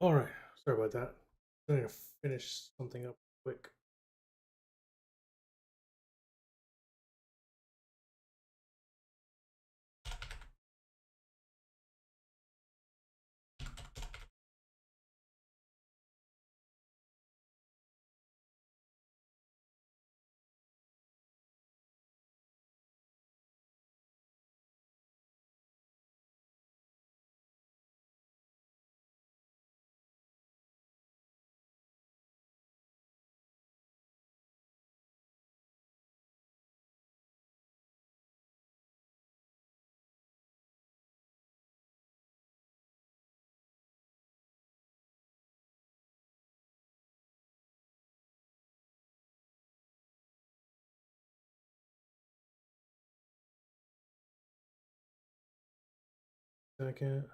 All right, sorry about that. I'm gonna finish something up quick. Second.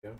Yeah.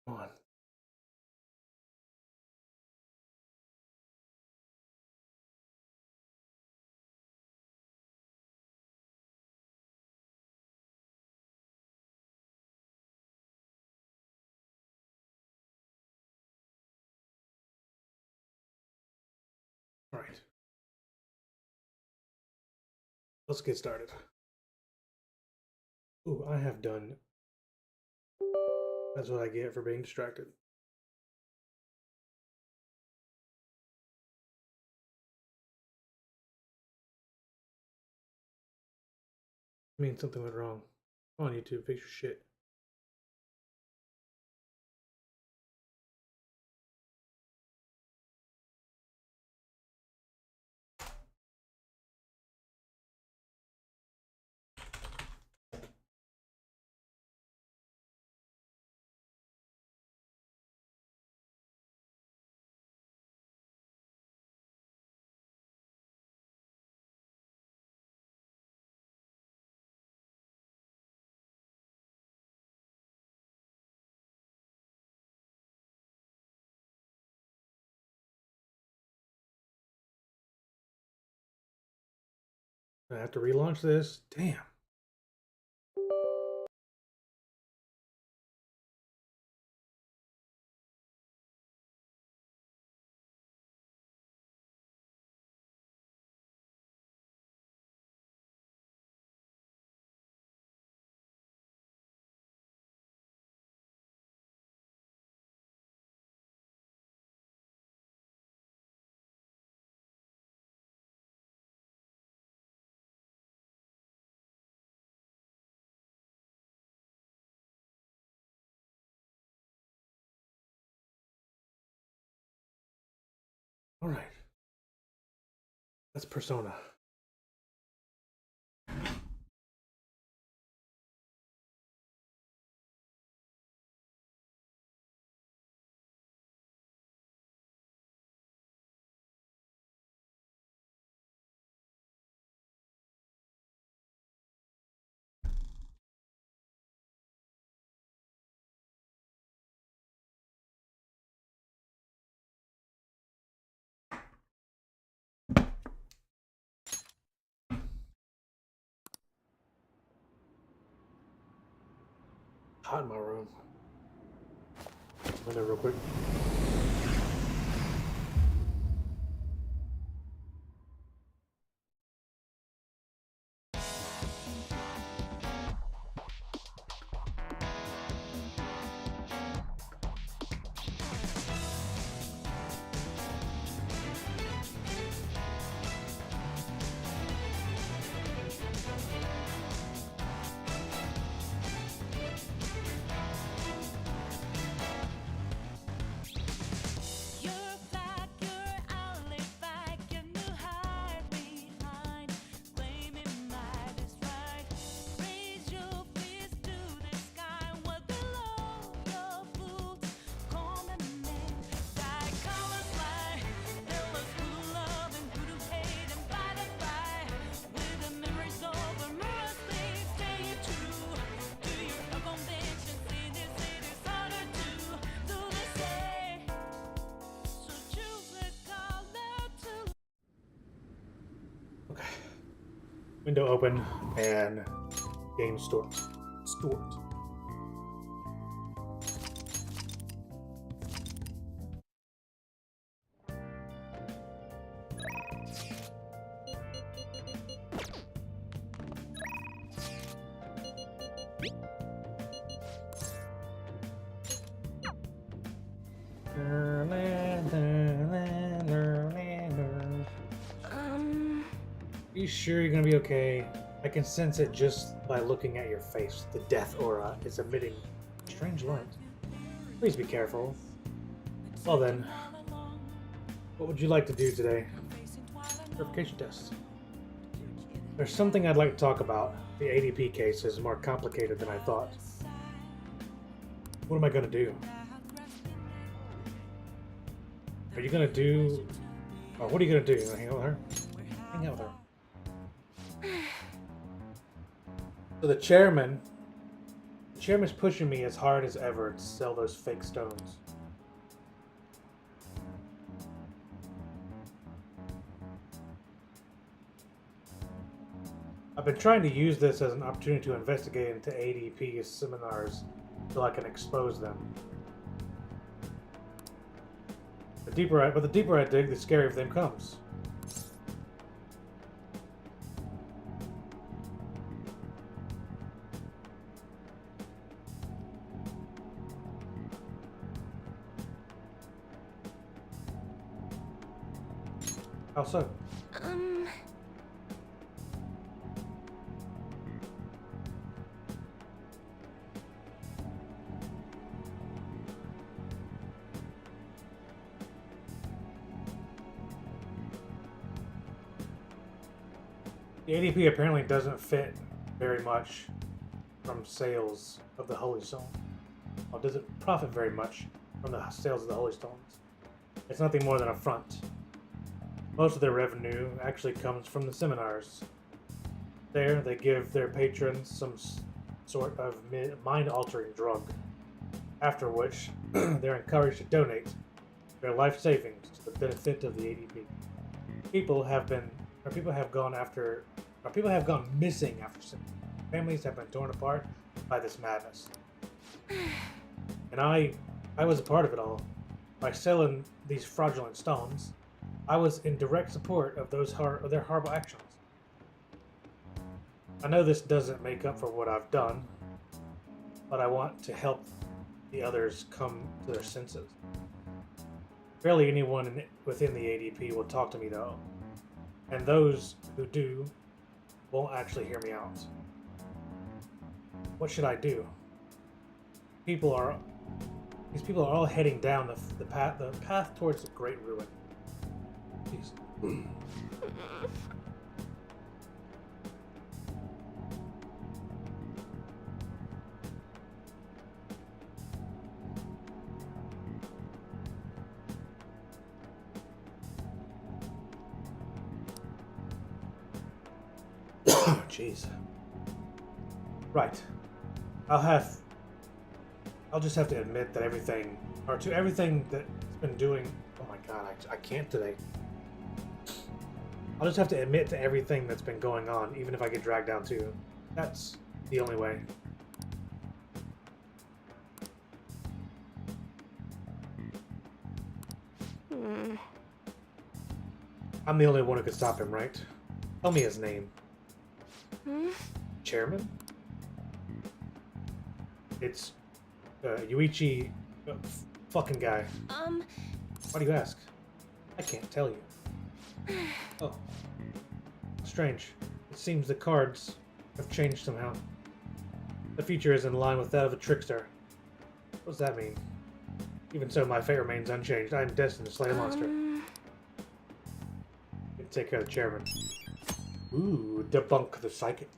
Come on. All right. Let's get started. Ooh, I have done. That's what I get for being distracted. I mean, something went wrong. Come on, YouTube, fix your shit. I have to relaunch this. Damn. All right. That's Persona. Hot in my room. Window real quick. Okay. Window open and game stored. Stored. Are you sure you're gonna be okay? I can sense it just by looking at your face. The death aura is emitting strange light. Please be careful. Well then, what would you like to do today? Verification test. There's something I'd like to talk about. The ADP case is more complicated than I thought. What am I gonna do? Are you gonna do... Oh, what are you gonna do? You gonna hang out with her? Hang out with her. So the chairman's pushing me as hard as ever to sell those fake stones. I've been trying to use this as an opportunity to investigate into ADP seminars so I can expose them. The deeper I dig, the scarier them comes. How so? The ADP apparently doesn't fit very much from sales of the Holy Stone. Or doesn't profit very much from the sales of the Holy Stones. It's nothing more than a front. Most of their revenue actually comes from the seminars. There, they give their patrons some sort of mind-altering drug, after which they're encouraged to donate their life savings to the benefit of the ADP. People have gone after Our people have gone missing after families have been torn apart by this madness. And I was a part of it all. By selling these fraudulent stones, I was in direct support of their horrible actions. I know this doesn't make up for what I've done, but I want to help the others come to their senses. Barely anyone within the ADP will talk to me though, and those who do won't actually hear me out. What should I do? These people are all heading down the path towards the great ruin. Jeez. Jeez. Right. I'll just have to admit that everything that's been doing. Oh my god, I can't today. I'll just have to admit to everything that's been going on, even if I get dragged down too. That's the only way. I'm the only one who could stop him, right? Tell me his name. Chairman? It's Yuichi fucking guy. Why do you ask? I can't tell you. Oh. Strange. It seems the cards have changed somehow. The future is in line with that of a trickster. What does that mean? Even so, my fate remains unchanged. I am destined to slay a monster. Take care of the chairman. Ooh, debunk the psychic.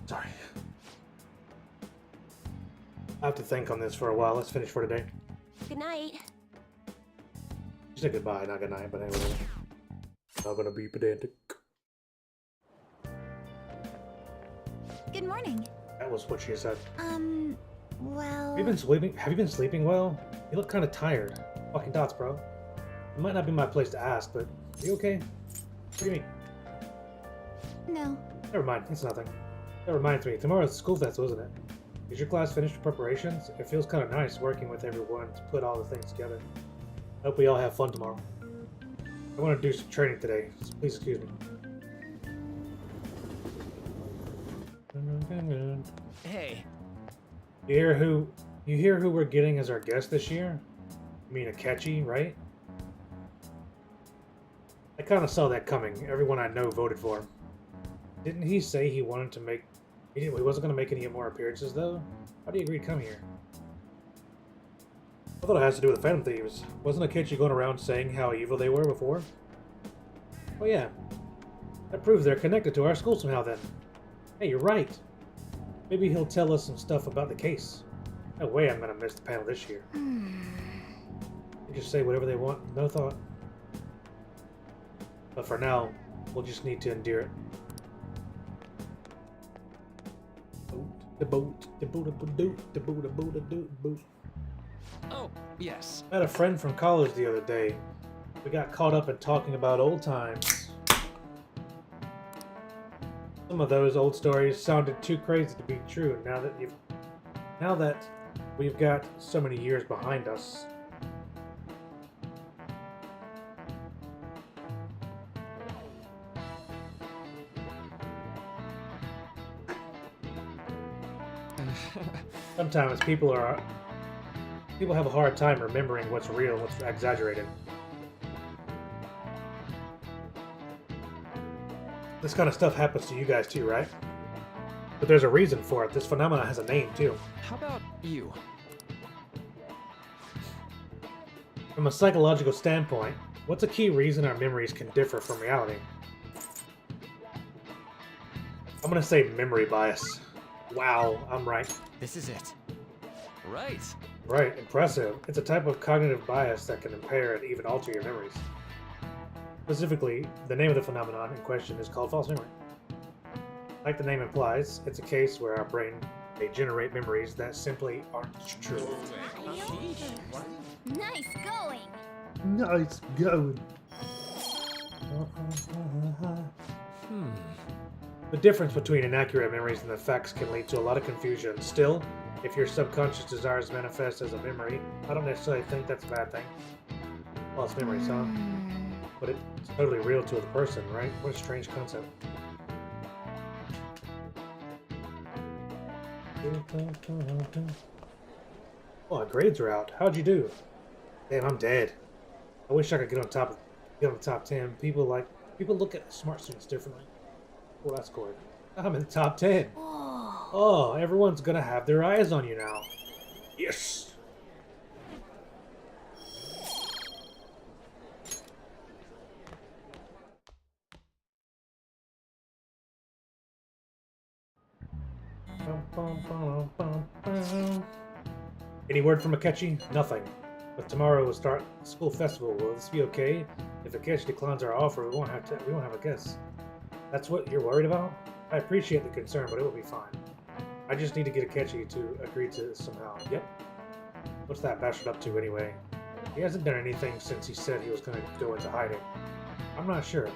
Sorry. I have to think on this for a while. Let's finish for today. Good night. She said goodbye, not good night, but anyway. Not gonna be pedantic. Good morning. That was what she said. Well... Have you been sleeping? Have you been sleeping well? You look kind of tired. Fucking dots, bro. It might not be my place to ask, but are you okay? What do you mean? No. Never mind. It's nothing. That reminds me. Tomorrow's school festival, isn't it? Is your class finished with preparations? It feels kind of nice working with everyone to put all the things together. I hope we all have fun tomorrow. I want to do some training today, so please excuse me. Hey. You hear who we're getting as our guest this year? You mean Akechi, right? I kind of saw that coming. Everyone I know voted for him. Didn't he say he wanted to make... He wasn't going to make any more appearances, though? How do you agree to come here? I thought it has to do with the Phantom Thieves. Wasn't Akechi going around saying how evil they were before? Oh yeah. That proves they're connected to our school somehow, then. Hey, you're right. Maybe he'll tell us some stuff about the case. No way I'm going to miss the panel this year. They just say whatever they want, no thought. But for now, we'll just need to endure it. The boat, the boat, the boat, the boat, the boat, the boat. Oh, yes. I had a friend from college the other day. We got caught up in talking about old times. Some of those old stories sounded too crazy to be true now that we've got so many years behind us. Sometimes people have a hard time remembering what's real and what's exaggerated. This kind of stuff happens to you guys too, right? But there's a reason for it. This phenomenon has a name too. How about you? From a psychological standpoint, what's a key reason our memories can differ from reality? I'm gonna say memory bias. Wow, I'm right. This is it. Right. Right, impressive. It's a type of cognitive bias that can impair and even alter your memories. Specifically, the name of the phenomenon in question is called false memory. Like the name implies, it's a case where our brain may generate memories that simply aren't true. Nice going. Nice going. The difference between inaccurate memories and the facts can lead to a lot of confusion. Still, if your subconscious desires manifest as a memory, I don't necessarily think that's a bad thing. False memories, huh? But it's totally real to the person, right? What a strange concept. Oh, our grades are out. How'd you do? Damn, I'm dead. I wish I could get on the top 10. People look at smart students differently. Well, that's scored. I'm in the top 10. Oh, everyone's gonna have their eyes on you now. Yes. Any word from Akechi? Nothing. But tomorrow we'll start the school festival. Will this be okay? If Akechi declines our offer, we won't have a guest. That's what you're worried about? I appreciate the concern, but it will be fine. I just need to get Akechi to agree to this somehow. Yep. What's that bastard up to anyway? He hasn't done anything since he said he was going to go into hiding. I'm not sure.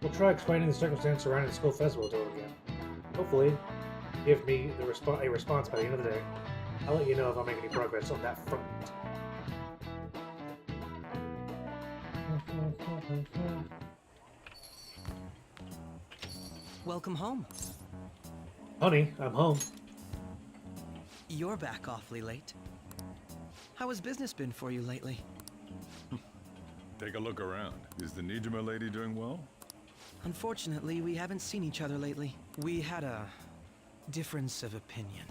We'll try explaining the circumstance surrounding the school festival to him again. Hopefully, give me a response by the end of the day. I'll let you know if I make any progress on that front. Welcome home. Honey, I'm home. You're back awfully late. How has business been for you lately? Take a look around. Is the Nijima lady doing well? Unfortunately, we haven't seen each other lately. We had a difference of opinion.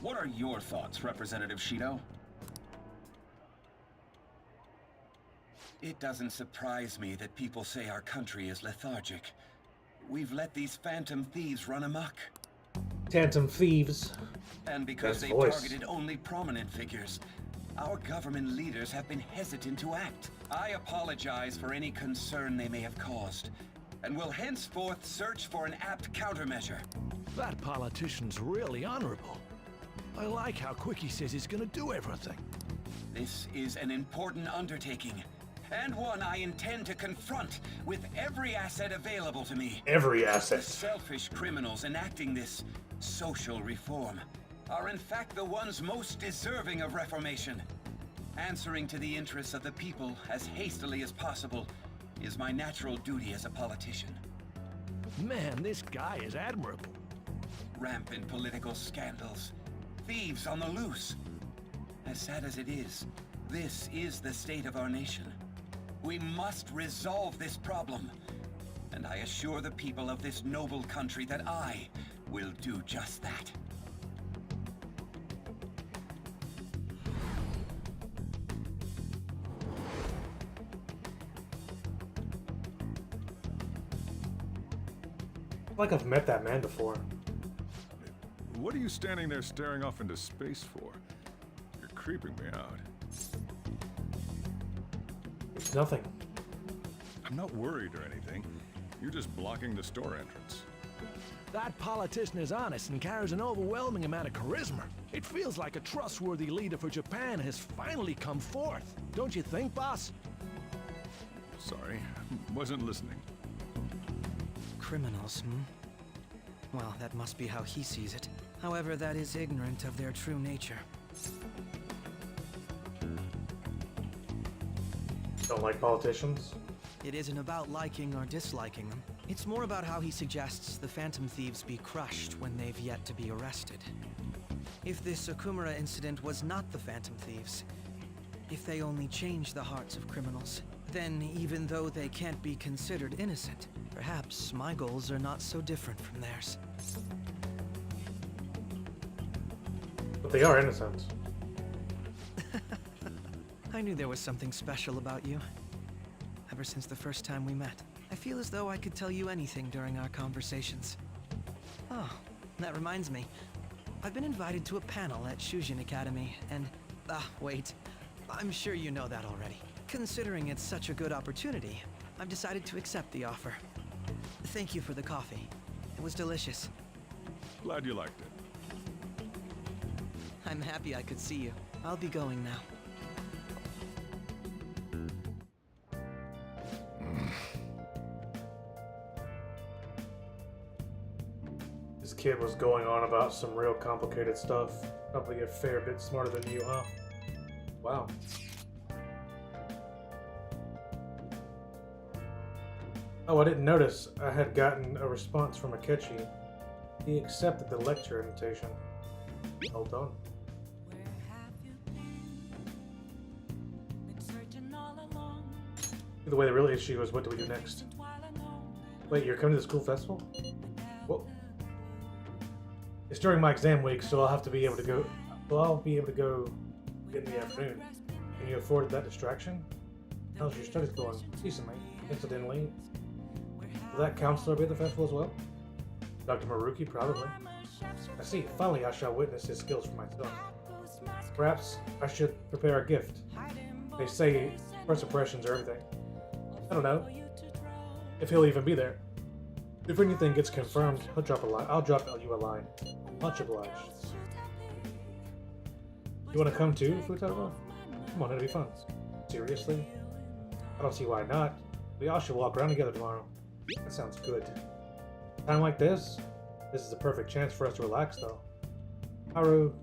What are your thoughts, Representative Shido? It doesn't surprise me that people say our country is lethargic. We've let these phantom thieves run amok. Phantom thieves. And because Best they've voice. targeted only prominent figures, our government leaders have been hesitant to act. I apologize for any concern they may have caused, and will henceforth search for an apt countermeasure. That politician's really honorable. I like how quick he says he's gonna do everything. This is an important undertaking, and one I intend to confront with every asset available to me. Every The asset. selfish criminals enacting this social reform are in fact the ones most deserving of reformation. Answering to the interests of the people as hastily as possible is my natural duty as a politician. Man, this guy is admirable. Rampant political scandals, thieves on the loose. As sad as it is, this is the state of our nation. We must resolve this problem, and I assure the people of this noble country that I will do just that. Like I've met that man before. What are you standing there staring off into space for? You're creeping me out. It's nothing. I'm not worried or anything. You're just blocking the store entrance. That politician is honest and carries an overwhelming amount of charisma. It feels like a trustworthy leader for Japan has finally come forth. Don't you think, boss? Sorry, wasn't listening. Criminals, hmm? Well, that must be how he sees it. However, that is ignorant of their true nature. Don't like politicians? It isn't about liking or disliking them. It's more about how he suggests the Phantom Thieves be crushed when they've yet to be arrested. If this Okumura incident was not the Phantom Thieves, if they only change the hearts of criminals, then even though they can't be considered innocent, perhaps my goals are not so different from theirs. But they are innocent. I knew there was something special about you. Ever since the first time we met, I feel as though I could tell you anything during our conversations. Oh, that reminds me. I've been invited to a panel at Shujin Academy, and... wait. I'm sure you know that already. Considering it's such a good opportunity, I've decided to accept the offer. Thank you for the coffee. It was delicious. Glad you liked it. I'm happy I could see you. I'll be going now. This kid was going on about some real complicated stuff. Probably a fair bit smarter than you, huh? Wow. Oh, I didn't notice I had gotten a response from Akechi. He accepted the lecture invitation. Well done. The way the real issue was, what do we do next? Wait, you're coming to the school festival? Well, it's during my exam week, so I'll have to be able to go. Well, I'll be able to go in the afternoon. Can you afford that distraction? How's your studies going? Decently. Incidentally, will that counselor be at the festival as well? Dr. Maruki, probably. I see. Finally, I shall witness his skills for myself. Perhaps I should prepare a gift. They say first impressions are everything. I don't know if he'll even be there. If anything gets confirmed, he'll drop a line. I'll drop you a line. Much obliged. You want to come too, Futaba? Come on, it'll be fun. Seriously? I don't see why not. We all should walk around together tomorrow. That sounds good. Time like this is the perfect chance for us to relax, though. Haru,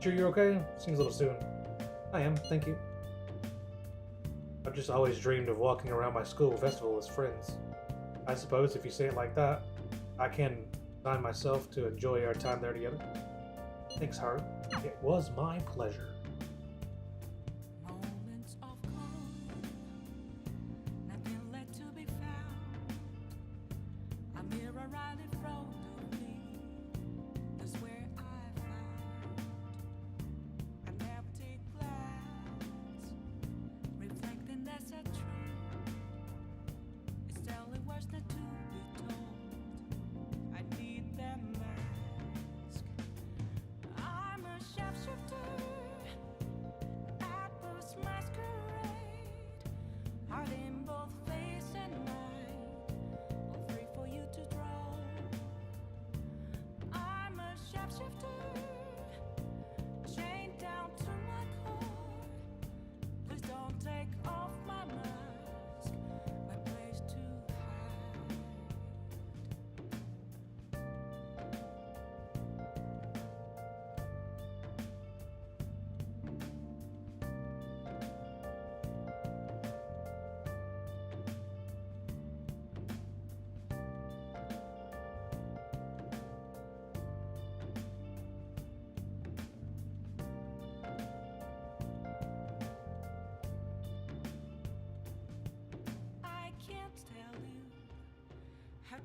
sure you're okay? Seems a little soon. I am, thank you. I've just always dreamed of walking around my school festival as friends. I suppose if you say it like that, I can find myself to enjoy our time there together. Thanks, Haru. It was my pleasure.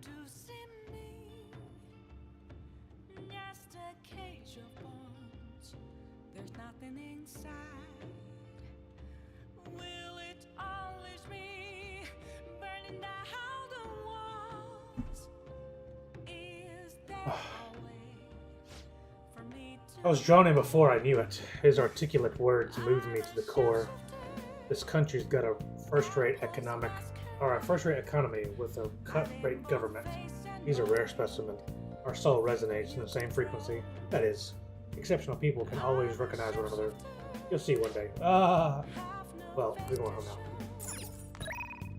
To see me, just a cage of bones. There's nothing inside. Will it always be burning down the walls? Is there a way for me to? I was drawn in before I knew it. His articulate words moved me to the core. This country's got a first-rate economy with a cut-rate government. He's a rare specimen. Our soul resonates in the same frequency. That is, exceptional people can always recognize one another. You'll see one day. Ah! Well, we're going home now.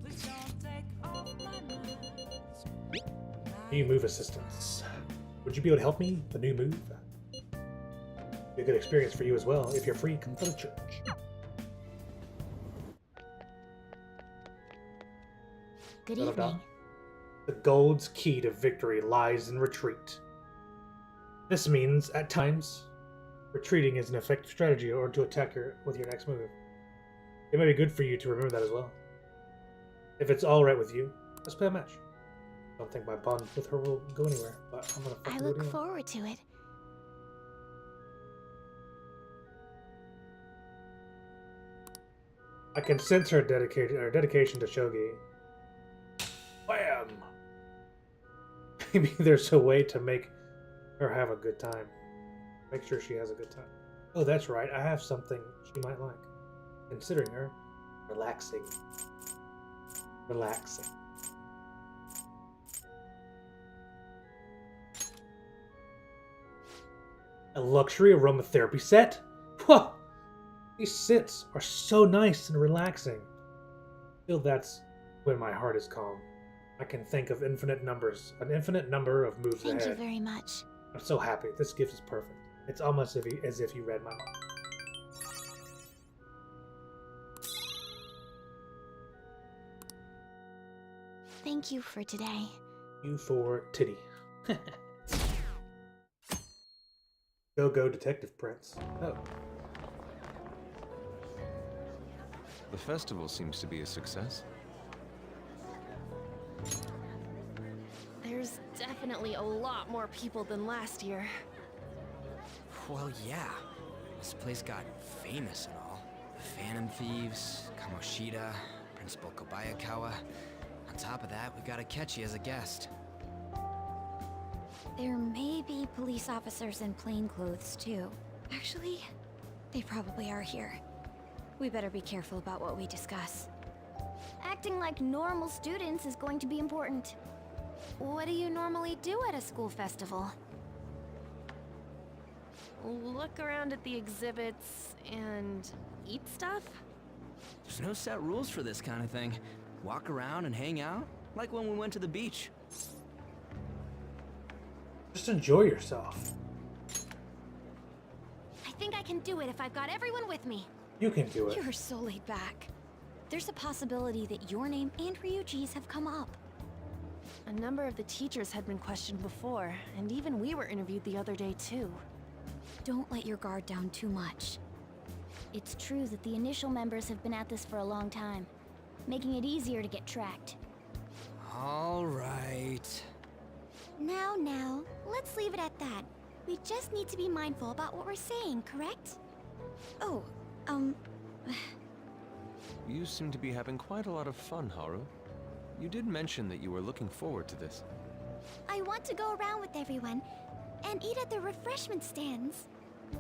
Please don't take off my mask. New move assistance. Would you be able to help me? The new move? Be a good experience for you as well. If you're free, come to the church. Good Da-da-da. evening. The gold's key to victory lies in retreat. This means, at times, retreating is an effective strategy in order to attack with your next move. It may be good for you to remember that as well. If it's alright with you, let's play a match. I don't think my bond with her will go anywhere, but I'm gonna I fucking do it look anyway. forward to it. I can sense her dedication to shogi. Bam! Maybe there's a way to make her have a good time. Make sure she has a good time. Oh, that's right. I have something she might like. Considering her relaxing. Relaxing. A luxury aromatherapy set? Whoa! These scents are so nice and relaxing. I feel that's when my heart is calm. I can think of an infinite number of moves Thank you ahead. very much. I'm so happy. This gift is perfect. It's almost as if you read my mind. Thank you for today. You for titty. Go Detective Prince. Oh. The festival seems to be a success. There's definitely a lot more people than last year. Well, yeah. This place got famous and all. The Phantom Thieves, Kamoshida, Principal Kobayakawa. On top of that, we got Akechi as a guest. There may be police officers in plain clothes too. Actually, they probably are here. We better be careful about what we discuss. Acting like normal students is going to be important. What do you normally do at a school festival? Look around at the exhibits and eat stuff? There's no set rules for this kind of thing. Walk around and hang out, like when we went to the beach. Just enjoy yourself. I think I can do it if I've got everyone with me. You can do it. You're so laid back. There's a possibility that your name and Ryuji's have come up. A number of the teachers had been questioned before, and even we were interviewed the other day too. Don't let your guard down too much. It's true that the initial members have been at this for a long time, making it easier to get tracked. All right. Now, let's leave it at that. We just need to be mindful about what we're saying, correct? Oh, You seem to be having quite a lot of fun, Haru. You did mention that you were looking forward to this. I want to go around with everyone and eat at the refreshment stands.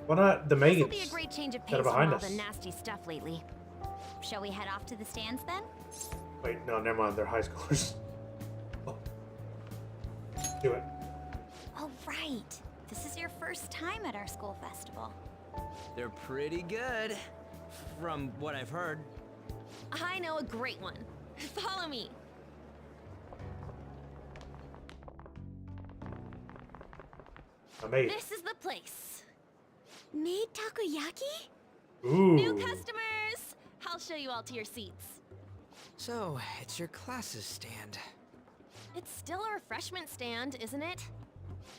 Why not the This'll maids be a great change of that are pace from behind all us? the nasty stuff lately. Shall we head off to the stands then? Wait, no, never mind. They're high schoolers. Oh. Do it. Oh, right. This is your first time at our school festival. They're pretty good, from what I've heard. I know a great one. Follow me. A maid. This is the place. Made takoyaki? Ooh. New customers! I'll show you all to your seats. So, it's your classes stand. It's still a refreshment stand, isn't it?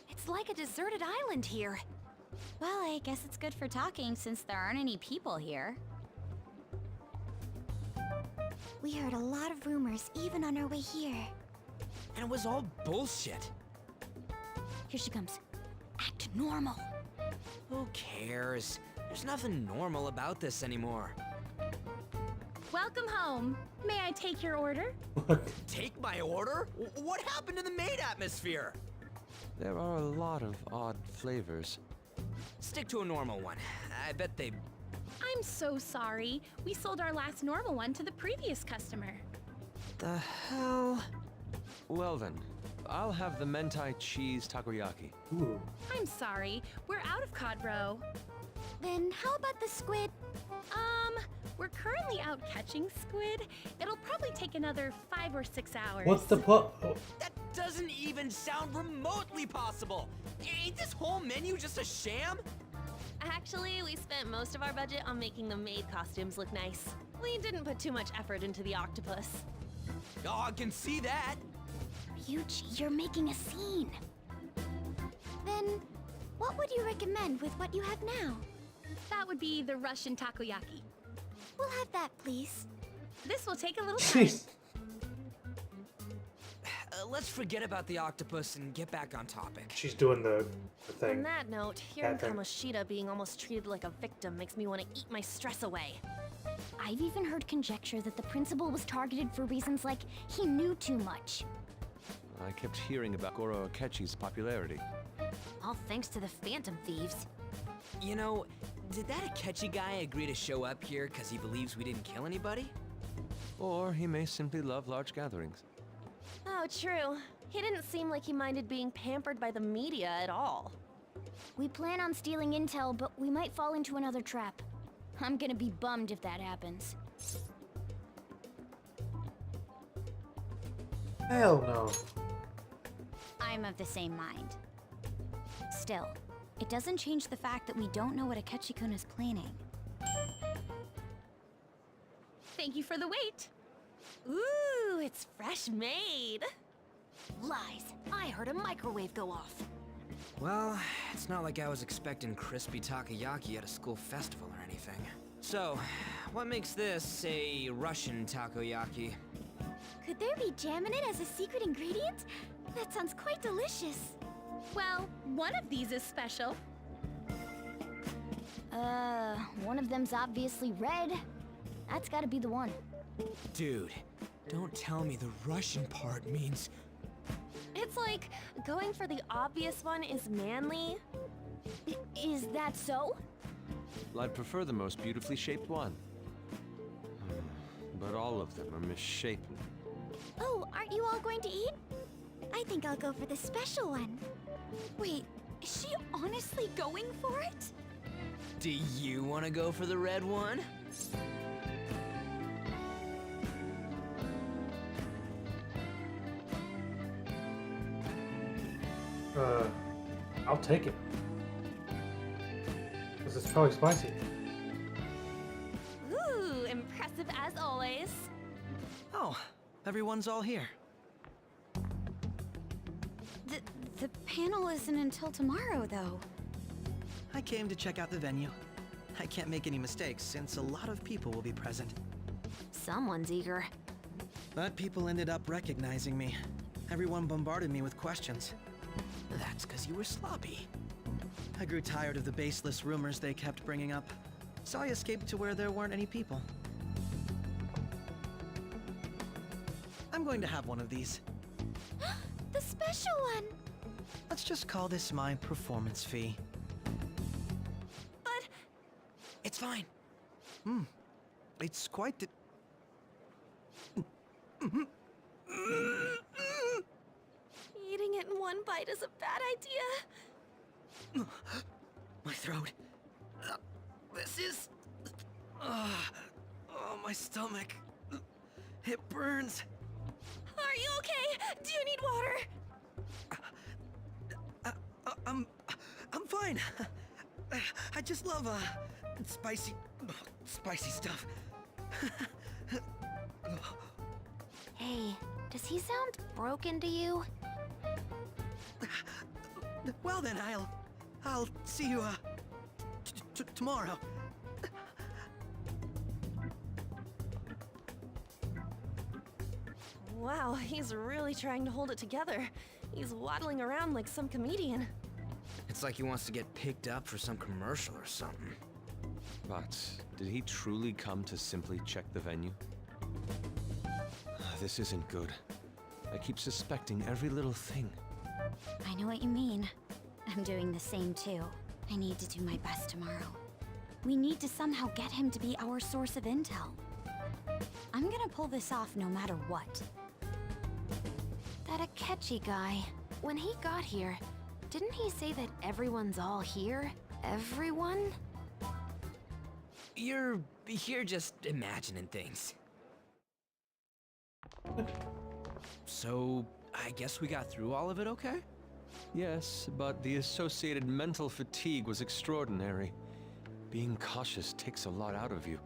It's like a deserted island here. Well, I guess it's good for talking since there aren't any people here. We heard a lot of rumors even on our way here. And it was all bullshit. Here she comes. Act normal. Who cares? There's nothing normal about this anymore. Welcome home. May I take your order? Take my order? What happened to the maid atmosphere? There are a lot of odd flavors. Stick to a normal one. I bet they... I'm so sorry. We sold our last normal one to the previous customer. The hell? Well then, I'll have the mentai cheese takoyaki. Ooh. I'm sorry, we're out of cod roe. Then how about the squid? We're currently out catching squid. It'll probably take another 5 or 6 hours. What's the oh, That doesn't even sound remotely possible. Ain't this whole menu just a sham? Actually, we spent most of our budget on making the maid costumes look nice. We didn't put too much effort into the octopus. Oh, I can see that. Ryuji, you're making a scene. Then, what would you recommend with what you have now? That would be the Russian takoyaki. We'll have that, please. This will take a little time. jeez. Let's forget about the octopus and get back on topic. She's doing the On thing. that note, hearing thing. Kamoshida being almost treated like a victim makes me want to eat my stress away. I've even heard conjecture that the principal was targeted for reasons like he knew too much. I kept hearing about Goro Akechi's popularity. All thanks to the Phantom Thieves. You know, did that Akechi guy agree to show up here because he believes we didn't kill anybody? Or he may simply love large gatherings. Oh, true. He didn't seem like he minded being pampered by the media at all. We plan on stealing intel, but we might fall into another trap. I'm gonna be bummed if that happens. Hell no. I'm of the same mind. Still, it doesn't change the fact that we don't know what Akechi-kun is planning. Thank you for the wait. Ooh, it's fresh made. Lies. I heard a microwave go off. Well, it's not like I was expecting crispy takoyaki at a school festival or anything. So, what makes this a Russian takoyaki? Could there be jam in it as a secret ingredient? That sounds quite delicious. Well, one of these is special. One of them's obviously red. That's gotta be the one. Dude, don't tell me the Russian part means... It's like going for the obvious one is manly. Is that so? Well, I'd prefer the most beautifully shaped one. But all of them are misshapen. Oh, aren't you all going to eat? I think I'll go for the special one. Wait, is she honestly going for it? Do you want to go for the red one? I'll take it. Because it's probably spicy. Ooh, impressive as always. Oh, everyone's all here. The panel isn't until tomorrow, though. I came to check out the venue. I can't make any mistakes since a lot of people will be present. Someone's eager. But people ended up recognizing me. Everyone bombarded me with questions. That's because you were sloppy. I grew tired of the baseless rumors they kept bringing up, so I escaped to where there weren't any people. I'm going to have one of these. The special one! Let's just call this my performance fee. But It's fine. It's quite the... eating it in one bite is a bad idea. My throat. This is... oh, my stomach. It burns. Are you okay? Do you need water? I'm fine. I just love, spicy stuff. Hey, does he sound broken to you? Well then, I'll see you, tomorrow. Wow, he's really trying to hold it together. He's waddling around like some comedian. It's like he wants to get picked up for some commercial or something. But did he truly come to simply check the venue? This isn't good. I keep suspecting every little thing. I know what you mean. I'm doing the same too. I need to do my best tomorrow. We need to somehow get him to be our source of intel. I'm gonna pull this off no matter what. That Akechi guy. When he got here, didn't he say that everyone's all here? Everyone? You're just imagining things. So, I guess we got through all of it okay? Yes, but the associated mental fatigue was extraordinary. Being cautious takes a lot out of you.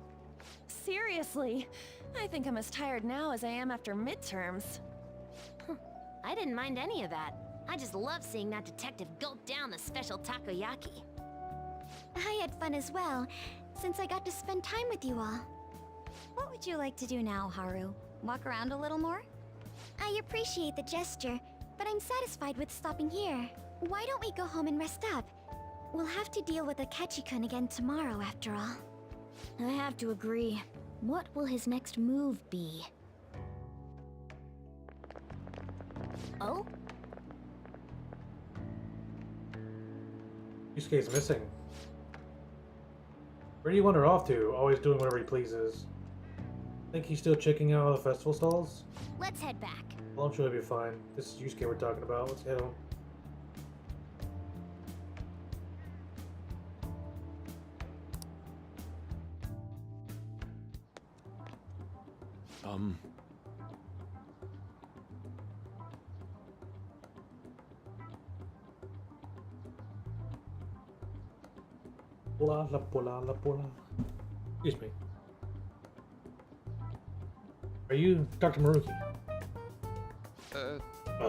Seriously, I think I'm as tired now as I am after midterms. I didn't mind any of that. I just love seeing that detective gulp down the special takoyaki. I had fun as well, since I got to spend time with you all. What would you like to do now, Haru? Walk around a little more? I appreciate the gesture, but I'm satisfied with stopping here. Why don't we go home and rest up? We'll have to deal with Akechi-kun again tomorrow, after all. I have to agree. What will his next move be? Oh? Yusuke's missing. Where do you wander off to? Always doing whatever he pleases. Think he's still checking out all the festival stalls? Let's head back. Well, I'm sure he'll be fine. This is Yusuke we're talking about. Let's head home. Pola. Excuse me. Are you Dr. Maruki?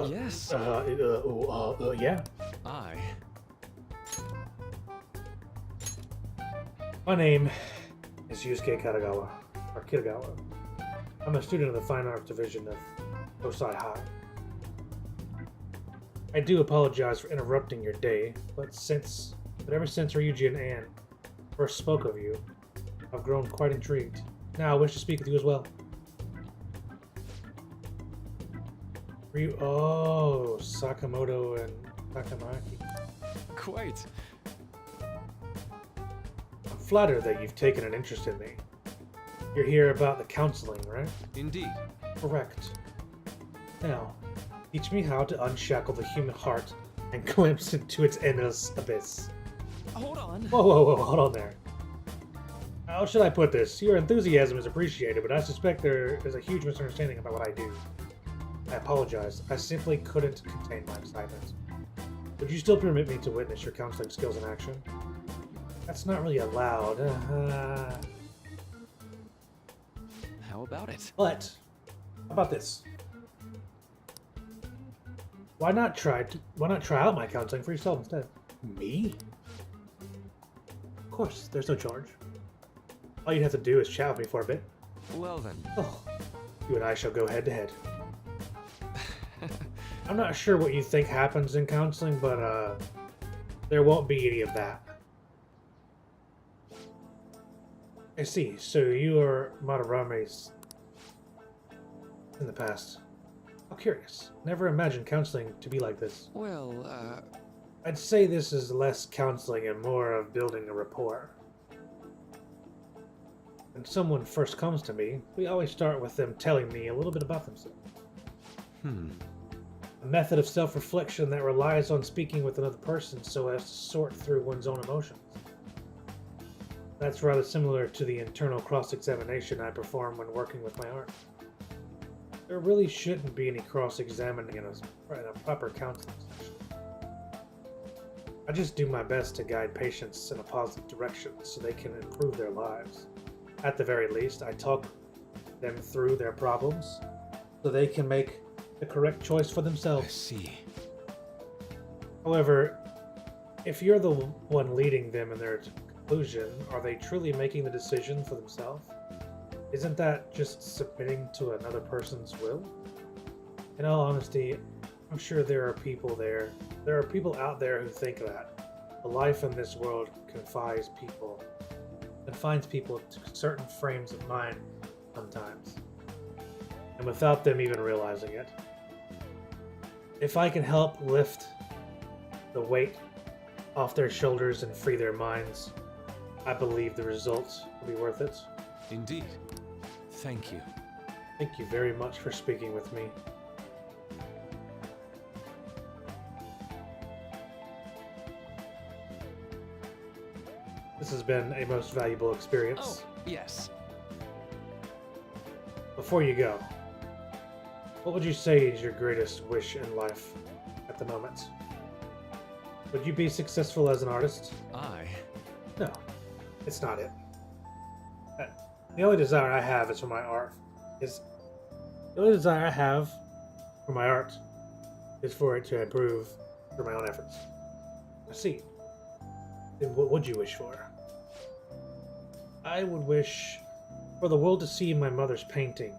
Yes. Yeah. I. My name is Yusuke Kitagawa, or Kitagawa. I'm a student of the Fine Arts Division of Osai High. I do apologize for interrupting your day, but ever since Ryuji and Anne first spoke of you, I've grown quite intrigued. Now I wish to speak with you as well. Oh, Sakamoto and Takamaki. Quite. I'm flattered that you've taken an interest in me. You're here about the counseling, right? Indeed. Correct. Now, teach me how to unshackle the human heart and glimpse into its endless abyss. Hold on. Whoa, hold on there. How should I put this? Your enthusiasm is appreciated, but I suspect there is a huge misunderstanding about what I do. I apologize. I simply couldn't contain my excitement. Would you still permit me to witness your counseling skills in action? That's not really allowed. How about it? But, how about this? Why not try out my counseling for yourself instead? Me? Of course, there's no charge. All you'd have to do is chat with me for a bit. Well then. Oh, you and I shall go head to head. I'm not sure what you think happens in counseling, but there won't be any of that. I see. So you are Madarame's in the past. How curious. Never imagined counseling to be like this. Well, I'd say this is less counseling and more of building a rapport. When someone first comes to me, we always start with them telling me a little bit about themselves. A method of self-reflection that relies on speaking with another person so as to sort through one's own emotions. That's rather similar to the internal cross-examination I perform when working with my art. There really shouldn't be any cross-examining in a proper counseling session. I just do my best to guide patients in a positive direction so they can improve their lives. At the very least, I talk them through their problems so they can make the correct choice for themselves. I see. However, if you're the one leading them in their conclusion, are they truly making the decision for themselves? Isn't that just submitting to another person's will? In all honesty, I'm sure there are people out there who think that the life in this world confines people to certain frames of mind sometimes, and without them even realizing it. If I can help lift the weight off their shoulders and free their minds, I believe the results will be worth it. Indeed. Thank you. Thank you very much for speaking with me. This has been a most valuable experience. Oh, yes. Before you go, what would you say is your greatest wish in life at the moment? Would you be successful as an artist? No, it's not it. The only desire I have is for my art. The only desire I have for my art is for it to improve through my own efforts. I see. Then what would you wish for? I would wish for the world to see my mother's painting,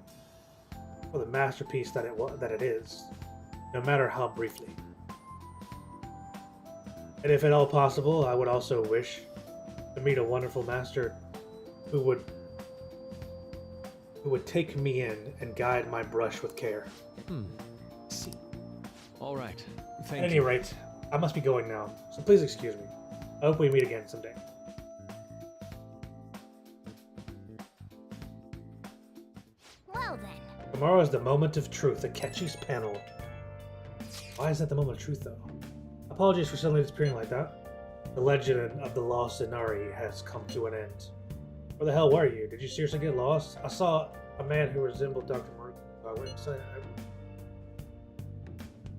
for the masterpiece that it is, no matter how briefly. And if at all possible, I would also wish to meet a wonderful master who would take me in and guide my brush with care. See. All right. Thank At any rate, I must be going now, so please excuse me. I hope we meet again someday. Well then. Tomorrow is the moment of truth, Akechi's panel. Why is that the moment of truth, though? Apologies for suddenly disappearing like that. The legend of the lost Inari has come to an end. Where the hell were you? Did you seriously get lost? I saw a man who resembled Dr. Mark.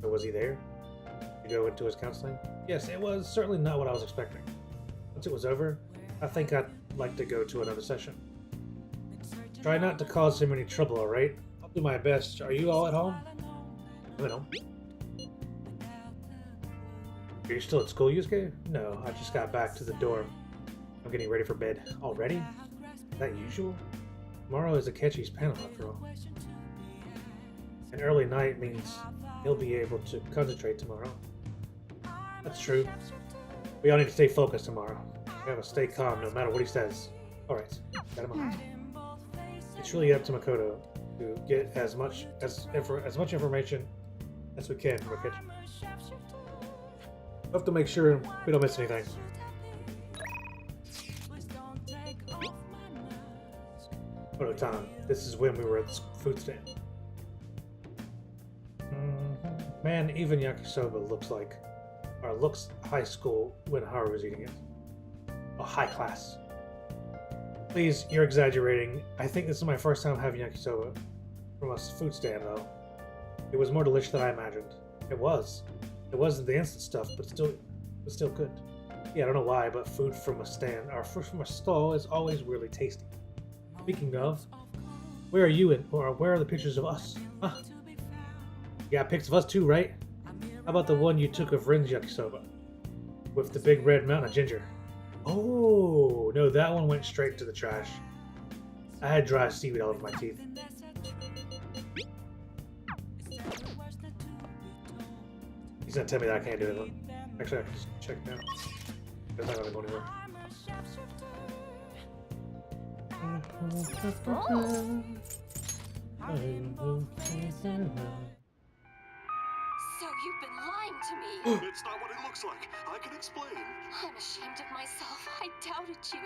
So was he there? Did you go into his counseling? Yes, it was certainly not what I was expecting. Once it was over, I think I'd like to go to another session. Try not to cause him any trouble, alright? I'll do my best. Are you all at home? I'm at home. Are you still at school, Yusuke? No, I just got back to the dorm. I'm getting ready for bed. Already? Is that usual? Tomorrow is Akechi's panel, after all. An early night means he'll be able to concentrate tomorrow. That's true. We all need to stay focused tomorrow. We gotta stay calm no matter what he says. Alright, got him on. It's really up to Makoto to get as much information as we can from Akechi. We have to make sure we don't miss anything. Photo time. This is when we were at the food stand. Man, even yakisoba looks high school when Haru was eating it. Oh, high class. Please, you're exaggerating. I think this is my first time having yakisoba from a food stand, though. It was more delicious than I imagined. It was. It wasn't the instant stuff, but it was still good. Yeah, I don't know why, but food from a stand or food from a stall is always really tasty. Speaking of, where are you or where are the pictures of us? Huh? You got pics of us too, right? How about the one you took of Rin's yakisoba? With the big red mountain of ginger. Oh, no, that one went straight to the trash. I had dry seaweed all over my teeth. He's gonna tell me that I can't do it. Actually, I can just check now. It's not gonna go anywhere. So you've been lying to me. It's not what it looks like. I can explain. I'm ashamed of myself. I doubted you.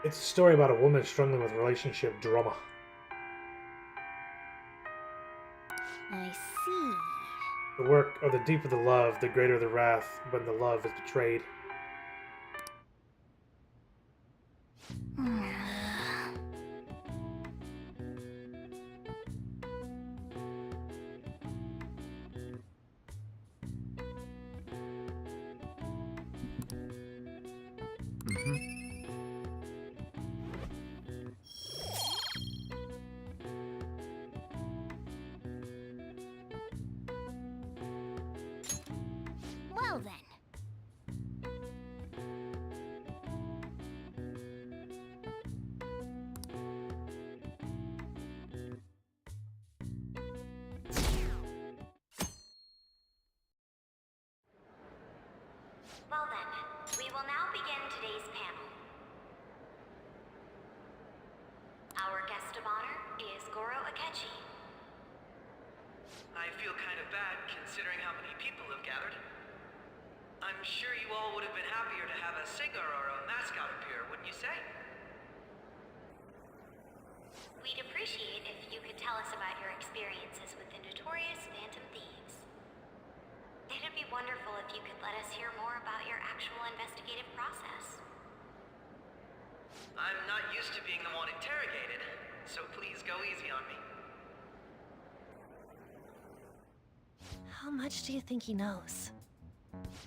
It's a story about a woman struggling with relationship drama. I see. The deeper the love, the greater the wrath when the love is betrayed. Well then. Well then, we will now begin today's panel. Our guest of honor is Goro Akechi. I feel kind of bad considering how many people have gathered. I'm sure you all would have been happier to have a singer or a mascot appear, wouldn't you say? We'd appreciate if you could tell us about your experiences with the notorious Phantom Thieves. you could let us hear more about your actual investigative process. I'm not used to being the one interrogated, so please go easy on me. How much do you think he knows?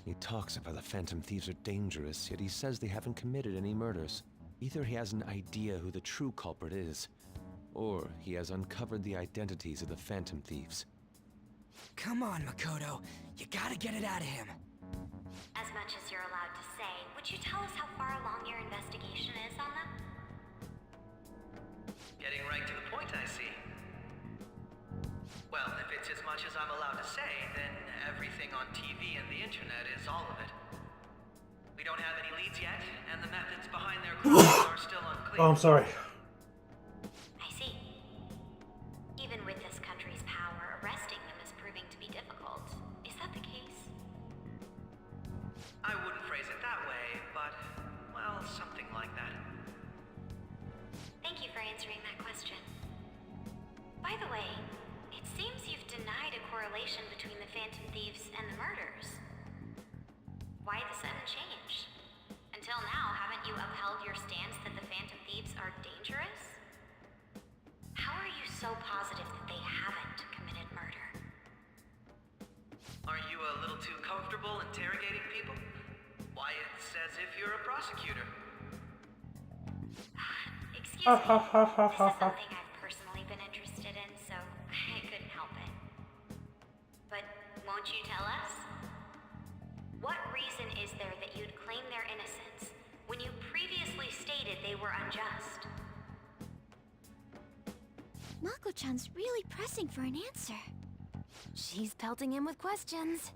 He talks about the Phantom Thieves are dangerous, yet he says they haven't committed any murders. Either he has an idea who the true culprit is, or he has uncovered the identities of the Phantom Thieves. Come on, Makoto. You gotta get it out of him. As much as you're allowed to say, would you tell us how far along your investigation is on them? Getting right to the point, I see. Well, if it's as much as I'm allowed to say, then everything on TV and the internet is all of it. We don't have any leads yet, and the methods behind their crimes are still unclear. Oh, I'm sorry. I see. Even with this country's power, arresting them is proving to be difficult. Is that the case? I wouldn't phrase it that way, but, well, something like that. Thank you for answering that question. By the way, it seems you've denied a correlation between the Phantom Thieves and the murders. Why the sudden change? Until now, haven't you upheld your stance that the Phantom Thieves are dangerous? How are you so positive that they haven't committed murder? Aren't you a little too comfortable interrogating people? Why, it's as if you're a prosecutor. Excuse me, this is something I've personally been interested in, so I couldn't help it. But won't you tell us? What reason is there that you'd claim their innocence when you previously stated they were unjust? Mako-chan's really pressing for an answer. She's pelting him with questions.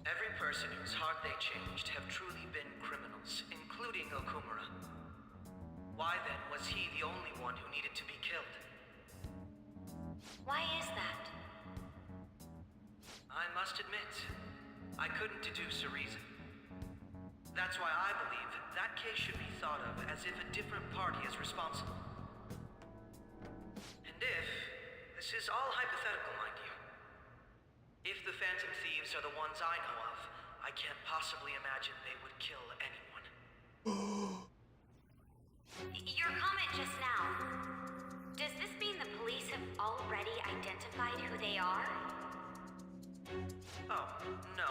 Every person whose heart they changed have truly been criminals, including Okumura. Why then was he the only one who needed to be killed? Why is that? I must admit, I couldn't deduce a reason. That's why I believe that case should be thought of as if a different party is responsible. And if, this is all hypothetical, mind you, if the Phantom Thieves are the ones I know of, I can't possibly imagine they would kill anyone. Your comment just now, does this mean the police have already identified who they are? Oh, no.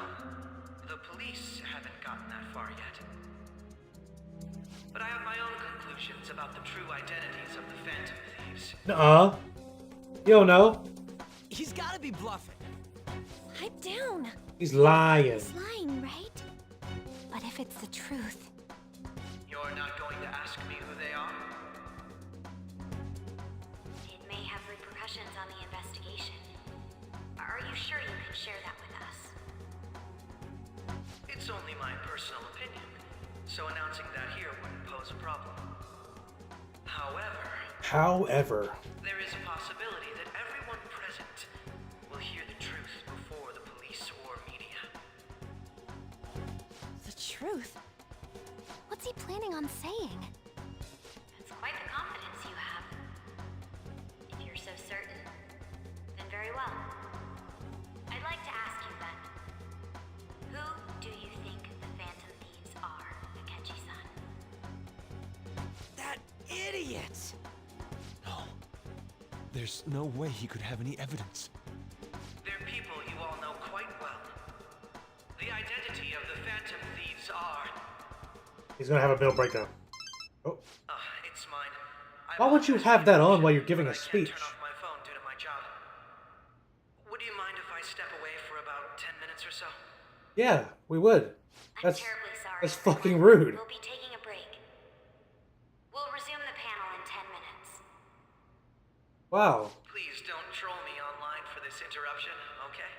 The police haven't gotten that far yet. But I have my own conclusions about the true identities of the Phantom Thieves. Nuh-uh. You don't know. He's gotta be bluffing. Pipe down. He's lying. He's lying, right? But if it's the truth... You're not going to ask me who they are? It may have repercussions on the investigation. Are you sure you can share that with us? It's only my personal opinion, so announcing that here wouldn't pose a problem. However, there is a possibility that everyone present will hear the truth before the police or media. The truth? What's he planning on saying? That's quite the confidence you have. If you're so certain, then very well. I'd like to ask you then, who do you think the Phantom Thieves are, Akechi-san? That idiot! No. There's no way he could have any evidence. They're people you all know quite well. The identity of the Phantom Thieves are... he's gonna have a bill breakdown. Oh. It's mine. Why would you have that on while you're giving a speech? Turn off my phone due to my job. Would you mind if I step away for about 10 minutes or so? Yeah, we would. I'm terribly sorry. That's fucking rude. We'll be taking a break. We'll resume the panel in 10 minutes. Wow. Please don't troll me online for this interruption, okay?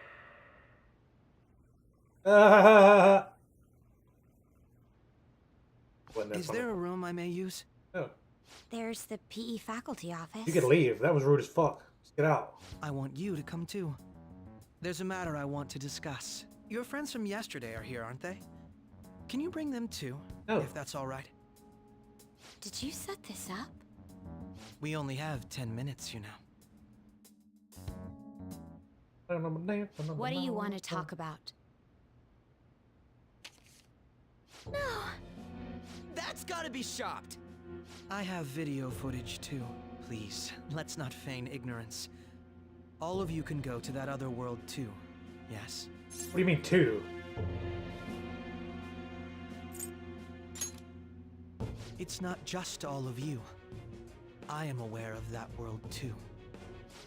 Is there a room I may use? No. There's the PE faculty office. You can leave. That was rude as fuck. Just get out. I want you to come too. There's a matter I want to discuss. Your friends from yesterday are here, aren't they? Can you bring them too, if that's all right? Did you set this up? We only have 10 minutes, you know. What do you want to talk about? No. That's gotta be shopped! I have video footage too. Please, let's not feign ignorance. All of you can go to that other world too. Yes. What do you mean, two? It's not just all of you. I am aware of that world too.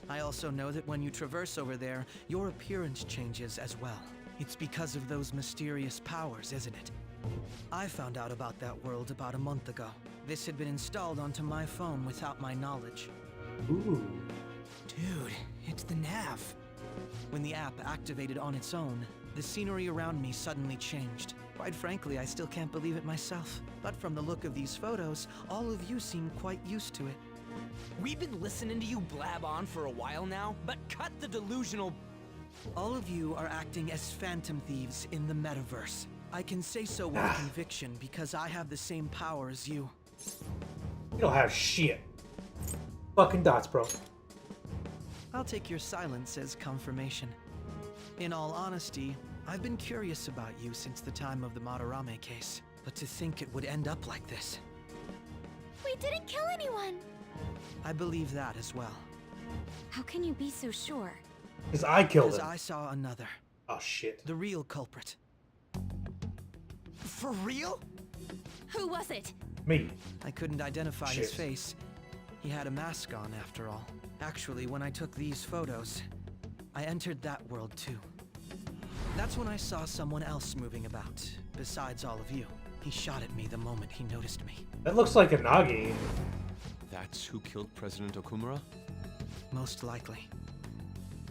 I also know that when you traverse over there, your appearance changes as well. It's because of those mysterious powers, isn't it? I found out about that world about a month ago. This had been installed onto my phone without my knowledge. Ooh. Dude, it's the nav. When the app activated on its own, the scenery around me suddenly changed. Quite frankly, I still can't believe it myself. But from the look of these photos, all of you seem quite used to it. We've been listening to you blab on for a while now, but cut the delusional... All of you are acting as phantom thieves in the metaverse. I can say so with conviction because I have the same power as you. You don't have shit. Fucking dots, bro. I'll take your silence as confirmation. In all honesty, I've been curious about you since the time of the Madarame case, but to think it would end up like this. We didn't kill anyone. I believe that as well. How can you be so sure? Because I killed Because him. I saw another. Oh, shit. The real culprit. For real? Who was it? Me. I couldn't identify his Shit. face. He had a mask on, after all. Actually, when I took these photos, I entered that world too. That's when I saw someone else moving about, besides all of you. He shot at me the moment he noticed me. That looks like a Nagi. That's who killed President Okumura? Most likely.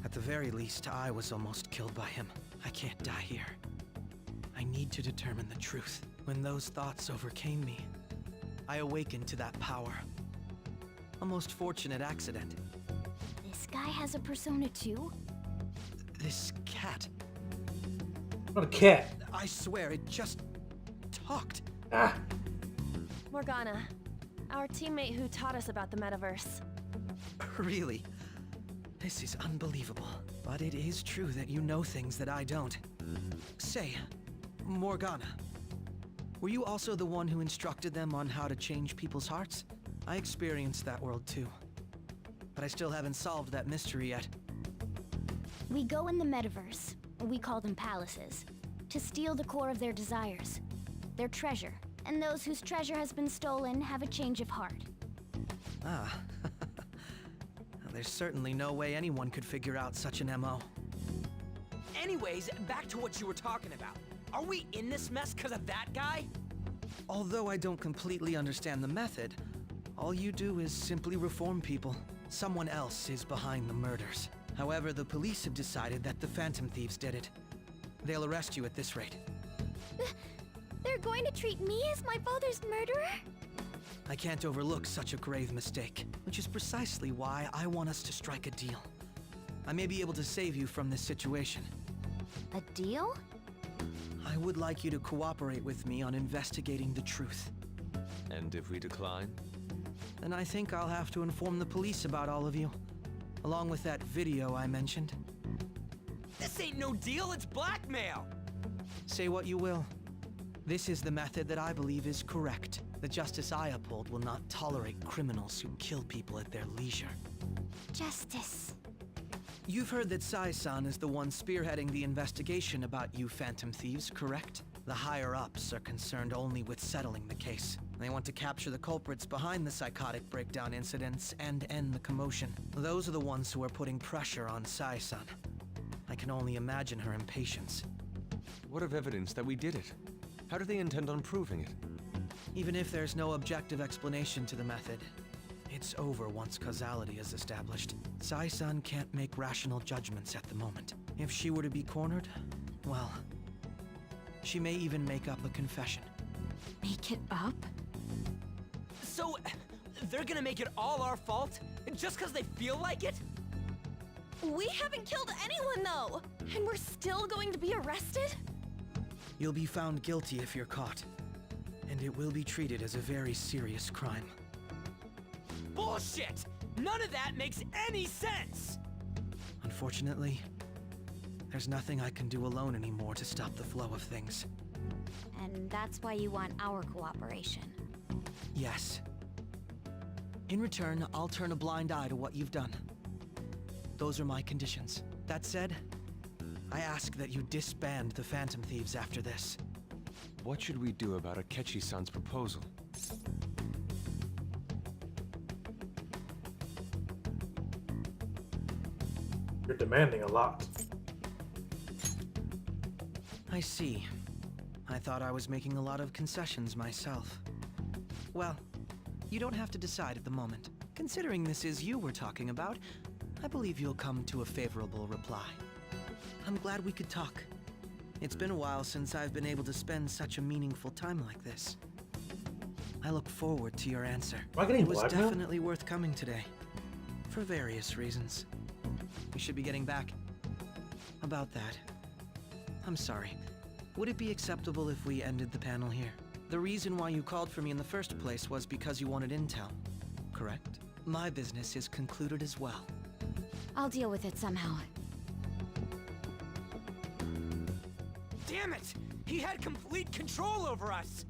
At the very least, I was almost killed by him. I can't die here. I need to determine the truth. When those thoughts overcame me, I awakened to that power. A most fortunate accident. This guy has a persona too? This cat. Not a cat. I swear, it just talked. Ah. Morgana, our teammate who taught us about the metaverse. Really? This is unbelievable. But it is true that you know things that I don't. Say, Morgana, were you also the one who instructed them on how to change people's hearts? I experienced that world too. But I still haven't solved that mystery yet. We go in the metaverse, we call them palaces, to steal the core of their desires, their treasure. And those whose treasure has been stolen have a change of heart. Ah. There's certainly no way anyone could figure out such an MO. Anyways, back to what you were talking about. Are we in this mess because of that guy? Although I don't completely understand the method, all you do is simply reform people. Someone else is behind the murders. However, the police have decided that the Phantom Thieves did it. They'll arrest you at this rate. They're going to treat me as my father's murderer? I can't overlook such a grave mistake, which is precisely why I want us to strike a deal. I may be able to save you from this situation. A deal? I would like you to cooperate with me on investigating the truth. And if we decline? Then I think I'll have to inform the police about all of you, along with that video I mentioned. This ain't no deal, it's blackmail! Say what you will. This is the method that I believe is correct. The justice I uphold will not tolerate criminals who kill people at their leisure. Justice. You've heard that Sai-san is the one spearheading the investigation about you Phantom Thieves, correct? The higher-ups are concerned only with settling the case. They want to capture the culprits behind the psychotic breakdown incidents and end the commotion. Those are the ones who are putting pressure on Sai-san. I can only imagine her impatience. What of evidence that we did it? How do they intend on proving it? Even if there's no objective explanation to the method, it's over once causality is established. Sai-san can't make rational judgments at the moment. If she were to be cornered, well, she may even make up a confession. Make it up? So, they're gonna make it all our fault? Just because they feel like it? We haven't killed anyone though! And we're still going to be arrested? You'll be found guilty if you're caught. And it will be treated as a very serious crime. Bullshit! None of that makes any sense! Unfortunately, There's nothing I can do alone anymore to stop the flow of things. And that's why you want our cooperation. Yes. In return, I'll turn a blind eye to what you've done. Those are my conditions. That said, I ask that you disband the Phantom Thieves after this. What should we do about Akechi-san's proposal? You're demanding a lot. I see. I thought I was making a lot of concessions myself. Well, you don't have to decide at the moment. Considering this is you we're talking about, I believe you'll come to a favorable reply. I'm glad we could talk. It's been a while since I've been able to spend such a meaningful time like this. I look forward to your answer. Am I getting It was blackmailed? definitely worth coming today. For various reasons. We should be getting back. About that, I'm sorry. Would it be acceptable if we ended the panel here? The reason why you called for me in the first place was because you wanted intel, correct? My business is concluded as well. I'll deal with it somehow. Damn it! He had complete control over us!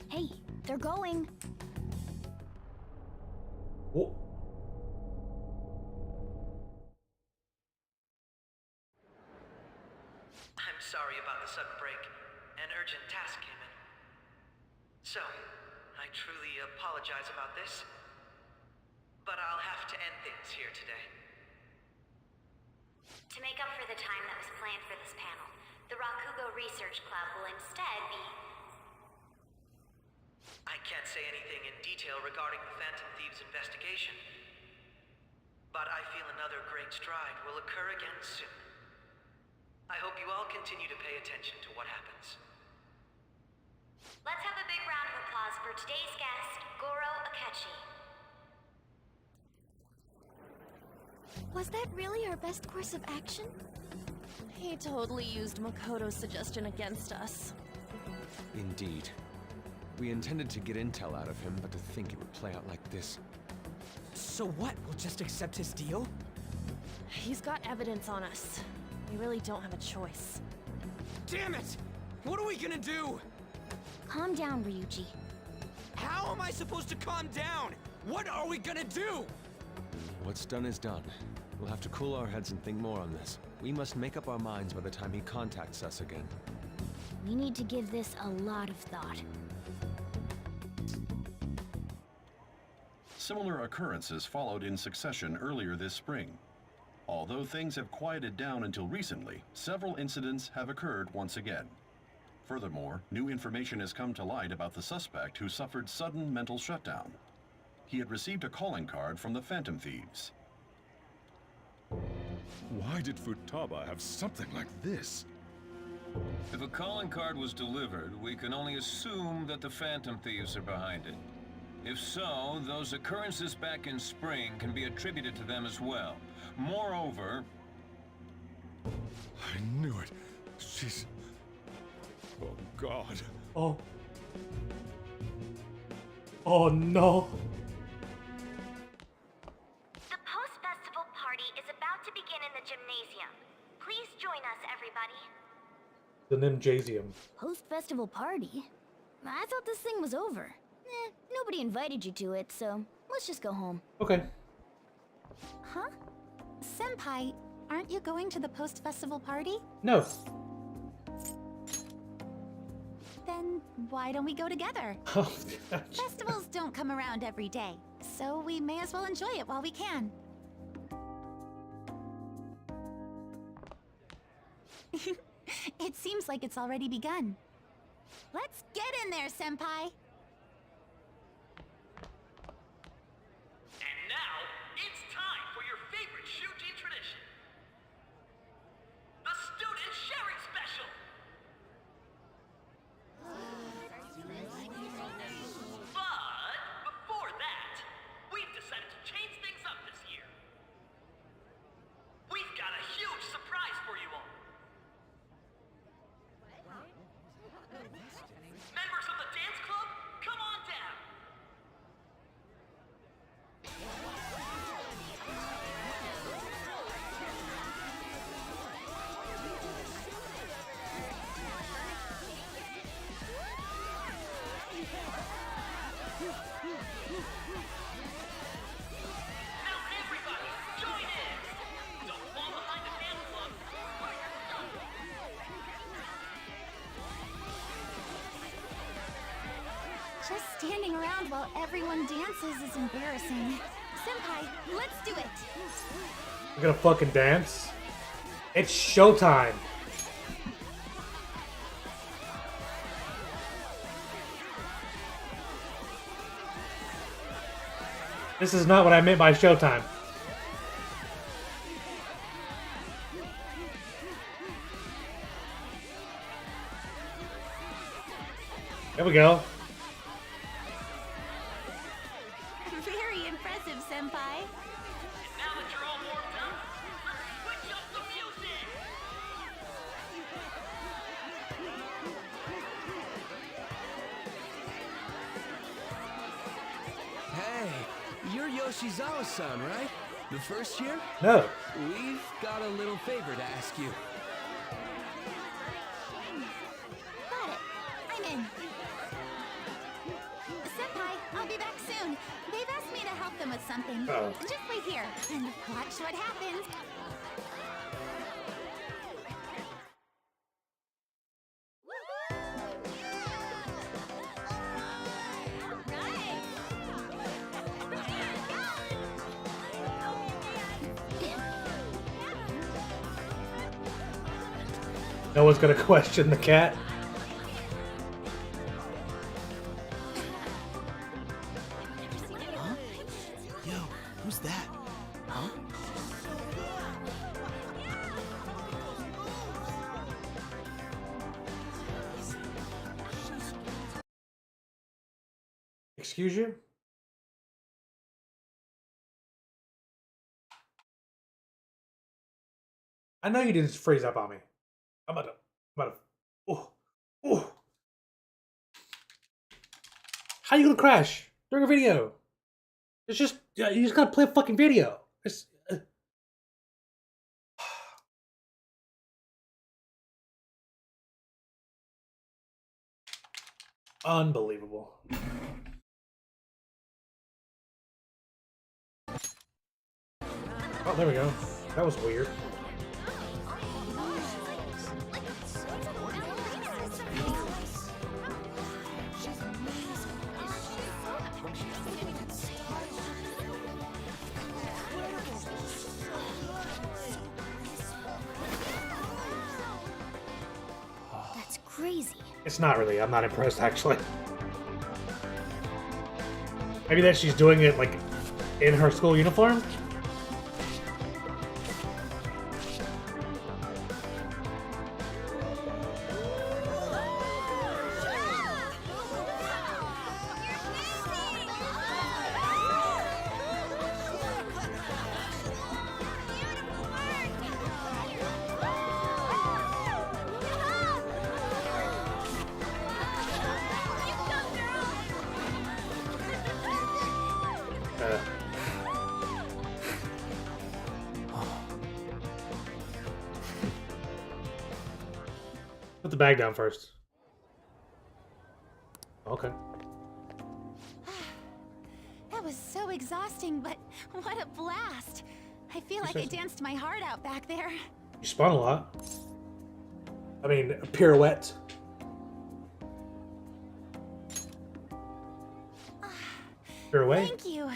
Hey, they're going. Oh. I'm sorry about the sudden break. An urgent task came in. So, I truly apologize about this. But I'll have to end things here today. To make up for the time that was planned for this panel, the Rakugo Research Club will instead be... I can't say anything in detail regarding the Phantom Thieves investigation. But I feel another great stride will occur again soon. I hope you all continue to pay attention to what happens. Let's have a big round of applause for today's guest, Goro Akechi. Was that really our best course of action? He totally used Makoto's suggestion against us. Indeed. We intended to get intel out of him, but to think it would play out like this. So what? We'll just accept his deal? He's got evidence on us. We really don't have a choice. Damn it! What are we gonna do? Calm down, Ryuji. How am I supposed to calm down? What are we gonna do? What's done is done. We'll have to cool our heads and think more on this. We must make up our minds by the time he contacts us again. We need to give this a lot of thought. Similar occurrences followed in succession earlier this spring. Although things have quieted down until recently, several incidents have occurred once again. Furthermore, new information has come to light about the suspect who suffered sudden mental shutdown. He had received a calling card from the Phantom Thieves. Why did Futaba have something like this? If a calling card was delivered, we can only assume that the Phantom Thieves are behind it. If so, those occurrences back in spring can be attributed to them as well. Moreover... I knew it. She's... Oh, God. Oh. Oh, no. The post-festival party is about to begin in the gymnasium. Please join us, everybody. The Nimjasium. Post-festival party? I thought this thing was over. Nobody invited you to it, so let's just go home. Okay. Huh? Senpai, aren't you going to the post-festival party? No. Then why don't we go together? Oh, gosh. Festivals don't come around every day, so we may as well enjoy it while we can. It seems like it's already begun. Let's get in there, Senpai! And now, it's time for your favorite Shuji tradition. The Student Sharing Special! But, before that, we've decided to change things up this year. We've got a huge surprise for you all. Members of the dance club, around while everyone dances is embarrassing. Senpai, let's do it! We're gonna fucking dance? It's showtime! This is not what I meant by showtime. There we go. Very impressive, Senpai. Now that you're all warmed up, let's switch up the music! Hey, you're Yoshizawa-san, right? The first year? No. We've got a little favor to ask you. Got it. I'm in. Senpai, I'll be back soon. They've asked me to help them with something. Uh-oh. Just wait here and watch what happens. No one's gonna question the cat. Huh? Yo, who's that? Huh? Excuse you? I know you didn't freeze up on me. I'm about to, oh, oh. How you gonna crash during a video? It's just, you just gotta play a fucking video. It's, unbelievable. Oh, there we go. That was weird. That's crazy. It's not really. I'm not impressed, actually. Maybe that she's doing it, like, in her school uniform? Put the bag down first. Okay. That was so exhausting, but what a blast! I feel like I danced my heart out back there. You spun a lot. I mean, a pirouette. Pirouette? Thank you.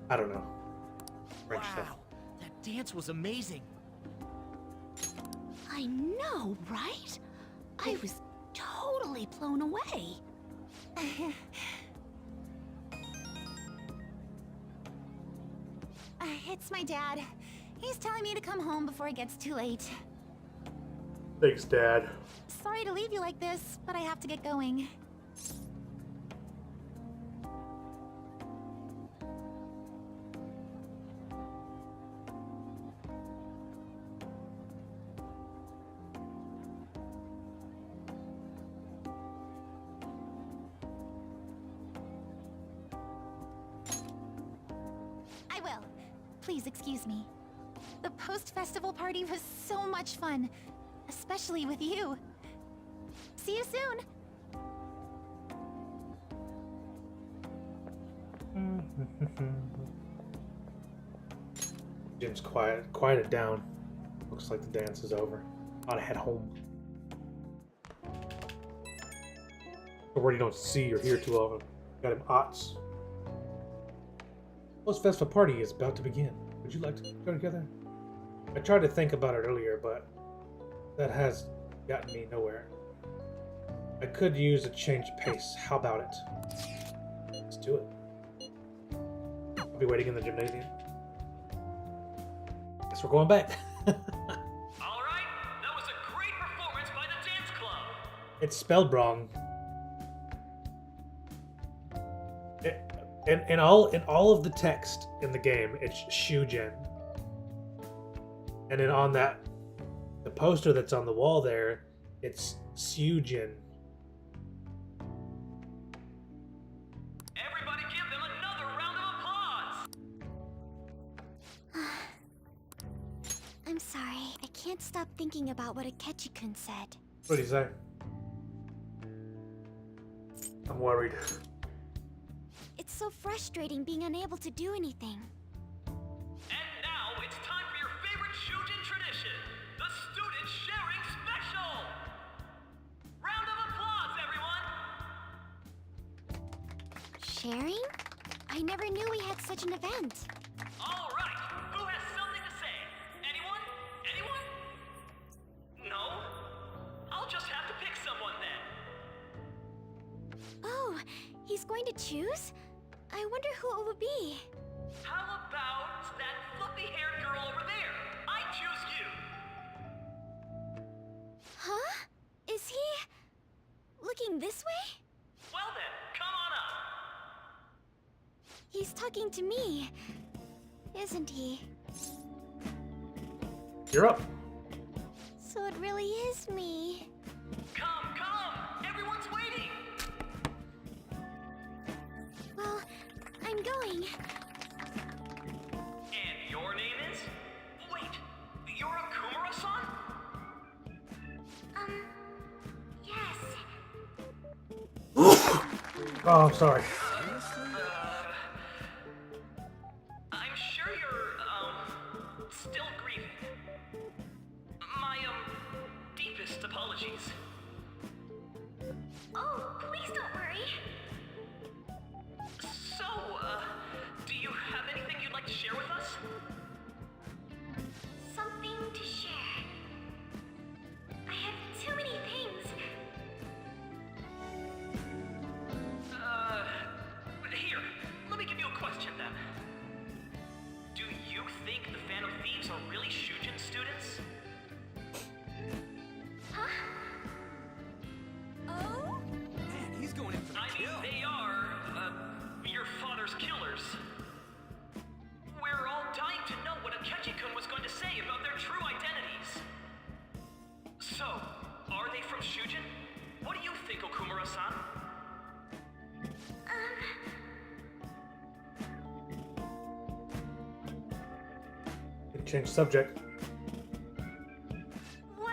I don't know. French stuff. Wow, that dance was amazing. I know, right? I was totally blown away. It's my dad. He's telling me to come home before it gets too late. Thanks, Dad. Sorry to leave you like this, but I have to get going. I will. Please excuse me. The post-festival party was so much fun, especially with you. See you soon! Jim's quieted down. Looks like the dance is over. Ought to head home. Or where you don't see or hear too often. Got him Ots. Post festival party is about to begin. Would you like to go together? I tried to think about it earlier, but that has gotten me nowhere. I could use a change of pace. How about it? Let's do it. I'll be waiting in the gymnasium. Guess we're going back. Alright, that was a great performance by the dance club. It's spelled wrong. In all of the text in the game, it's Shujin. And then on the poster that's on the wall there, it's Sujin. Everybody give them another round of applause. I'm sorry. I can't stop thinking about what Akechi-kun said. What did he say? I'm worried. It's so frustrating being unable to do anything. And now it's time for your favorite Shujin tradition, the Student Sharing Special! Round of applause, everyone! Sharing? I never knew we had such an event. Alright, who has something to say? Anyone? Anyone? No? I'll just have to pick someone then. Oh, he's going to choose? I wonder who it would be. How about that fluffy-haired girl over there? I choose you! Huh? Is he looking this way? Well then, come on up! He's talking to me, isn't he? You're up. So it really is me. Come, come! Everyone's waiting! Well, I'm going. And your name is? Wait, you're Okumura-san? Yes. Oh, I'm sorry. I'm sure you're, still grieving. My, deepest apologies. Oh, please don't worry. So, do you have anything you'd like to share with us? Something to share. I have too many things. Here, let me give you a question then. Do you think the Phantom Thieves are really Shujin students? Huh? Oh? Man, he's going in for the kill. I mean, they are, your father's killers. We're all dying to know what Akechi-kun was going to say about their true identities. So, are they from Shujin? What do you think, Okumura-san? Change subject. Well,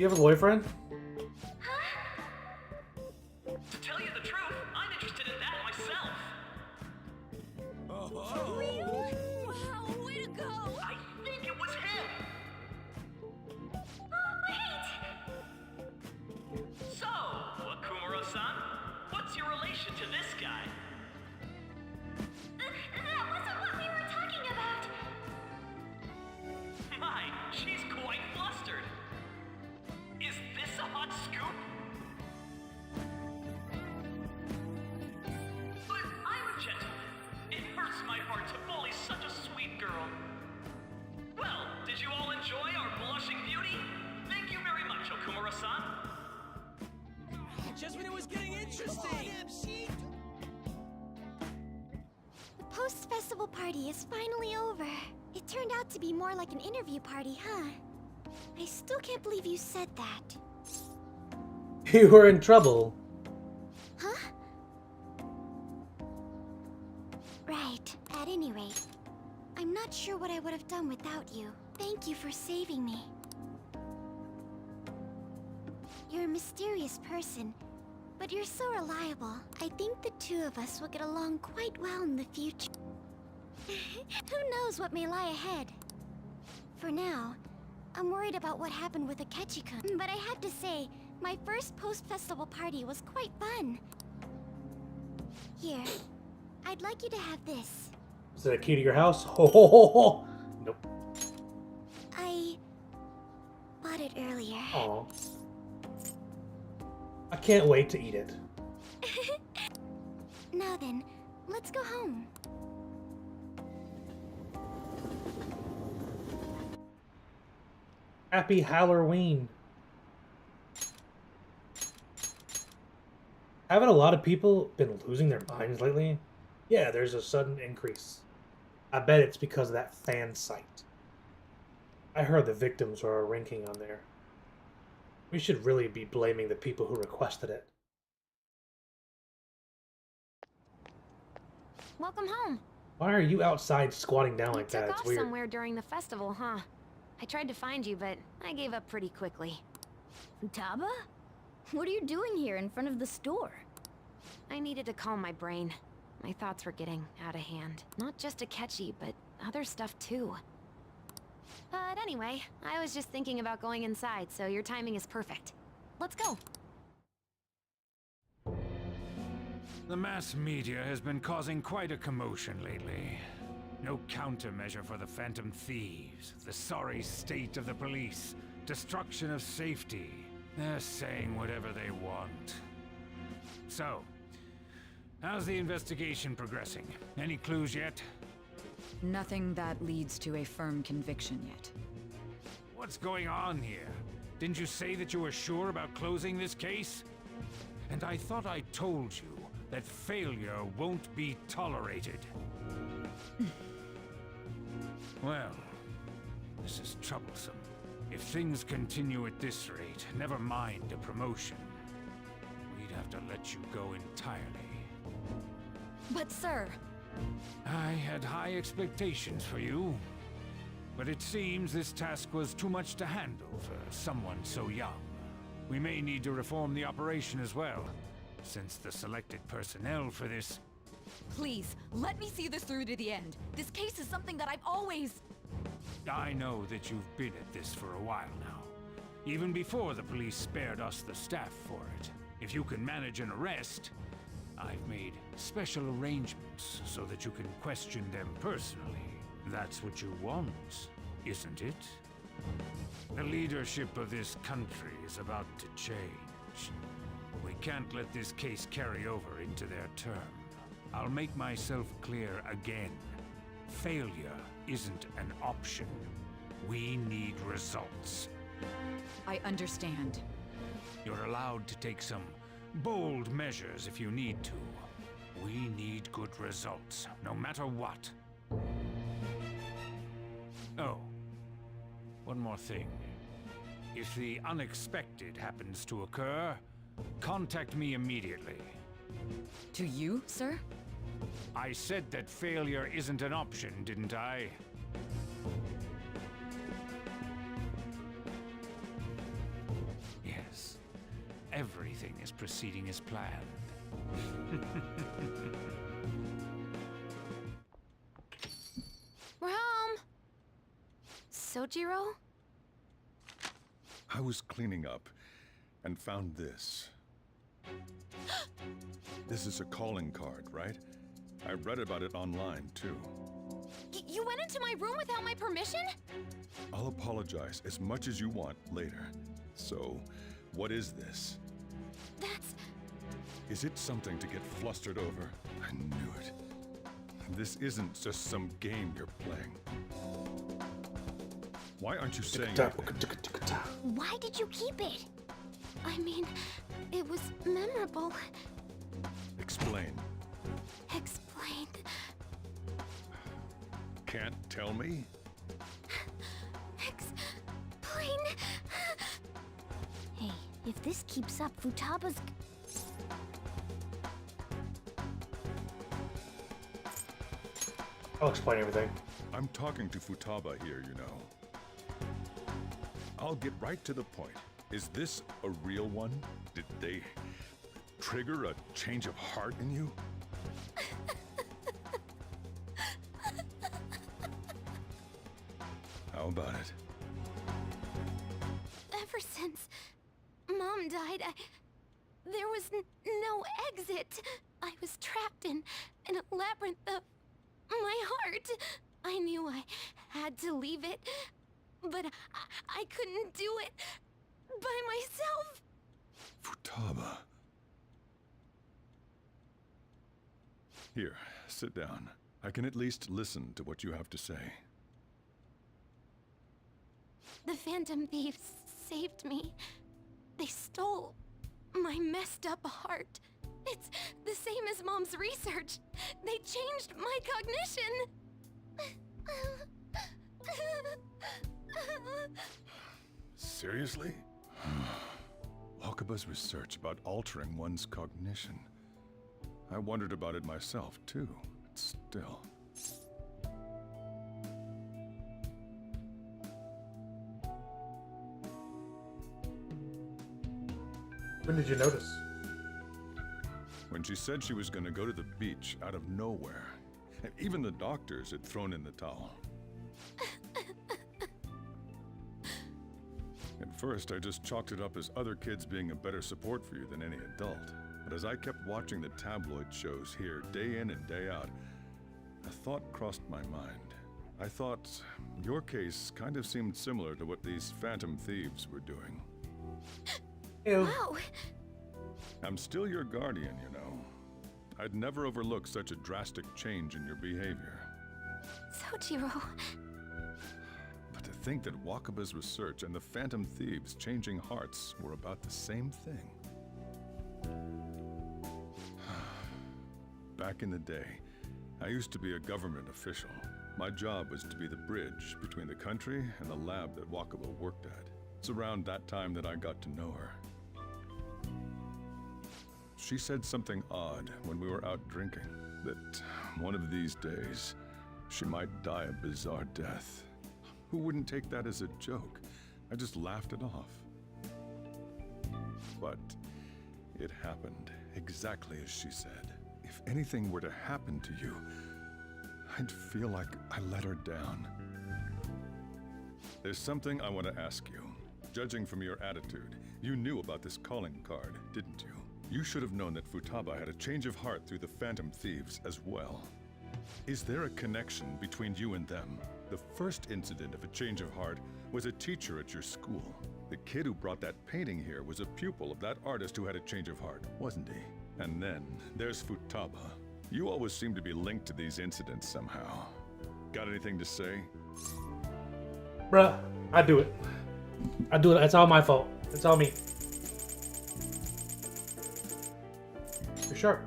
You have a boyfriend? To tell you the truth, I'm interested in that myself. Really? Wow, way to go! I think it was him. Oh, wait! So, Okumura-san, what's your relation to this guy? That wasn't what we were talking about! My, she's quite flustered. Is this a hot scoop? But I'm a gentleman. It hurts my heart to bully such a sweet girl. Well, did you all enjoy our blushing beauty? Thank you very much, Okumura-san. Just when it was getting interesting. The post-festival party is finally over. It turned out to be more like an interview party, huh? I still can't believe you said that. You were in trouble. Huh? Right. At any rate, I'm not sure what I would have done without you. Thank you for saving me. You're a mysterious person, but you're so reliable. I think the two of us will get along quite well in the future. Who knows what may lie ahead? For now, I'm worried about what happened with Akechi-kun, but I have to say, my first post-festival party was quite fun. Here, I'd like you to have this. Is it a key to your house? Ho ho ho ho! Nope. I bought it earlier. Aw. I can't wait to eat it. Now then, let's go home. Happy Halloween. Haven't a lot of people been losing their minds lately? Yeah, there's a sudden increase. I bet it's because of that fan site. I heard the victims are ranking on there. We should really be blaming the people who requested it. Welcome home. Why are you outside squatting down like that? Took It's off weird. somewhere during the festival, huh? I tried to find you, but I gave up pretty quickly. Futaba? What are you doing here in front of the store? I needed to calm my brain. My thoughts were getting out of hand. Not just Akechi, but other stuff too. But anyway, I was just thinking about going inside, so your timing is perfect. Let's go. The mass media has been causing quite a commotion lately. No countermeasure for the Phantom Thieves, the sorry state of the police, destruction of safety. They're saying whatever they want. So, how's the investigation progressing? Any clues yet? Nothing that leads to a firm conviction yet. What's going on here? Didn't you say that you were sure about closing this case? And I thought I told you that failure won't be tolerated. Well, this is troublesome. If things continue at this rate, never mind a promotion. We'd have to let you go entirely. But sir... I had high expectations for you. But it seems this task was too much to handle for someone so young. We may need to reform the operation as well, since the selected personnel for this... Please, let me see this through to the end. This case is something that I've always... I know that you've been at this for a while now. Even before the police spared us the staff for it. If you can manage an arrest, I've made special arrangements so that you can question them personally. That's what you want, isn't it? The leadership of this country is about to change. We can't let this case carry over into their term. I'll make myself clear again. Failure isn't an option. We need results. I understand. You're allowed to take some bold measures if you need to. We need good results, no matter what. Oh, one more thing. If the unexpected happens to occur, contact me immediately. To you, sir? I said that failure isn't an option, didn't I? Yes. Everything is proceeding as planned. We're home! Sojiro? I was cleaning up and found this. This is a calling card, right? I read about it online, too. You went into my room without my permission? I'll apologize as much as you want later. So, what is this? That's... Is it something to get flustered over? I knew it. This isn't just some game you're playing. Why aren't you saying anything? Why did you keep it? I mean, it was memorable. Explain. Explain. Can't tell me? Explain. Hey, if this keeps up, Futaba's... I'll explain everything. I'm talking to Futaba here, you know. I'll get right to the point. Is this a real one? Did they trigger a change of heart in you? How about it? Ever since Mom died, there was no exit. I was trapped in a labyrinth of my heart. I knew I had to leave it, but I couldn't do it by myself. Futaba. Here, sit down. I can at least listen to what you have to say. The Phantom Thieves saved me. They stole my messed up heart. It's the same as Mom's research. They changed my cognition. Seriously? Wakaba's research about altering one's cognition. I wondered about it myself, too. But still. When did you notice? When she said she was going to go to the beach out of nowhere. And even the doctors had thrown in the towel. At first, I just chalked it up as other kids being a better support for you than any adult. But as I kept watching the tabloid shows here, day in and day out, a thought crossed my mind. I thought your case kind of seemed similar to what these Phantom Thieves were doing. Ew. Wow. I'm still your guardian, you know. I'd never overlook such a drastic change in your behavior. Sojiro. But to think that Wakaba's research and the Phantom Thieves changing hearts were about the same thing. Back in the day, I used to be a government official. My job was to be the bridge between the country and the lab that Wakaba worked at. It's around that time that I got to know her. She said something odd when we were out drinking, that one of these days, she might die a bizarre death. Who wouldn't take that as a joke? I just laughed it off. But it happened exactly as she said. If anything were to happen to you, I'd feel like I let her down. There's something I want to ask you. Judging from your attitude, you knew about this calling card, didn't you? You should have known that Futaba had a change of heart through the Phantom Thieves as well. Is there a connection between you and them? The first incident of a change of heart was a teacher at your school. The kid who brought that painting here was a pupil of that artist who had a change of heart, wasn't he? And then there's Futaba. You always seem to be linked to these incidents somehow. Got anything to say? Bruh, I do it. I do it. It's all my fault. It's all me. For sure.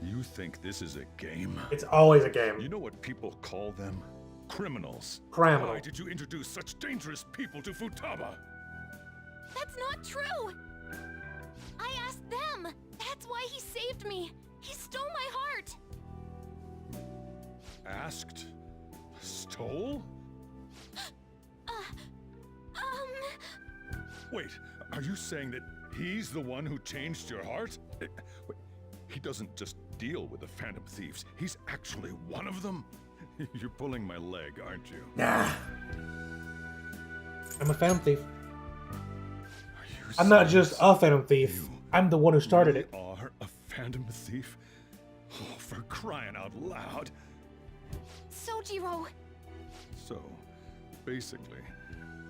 You think this is a game? It's always a game. You know what people call them? Criminals. Criminal. Why did you introduce such dangerous people to Futaba? That's not true. I asked them. That's why he saved me. He stole my heart. Asked? Stole? Wait, are you saying that he's the one who changed your heart? Wait, he doesn't just deal with the Phantom Thieves. He's actually one of them? You're pulling my leg, aren't you? Nah. I'm a Phantom Thief. I'm not just a Phantom Thief. I'm the one who started it. You are a Phantom Thief? Oh, for crying out loud. Sojiro. So, basically,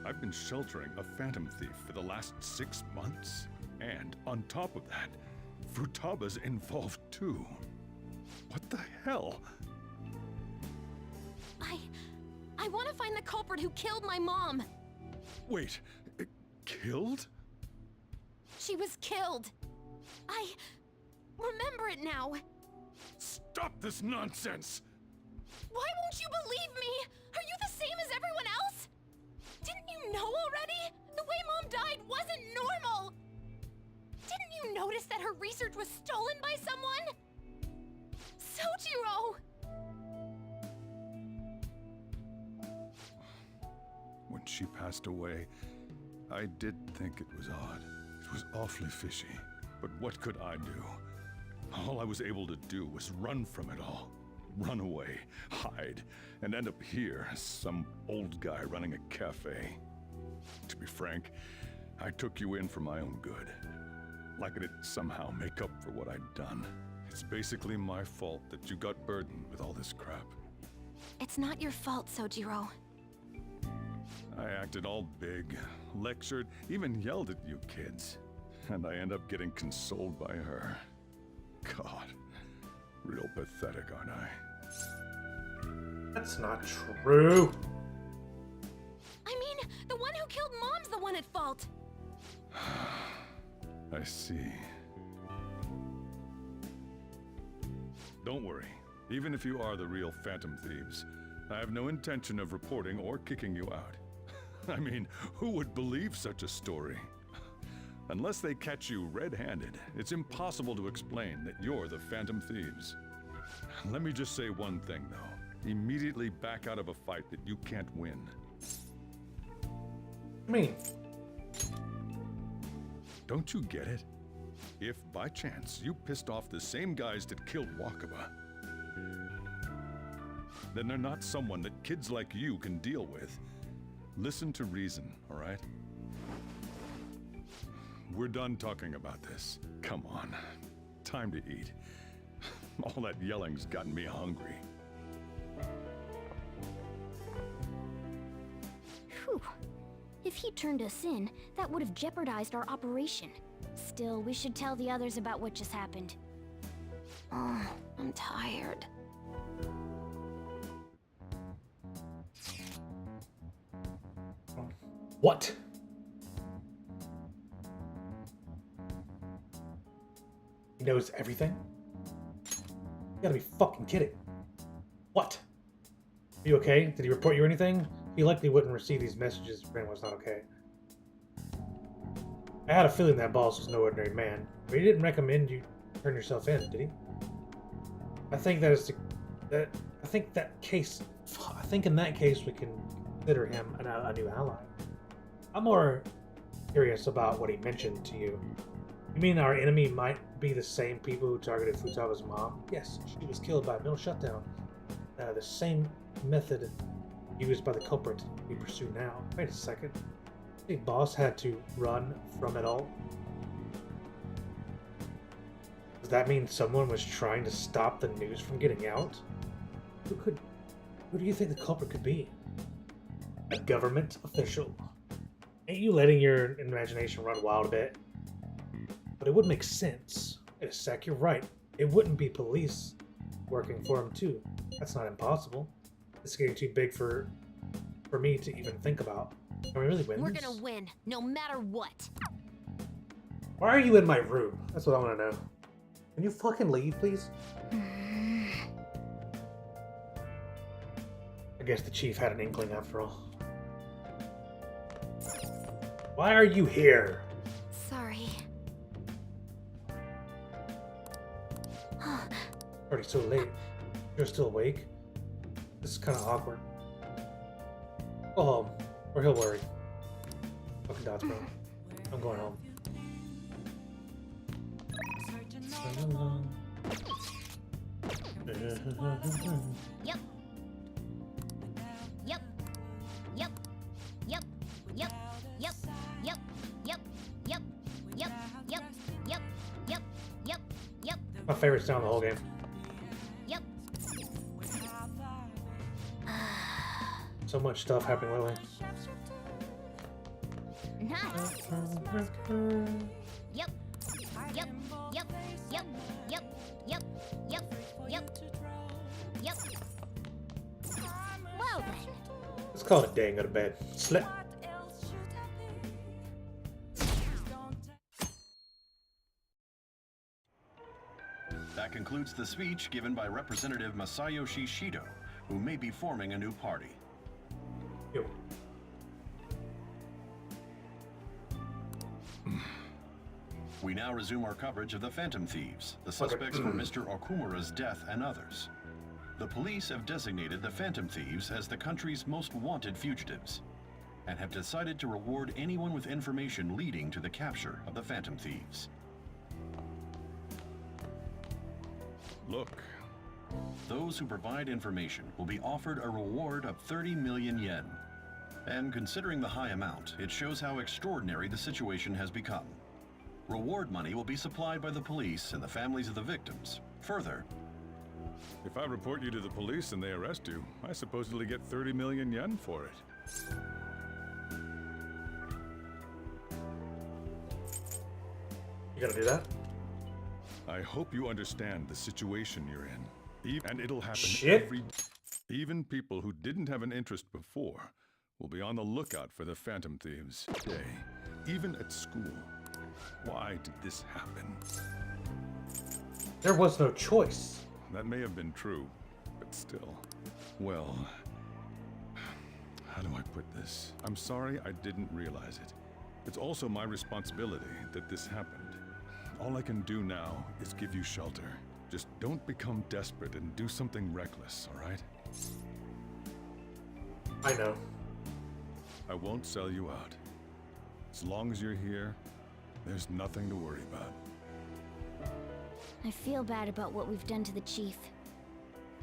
I've been sheltering a Phantom Thief for the last 6 months. And on top of that, Futaba's involved too. What the hell? I want to find the culprit who killed my mom. Wait, killed? She was killed. I remember it now. Stop this nonsense! Why won't you believe me? Are you the same as everyone else? Didn't you know already? The way Mom died wasn't normal. Didn't you notice that her research was stolen by someone? Sojiro! When she passed away, I did think it was odd. It was awfully fishy. But what could I do? All I was able to do was run from it all. Run away, hide, and end up here as some old guy running a cafe. To be frank, I took you in for my own good. Like it'd somehow make up for what I'd done. It's basically my fault that you got burdened with all this crap. It's not your fault, Sojiro. I acted all big, lectured, even yelled at you kids. And I end up getting consoled by her. God, real pathetic, aren't I? That's not true. I mean, the one who killed Mom's the one at fault. I see. Don't worry. Even if you are the real Phantom Thieves, I have no intention of reporting or kicking you out. I mean, who would believe such a story? Unless they catch you red-handed, it's impossible to explain that you're the Phantom Thieves. Let me just say one thing, though. Immediately back out of a fight that you can't win. Me. Don't you get it? If, by chance, you pissed off the same guys that killed Wakaba, then they're not someone that kids like you can deal with. Listen to reason, all right? We're done talking about this. Come on. Time to eat. All that yelling's gotten me hungry. Whew. If he turned us in, that would have jeopardized our operation. Still, we should tell the others about what just happened. Oh, I'm tired. What? He knows everything? You gotta be fucking kidding. What? Are you okay? Did he report you or anything? He likely wouldn't receive these messages if Ren was not okay. I had a feeling that boss was no ordinary man, but he didn't recommend you turn yourself in, did he? I think that is I think in that case we can consider him a new ally. I'm more curious about what he mentioned to you. You mean our enemy might be the same people who targeted Futaba's mom? Yes, she was killed by a mill shutdown. The same method used by the culprit we pursue now. Wait a second. The boss had to run from it all? Does that mean someone was trying to stop the news from getting out? Who do you think the culprit could be? A government official. Ain't you letting your imagination run wild a bit? But it would make sense. Wait a sec, you're right. It wouldn't be police working for him too. That's not impossible. It's getting too big for me to even think about. Can we really win We're this? gonna win, no matter what. Why are you in my room? That's what I want to know. Can you fucking leave, please? I guess the chief had an inkling after all. Why are you here? Sorry. Already so late. You're still awake? This is kind of awkward. Go home, or he'll worry. Fucking dots, bro. I'm going home. Yep. Yep. Yep. Yep. Yep. Yep. Yep. Yep. Yep. Yep. Yep. Yep. Yep. Yep. Yep. My favorite sound of the whole game. Yep. So much stuff happening lately. Nice. Yep. Yep. Yep. Yep. Yep. Yep. Yep. Yep. Yep. Well then. Let's call it a day and go to bed. Slip. That concludes the speech given by Representative Masayoshi Shido, who may be forming a new party. Yo. We now resume our coverage of the Phantom Thieves, the suspects for Mr. Okumura's death and others. The police have designated the Phantom Thieves as the country's most wanted fugitives, and have decided to reward anyone with information leading to the capture of the Phantom Thieves. Look. Those who provide information will be offered a reward of 30 million yen. And considering the high amount, it shows how extraordinary the situation has become. Reward money will be supplied by the police and the families of the victims. Further, If I report you to the police and they arrest you, I supposedly get 30 million yen for it. You gonna do that? I hope you understand the situation you're in. And it'll happen Shit. every... Even people who didn't have an interest before will be on the lookout for the Phantom Thieves today, even at school. Why did this happen? There was no choice. That may have been true, but still. Well, how do I put this? I'm sorry I didn't realize it. It's also my responsibility that this happened. All I can do now is give you shelter. Just don't become desperate and do something reckless, all right? I know. I won't sell you out. As long as you're here, there's nothing to worry about. I feel bad about what we've done to the chief.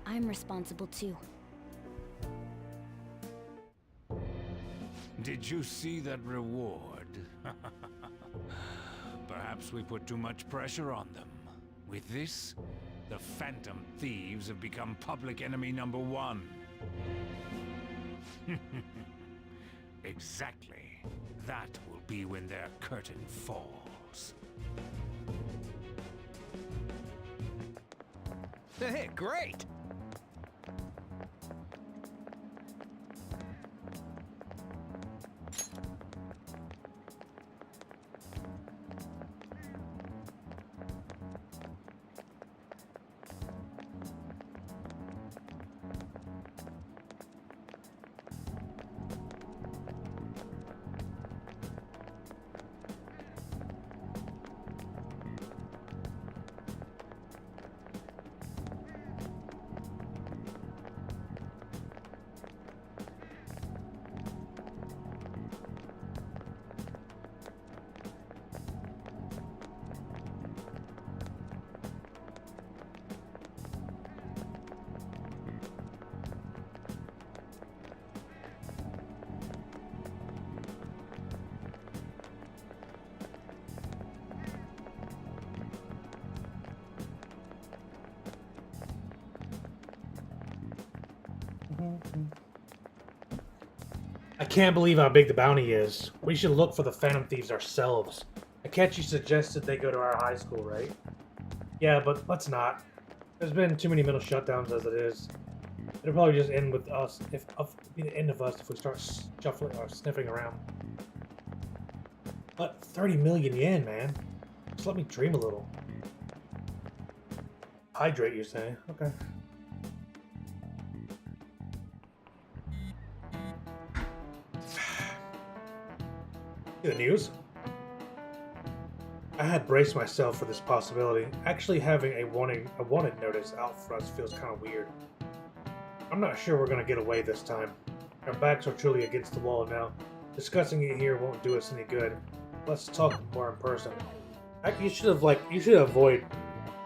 I'm responsible too. Did you see that reward? Perhaps we put too much pressure on them. With this, the Phantom Thieves have become public enemy number 1. Exactly. That will be when their curtain falls. Hey, great! I can't believe how big the bounty is. We should look for the Phantom Thieves ourselves. Akechi suggested they go to our high school, right? Yeah, but let's not. There's been too many mental shutdowns as it is. It'll probably just end with us, be the end of us if we start shuffling or sniffing around. But 30 million yen, man. Just let me dream a little. Hydrate, you say? Okay. Good news. I had braced myself for this possibility. Actually having a wanted notice out for us feels kind of weird. I'm not sure we're gonna get away this time. Our backs are truly against the wall now. Discussing it here won't do us any good. Let's talk more in person. You should avoid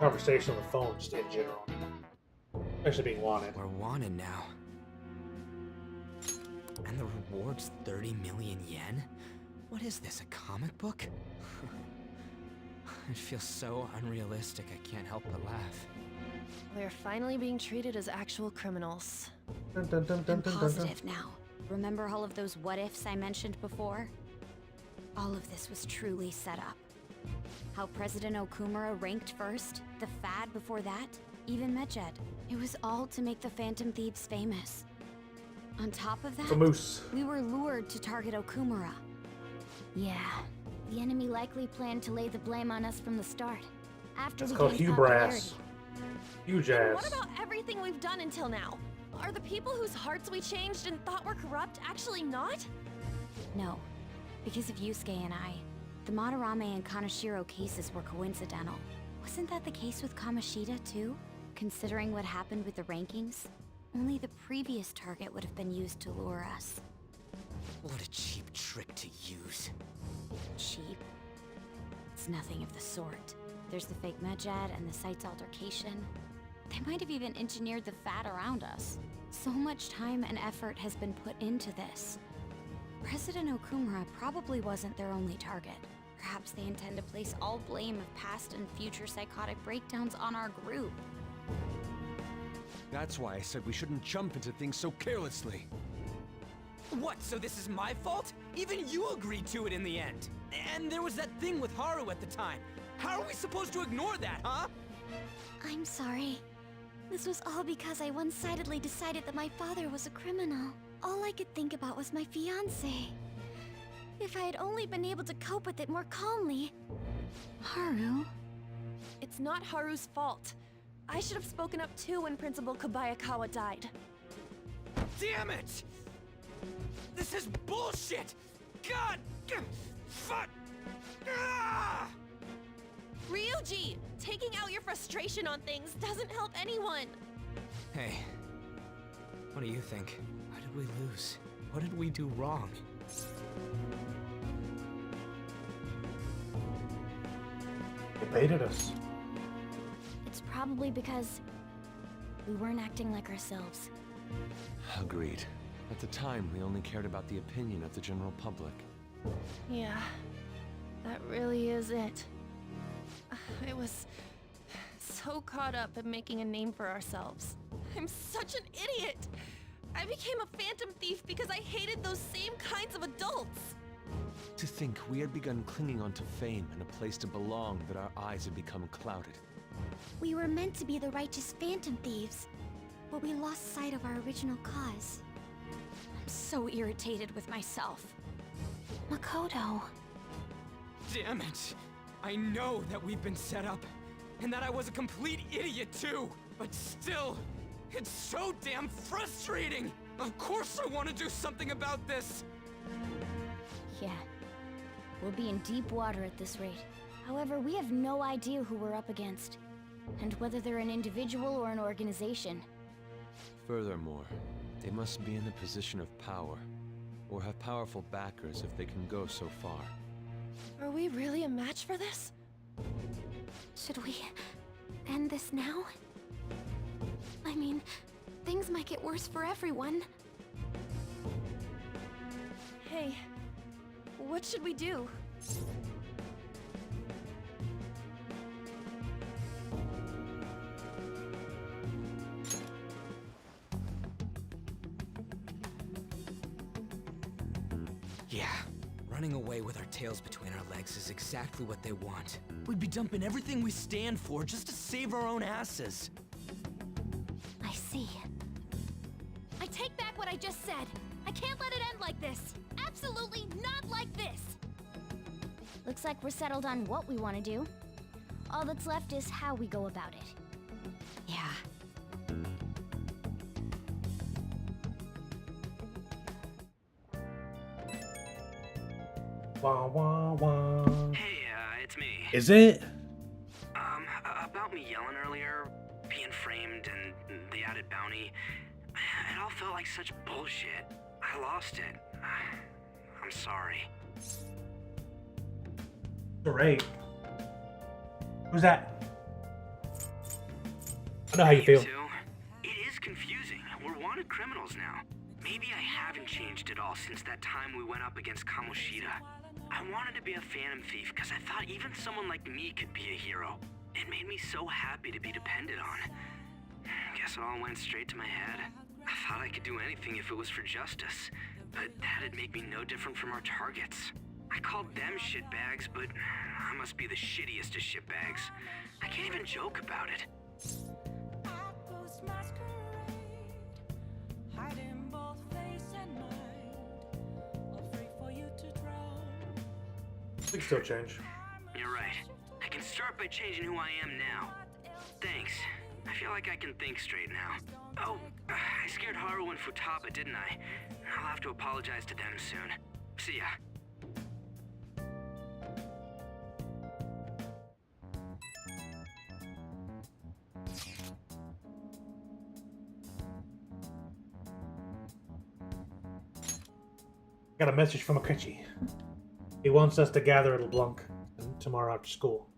conversation on the phone just in general. Especially being wanted. We're wanted now. And the reward's 30 million yen? What is this, a comic book? It feels so unrealistic I can't help but laugh. We're finally being treated as actual criminals. Dun, dun, dun, dun, I'm dun, dun, positive now. Remember all of those what-ifs I mentioned before? All of this was truly set up. How President Okumura ranked first, the Fad before that, even Medjed. It was all to make the Phantom Thieves famous. On top of that, Famous. we were lured to target Okumura. Yeah, the enemy likely planned to lay the blame on us from the start. After It's we called gained hubris. popularity. Huge And ass. what about everything we've done until now? Are the people whose hearts we changed and thought were corrupt actually not? No, because of Yusuke and I. The Madarame and Kaneshiro cases were coincidental. Wasn't that the case with Kamoshida, too? Considering what happened with the rankings, only the previous target would have been used to lure us. What a cheap trick to use. Cheap? It's nothing of the sort. There's the fake Medjed and the site's altercation. They might have even engineered the Fad around us. So much time and effort has been put into this. President Okumura probably wasn't their only target. Perhaps they intend to place all blame of past and future psychotic breakdowns on our group. That's why I said we shouldn't jump into things so carelessly. What, so this is my fault? Even you agreed to it in the end. And there was that thing with Haru at the time. How are we supposed to ignore that, huh? I'm sorry. This was all because I one-sidedly decided that my father was a criminal. All I could think about was my fiancé. If I had only been able to cope with it more calmly. Haru? It's not Haru's fault. I should have spoken up too when Principal Kobayakawa died. Damn it! This is bullshit! God! Fuck! Ah! Ryuji! Taking out your frustration on things doesn't help anyone! Hey, what do you think? Why did we lose? What did we do wrong? They baited us. It's probably because we weren't acting like ourselves. Agreed. At the time, we only cared about the opinion of the general public. Yeah, that really is it. I was so caught up in making a name for ourselves. I'm such an idiot! I became a phantom thief because I hated those same kinds of adults! To think we had begun clinging onto fame and a place to belong, that our eyes had become clouded. We were meant to be the righteous phantom thieves, but we lost sight of our original cause. I'm so irritated with myself. Makoto. Damn it! I know that we've been set up, and that I was a complete idiot too! But still, it's so damn frustrating! Of course I want to do something about this! Yeah. We'll be in deep water at this rate. However, we have no idea who we're up against, and whether they're an individual or an organization. Furthermore, they must be in a position of power, or have powerful backers if they can go so far. Are we really a match for this? Should we end this now? I mean, things might get worse for everyone. Hey, what should we do? Yeah, running away with our tails between our legs is exactly what they want. We'd be dumping everything we stand for just to save our own asses. I see. I take back what I just said. I can't let it end like this. Absolutely not like this. Looks like we're settled on what we want to do. All that's left is how we go about it. Yeah. Wah, wah, wah. Hey, it's me. Is it? About me yelling earlier, being framed, and the added bounty, it all felt like such bullshit. I lost it. I'm sorry. Great. Who's that? I know how you feel. It is confusing. We're wanted criminals now. Maybe I haven't changed at all since that time we went up against Kamoshida. I wanted to be a phantom thief because I thought even someone like me could be a hero. It made me so happy to be depended on. Guess it all went straight to my head. I thought I could do anything if it was for justice, but that'd make me no different from our targets. I called them shitbags, but I must be the shittiest of shitbags. I can't even joke about it. We can still change. You're right. I can start by changing who I am now. Thanks. I feel like I can think straight now. Oh, I scared Haru and Futaba, didn't I? I'll have to apologize to them soon. See ya. Got a message from Akechi. He wants us to gather at LeBlanc tomorrow after school.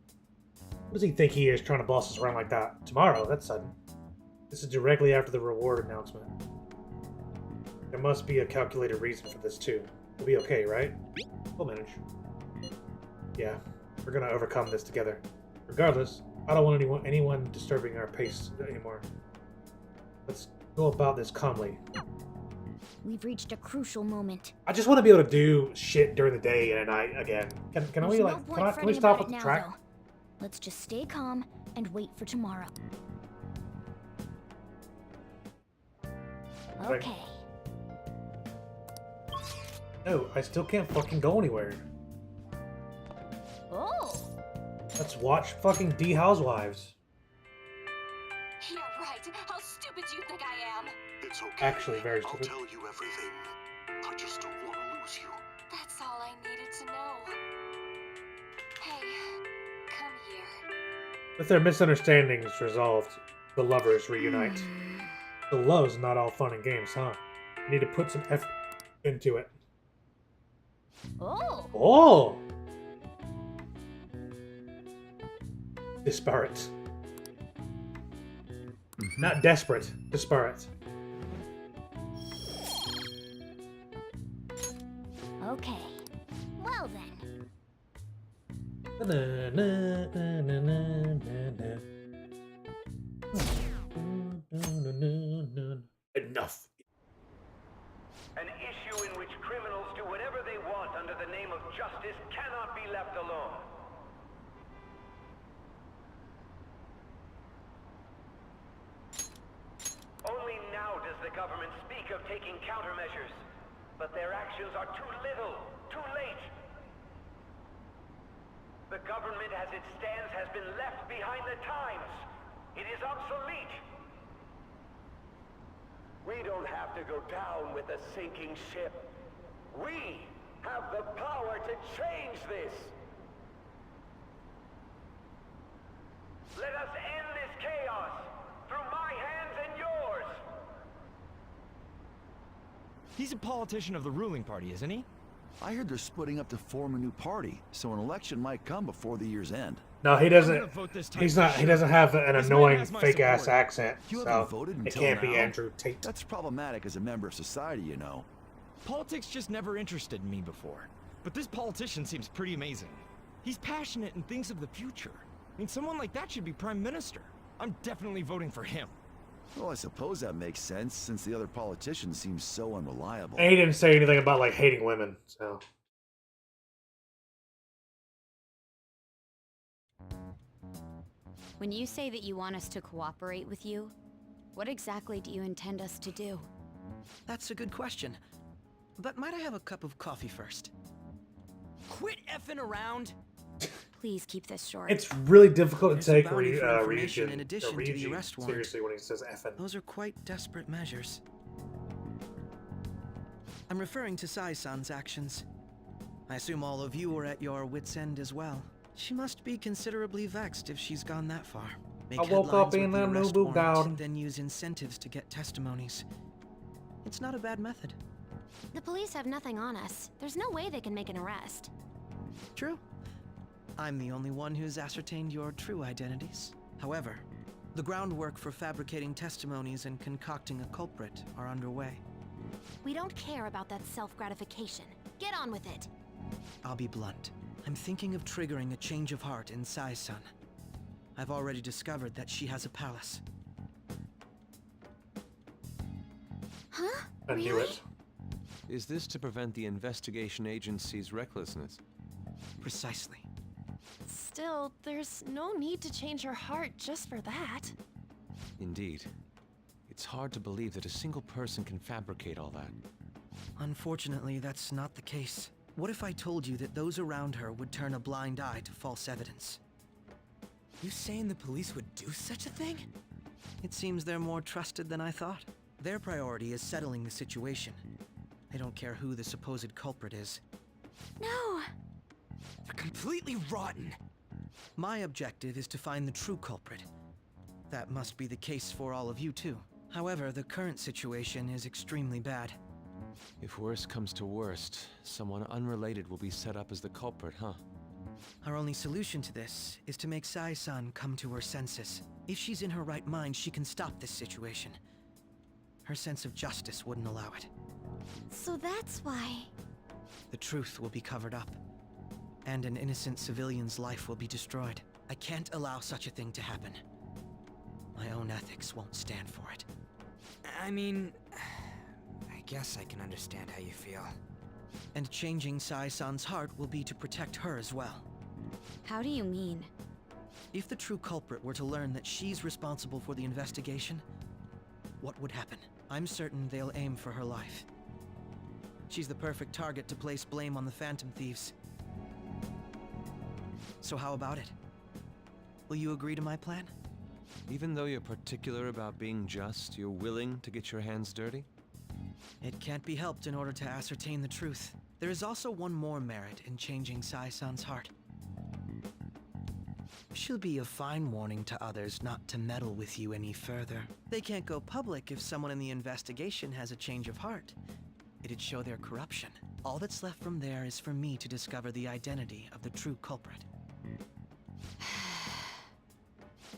What does he think he is, trying to boss us around like that? Tomorrow? That's sudden. This is directly after the reward announcement. There must be a calculated reason for this too. We'll be okay, right? We'll manage. Yeah, we're gonna overcome this together. Regardless, I don't want anyone disturbing our pace anymore. Let's go about this calmly. We've reached a crucial moment. I just want to be able to do shit during the day and at night again. Can we There's like no point can we fretting stop about with it the now, track? though. Let's just stay calm and wait for tomorrow. Right. Okay. No, I still can't fucking go anywhere. Oh. Let's watch fucking D Housewives. You're right. How stupid do you think I am? It's okay. Actually, very stupid. I'll tell you everything. I just don't want to lose you. That's all I needed to know. Hey, come here. With their misunderstandings resolved, the lovers reunite. The love's not all fun and games, huh? You need to put some effort into it. Oh. Oh! Disparate. Not desperate, disparate. Okay. Well then. Enough. An issue in which criminals do whatever they want under the name of justice cannot be left alone. Only now does the government speak of taking countermeasures, but their actions are too little, too late. The government as it stands has been left behind the times. It is obsolete. We don't have to go down with a sinking ship. We have the power to change this. Let us end this chaos through my hands and yours. He's a politician of the ruling party, isn't he? I heard they're splitting up to form a new party, so an election might come before the year's end. No, he doesn't. He's not. He doesn't have an annoying fake ass accent, You so haven't voted it until can't be now. Andrew Tate. That's problematic as a member of society, you know. Politics just never interested me before. But this politician seems pretty amazing. He's passionate and thinks of the future. I mean, someone like that should be prime minister. I'm definitely voting for him. Well, I suppose that makes sense, since the other politicians seem so unreliable. And he didn't say anything about like hating women, so. When you say that you want us to cooperate with you, what exactly do you intend us to do? That's a good question. But might I have a cup of coffee first? Quit effing around! Please keep this short. It's really difficult to There's a take bounty for information Ryujin, in addition to the Ryuji arrest warrant. seriously when he says effing. Those are quite desperate measures. I'm referring to Sai-san's actions. I assume all of you are at your wits' end as well. She must be considerably vexed if she's gone that far. Make I woke up headlines with in the a new arrest boot warrant, down. then use incentives to get testimonies. It's not a bad method. The police have nothing on us. There's no way they can make an arrest. True. I'm the only one who's ascertained your true identities. However, the groundwork for fabricating testimonies and concocting a culprit are underway. We don't care about that self-gratification. Get on with it. I'll be blunt. I'm thinking of triggering a change of heart in Sai-san. I've already discovered that she has a palace. Huh? I knew it. Is this to prevent the investigation agency's recklessness? Precisely. Still, there's no need to change her heart just for that. Indeed. It's hard to believe that a single person can fabricate all that. Unfortunately, that's not the case. What if I told you that those around her would turn a blind eye to false evidence? You saying the police would do such a thing? It seems they're more trusted than I thought. Their priority is settling the situation. They don't care who the supposed culprit is. No! They're completely rotten. My objective is to find the true culprit. That must be the case for all of you too. However, the current situation is extremely bad. If worst comes to worst, someone unrelated will be set up as the culprit, huh? Our only solution to this is to make Sai-san come to her senses. If she's in her right mind, she can stop this situation. Her sense of justice wouldn't allow it. So that's why... the truth will be covered up, and an innocent civilian's life will be destroyed. I can't allow such a thing to happen. My own ethics won't stand for it. I mean, I guess I can understand how you feel. And changing Sai-san's heart will be to protect her as well. How do you mean? If the true culprit were to learn that she's responsible for the investigation, what would happen? I'm certain they'll aim for her life. She's the perfect target to place blame on the Phantom Thieves. So how about it? Will you agree to my plan? Even though you're particular about being just, you're willing to get your hands dirty? It can't be helped in order to ascertain the truth. There is also one more merit in changing Sai-san's heart. She'll be a fine warning to others not to meddle with you any further. They can't go public if someone in the investigation has a change of heart. It'd show their corruption. All that's left from there is for me to discover the identity of the true culprit.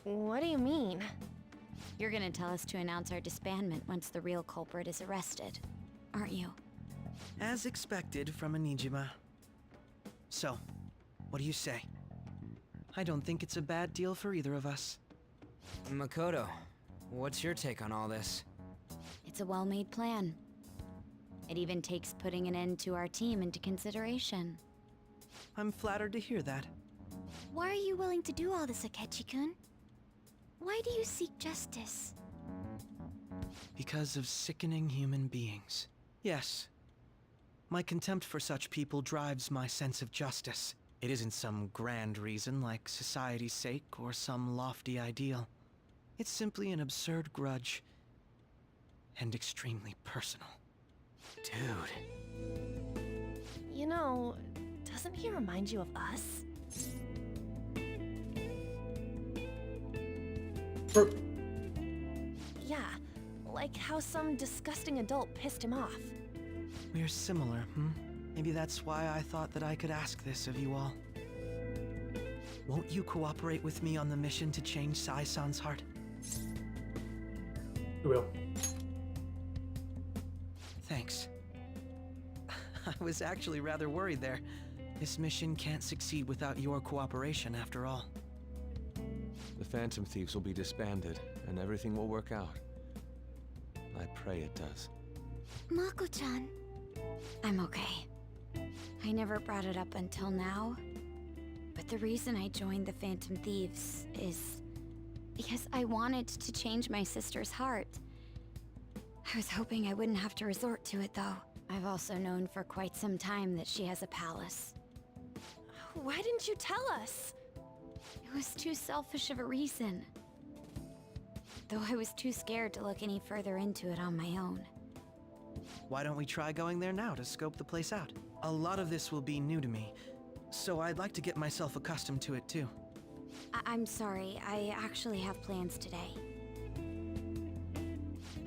What do you mean? You're gonna tell us to announce our disbandment once the real culprit is arrested, aren't you? As expected from a Nijima. So, what do you say? I don't think it's a bad deal for either of us. Makoto, what's your take on all this? It's a well-made plan. It even takes putting an end to our team into consideration. I'm flattered to hear that. Why are you willing to do all this, Akechi-kun? Why do you seek justice? Because of sickening human beings. Yes. My contempt for such people drives my sense of justice. It isn't some grand reason like society's sake or some lofty ideal. It's simply an absurd grudge. And extremely personal. Dude. You know, doesn't he remind you of us? Yeah, like how some disgusting adult pissed him off. We're similar, hmm? Maybe that's why I thought that I could ask this of you all. Won't you cooperate with me on the mission to change Sai-san's heart? We will. Thanks. I was actually rather worried there. This mission can't succeed without your cooperation, after all. The Phantom Thieves will be disbanded, and everything will work out. I pray it does. Mako-chan. I'm okay. I never brought it up until now, but the reason I joined the Phantom Thieves is because I wanted to change my sister's heart. I was hoping I wouldn't have to resort to it, though. I've also known for quite some time that she has a palace. Why didn't you tell us? It was too selfish of a reason. Though I was too scared to look any further into it on my own. Why don't we try going there now to scope the place out? A lot of this will be new to me, so I'd like to get myself accustomed to it too. I'm sorry, I actually have plans today.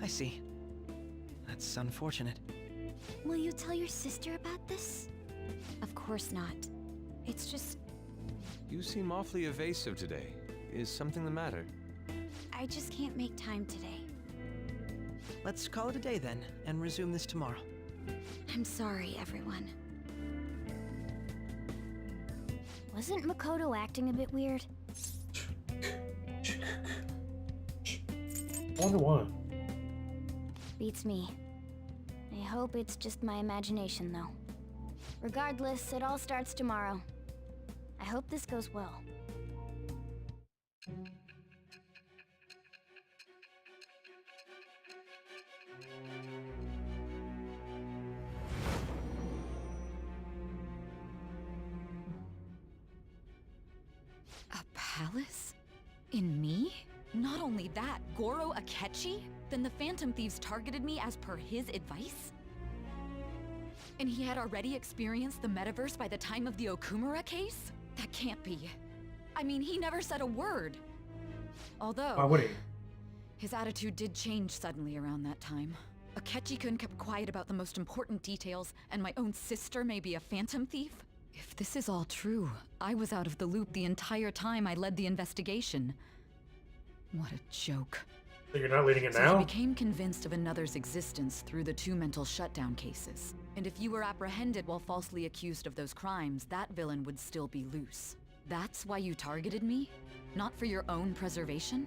I see. That's unfortunate. Will you tell your sister about this? Of course not. It's just... You seem awfully evasive today. Is something the matter? I just can't make time today. Let's call it a day then, and resume this tomorrow. I'm sorry, everyone. Wasn't Makoto acting a bit weird? Wonder why. Beats me. I hope it's just my imagination, though. Regardless, it all starts tomorrow. I hope this goes well. A palace? In me? Not only that, Goro Akechi? Then the Phantom Thieves targeted me as per his advice? And he had already experienced the metaverse by the time of the Okumura case? That can't be. I mean, he never said a word. Although... Why would he? His attitude did change suddenly around that time. Akechi-kun kept quiet about the most important details, and my own sister may be a Phantom Thief? If this is all true, I was out of the loop the entire time I led the investigation. What a joke. So you're not leading it So now? I became convinced of another's existence through the 2 mental shutdown cases. And if you were apprehended while falsely accused of those crimes, that villain would still be loose. That's why you targeted me? Not for your own preservation?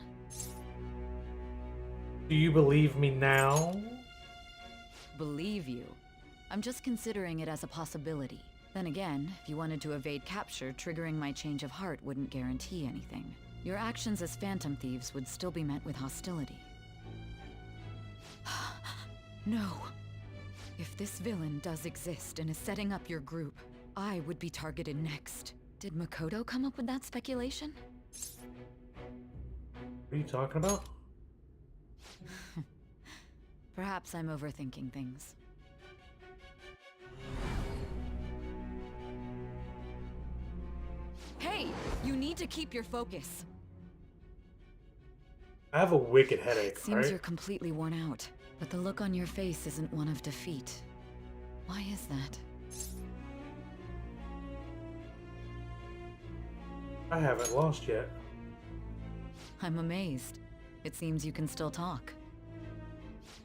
Do you believe me now? Believe you? I'm just considering it as a possibility. Then again, if you wanted to evade capture, triggering my change of heart wouldn't guarantee anything. Your actions as Phantom Thieves would still be met with hostility. No. If this villain does exist and is setting up your group, I would be targeted next. Did Makoto come up with that speculation? What are you talking about? Perhaps I'm overthinking things. Hey! You need to keep your focus. I have a wicked headache, Seems right? you're completely worn out, but the look on your face isn't one of defeat. Why is that? I haven't lost yet. I'm amazed. It seems you can still talk.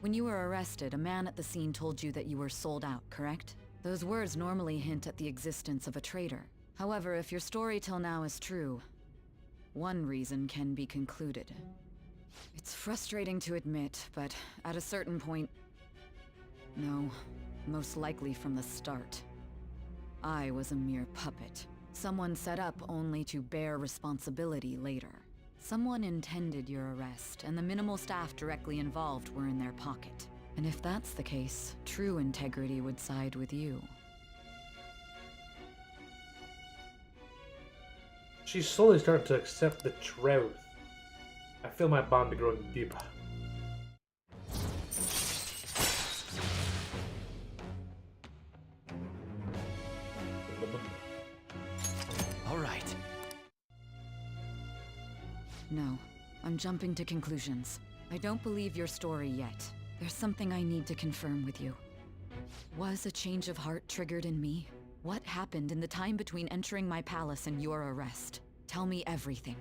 When you were arrested, a man at the scene told you that you were sold out, correct? Those words normally hint at the existence of a traitor. However, if your story till now is true, one reason can be concluded. It's frustrating to admit, but at a certain point... No, most likely from the start. I was a mere puppet. Someone set up only to bear responsibility later. Someone intended your arrest, and the minimal staff directly involved were in their pocket. And if that's the case, true integrity would side with you. She's slowly starting to accept the truth. I feel my bond growing deeper. All right. No, I'm jumping to conclusions. I don't believe your story yet. There's something I need to confirm with you. Was a change of heart triggered in me? What happened in the time between entering my palace and your arrest? Tell me everything.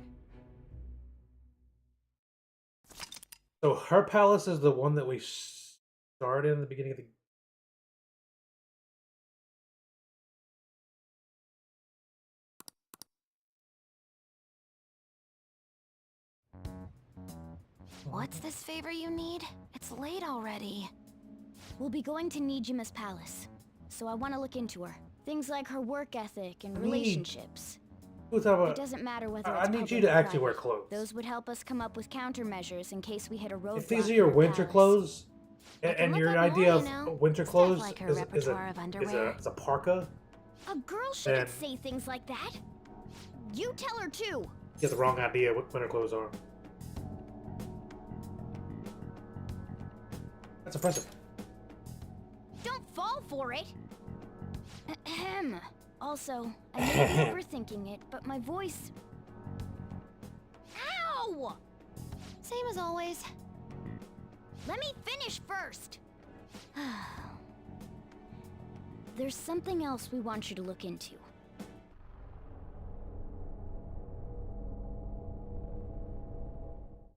So her palace is the one that we started in the beginning of the... What's this favor you need? It's late already. We'll be going to Nijima's palace, so I want to look into her. Things like her work ethic and relationships. It doesn't matter whether I it's need you public to or actually wear private. clothes. Those would help us come up with countermeasures in case we hit a roadblock. If these are your in her winter palace. clothes, I can and look your up idea more, of you know. winter Stuff clothes like her is repertoire of underwear. a parka, A girl shouldn't then say things like that. You tell her too. you have the wrong idea what winter clothes are. That's impressive. Don't fall for it. Ahem. Also, I may be overthinking it, but my voice... Ow! Same as always. Let me finish first. There's something else we want you to look into.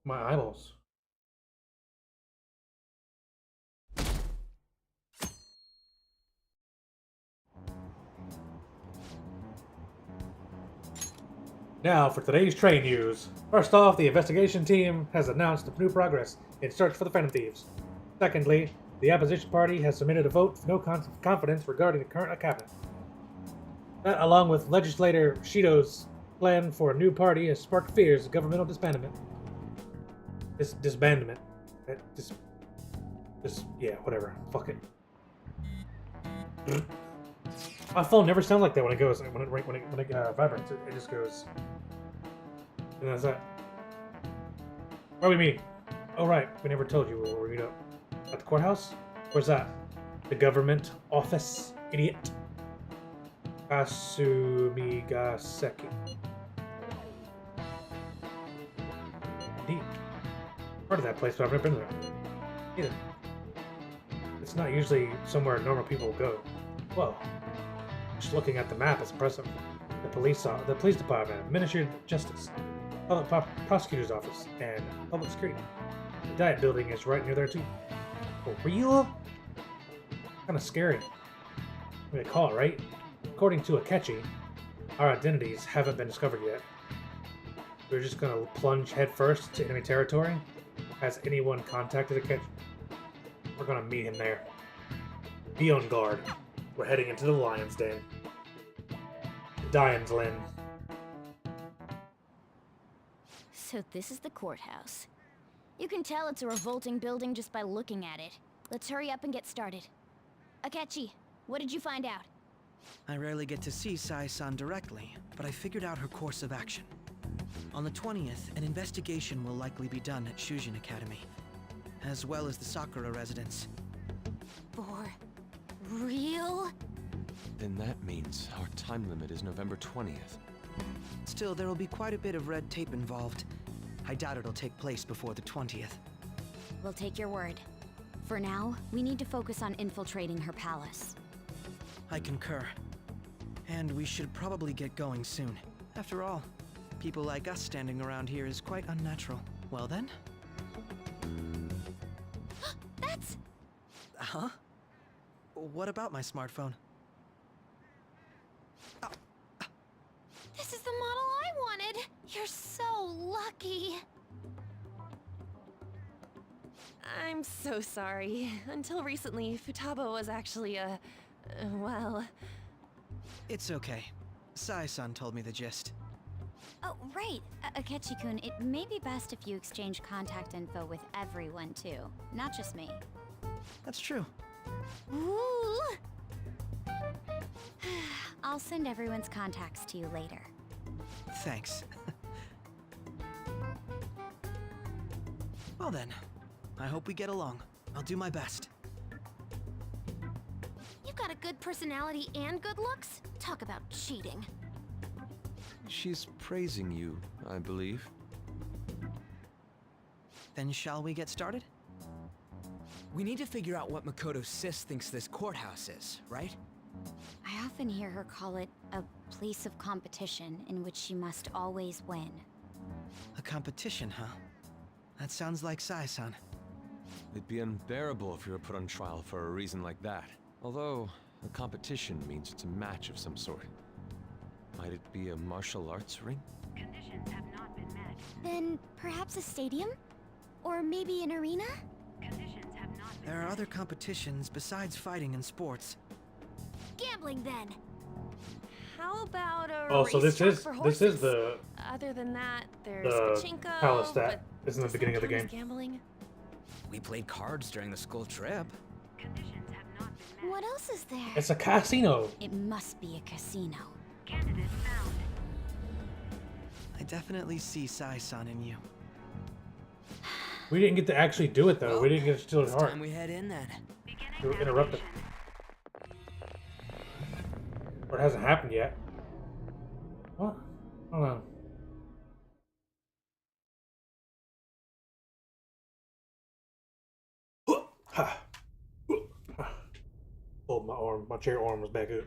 My eyeballs. Now for today's train news. First off, the investigation team has announced new progress in search for the Phantom Thieves. Secondly, the opposition party has submitted a vote for no confidence regarding the current cabinet. That, along with legislator Shido's plan for a new party, has sparked fears of governmental disbandment. Disbandment. Yeah, whatever. Fuck it. My phone never sounds like that when it goes when it vibrates. It just goes. And that's that. Where are we meeting? Oh right, we never told you where we're meeting up. At the courthouse? Where's that? The government office, idiot. Kasumigaseki. Indeed. Heard of that place, but I've never been there. Either. It's not usually somewhere normal people go. Whoa. Just looking at the map is impressive. The police department, Ministry of Justice, Public Prosecutor's Office, and Public Security. The Diet Building is right near there too. For real? Kind of scary. What do they call it, right? According to Akechi, our identities haven't been discovered yet. We're just gonna plunge headfirst to enemy territory. Has anyone contacted Akechi? We're gonna meet him there. Be on guard. We're heading into the Lion's Den. Diane's Lin. So this is the courthouse. You can tell it's a revolting building just by looking at it. Let's hurry up and get started. Akechi, what did you find out? I rarely get to see Sai-san directly, but I figured out her course of action. On the 20th, an investigation will likely be done at Shujin Academy, as well as the Sakura residence. For real? Then that means our time limit is November 20th. Still, there will be quite a bit of red tape involved. I doubt it'll take place before the 20th. We'll take your word. For now, we need to focus on infiltrating her palace. I concur. And we should probably get going soon. After all, people like us standing around here is quite unnatural. Well then? That's... Huh? What about my smartphone? This is the model I wanted! You're so lucky! I'm so sorry. Until recently, Futaba was actually well... It's okay. Sai-san told me the gist. Oh, right. Akechi-kun, it may be best if you exchange contact info with everyone, too. Not just me. That's true. Ooh! I'll send everyone's contacts to you later. Thanks. Well then, I hope we get along. I'll do my best. You've got a good personality and good looks? Talk about cheating. She's praising you, I believe. Then shall we get started? We need to figure out what Makoto Sis thinks this courthouse is, right? I often hear her call it a place of competition in which she must always win. A competition, huh? That sounds like Sai-san. It'd be unbearable if we were put on trial for a reason like that. Although, a competition means it's a match of some sort. Might it be a martial arts ring? Conditions have not been met. Then perhaps a stadium? Or maybe an arena? Conditions have not been There are other competitions besides fighting and sports. Gambling, then! How about a Oh, so this is racetrack for this is horses? the Other than that, there's the pachinko, palace that but is in the beginning of the game. sometimes gambling. We played cards during the school trip. Conditions have not been met. What else is there? It's a casino. It must be a casino. Candidate found. I definitely see Sai-san in you. We didn't get to actually do it though. Well, we didn't get to steal his It's heart. time we head in then. We were interrupted. Or it hasn't happened yet. What? Hold on. Oh, my arm, my chair arm was back up.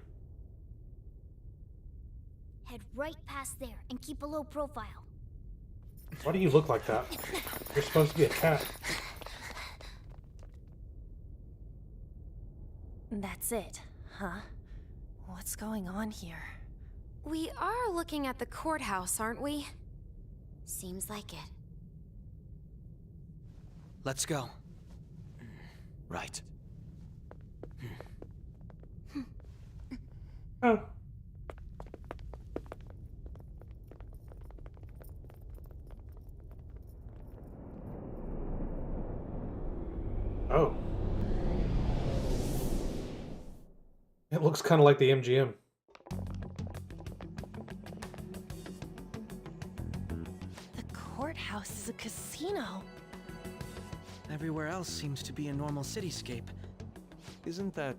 Head right past there and keep a low profile. Why do you look like that? You're supposed to be a cat. That's it, huh? What's going on here? We are looking at the courthouse, aren't we? Seems like it. Let's go. Right. Oh. Oh. It looks kind of like the MGM. The courthouse is a casino. Everywhere else seems to be a normal cityscape. Isn't that...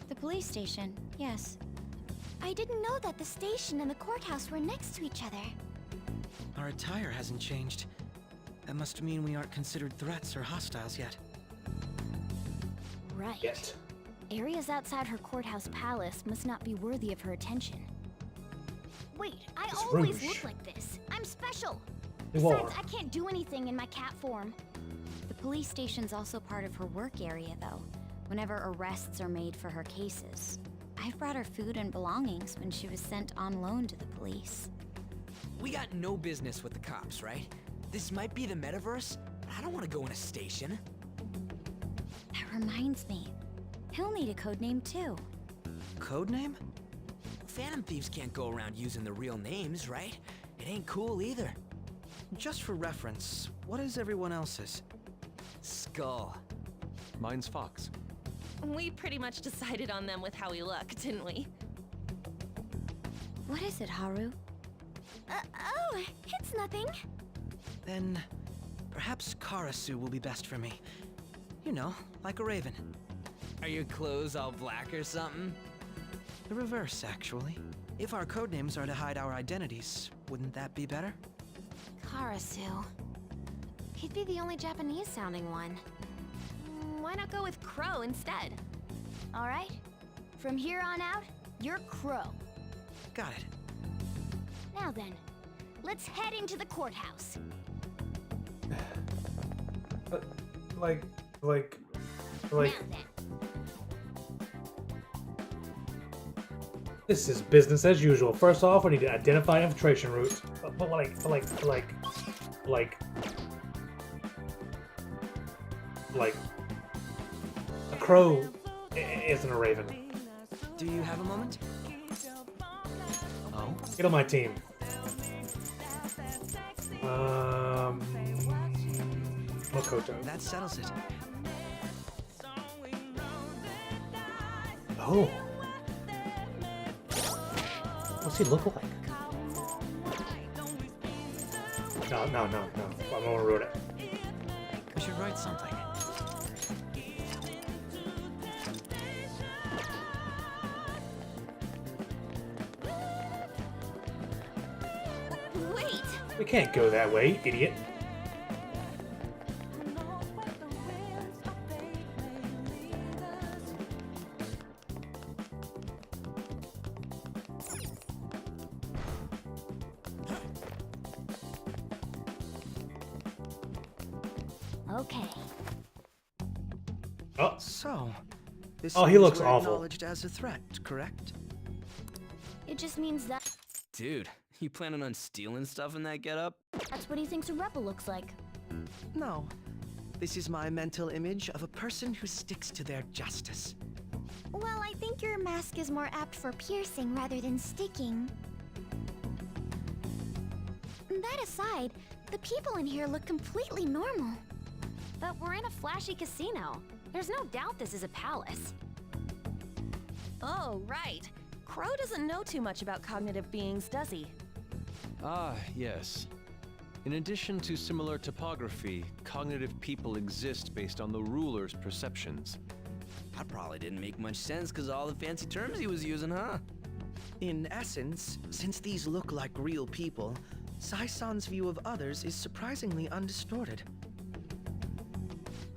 The police station, yes. I didn't know that the station and the courthouse were next to each other. Our attire hasn't changed. That must mean we aren't considered threats or hostiles yet. Right. Yet. Areas outside her courthouse palace must not be worthy of her attention. Wait, I It's always Rouge. look like this. I'm special. You Besides, are. I can't do anything in my cat form. The police station's also part of her work area, though, whenever arrests are made for her cases. I've brought her food and belongings when she was sent on loan to the police. We got no business with the cops, right? This might be the metaverse, but I don't want to go in a station. That reminds me. He'll need a code name too. Codename? Phantom Thieves can't go around using the real names, right? It ain't cool either. Just for reference, what is everyone else's? Skull. Mine's Fox. We pretty much decided on them with how we look, didn't we? What is it, Haru? Oh, it's nothing. Then, perhaps Karasu will be best for me. You know, like a raven. Are your clothes all black or something? The reverse, actually. If our codenames are to hide our identities, wouldn't that be better? Karasu. He'd be the only Japanese-sounding one. Why not go with Crow instead? All right. From here on out, you're Crow. Got it. Now then, let's head into the courthouse. Like. Now then. This is business as usual. First off, we need to identify infiltration routes. But a crow isn't a raven. Do you have a moment? Oh? Get on my team. Makoto. That settles it. Oh. What's he look like? No. I don't want to ruin it. We should write something. Wait! We can't go that way, idiot. Okay. Oh. So, this Oh, he means looks we're awful. acknowledged as a threat, correct? It just means that Dude, you planning on stealing stuff in that getup? that's what he thinks a rebel looks like. No. This is my mental image of a person who sticks to their justice. Well, I think your mask is more apt for piercing rather than sticking. That aside, the people in here look completely normal. But we're in a flashy casino. There's no doubt this is a palace. Oh, right. Crow doesn't know too much about cognitive beings, does he? Ah, yes. In addition to similar topography, cognitive people exist based on the ruler's perceptions. That probably didn't make much sense because all the fancy terms he was using, huh? In essence, since these look like real people, Sai-san's view of others is surprisingly undistorted.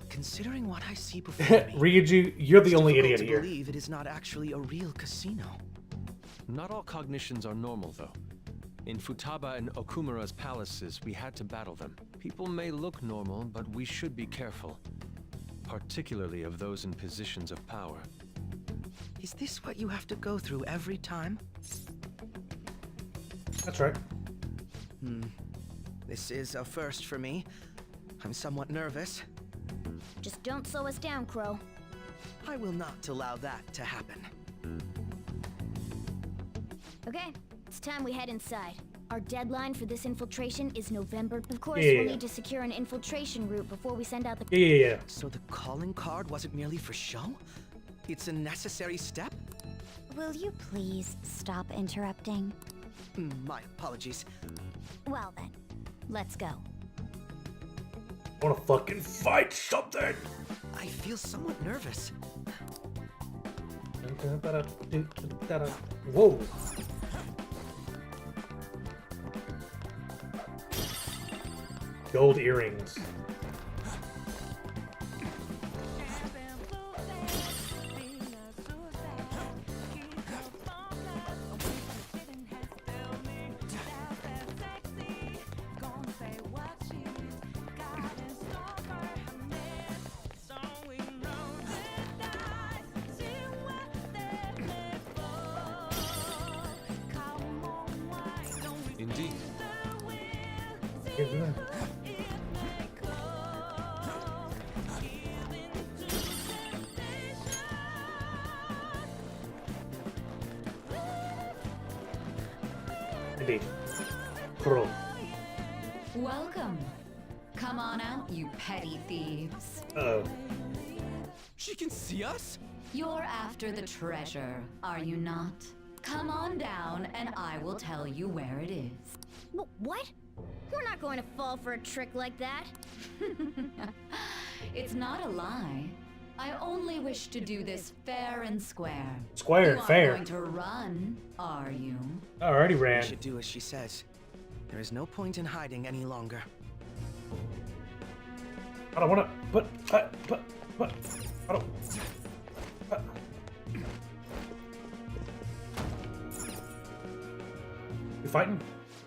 Considering what I see before me, Ryuji, you're the it's only difficult idiot to here. believe it is not actually a real casino. Not all cognitions are normal, though. In Futaba and Okumura's palaces, we had to battle them. People may look normal, but we should be careful. Particularly of those in positions of power. Is this what you have to go through every time? That's right. This is a first for me. I'm somewhat nervous. Just don't slow us down, Crow. I will not allow that to happen. Okay, it's time we head inside. Our deadline for this infiltration is November. Of course, Yeah. we'll need to secure an infiltration route before we send out the... Yeah. So the calling card wasn't merely for show? It's a necessary step? Will you please stop interrupting? My apologies. Well then, let's go. I wanna fucking fight something! I feel somewhat nervous. Whoa! Gold earrings. Indeed. Pro. Welcome. Come on out, you petty thieves. Uh-oh. She can see us? You're after the treasure, are you not? Come on down and I will tell you where it is. What? We're not going to fall for a trick like that. It's not a lie. I only wish to do this fair and square. Square and You fair. aren't going to run, are you? Already ran. We should do as she says. There is no point in hiding any longer. I don't want to. But. I don't. You fighting?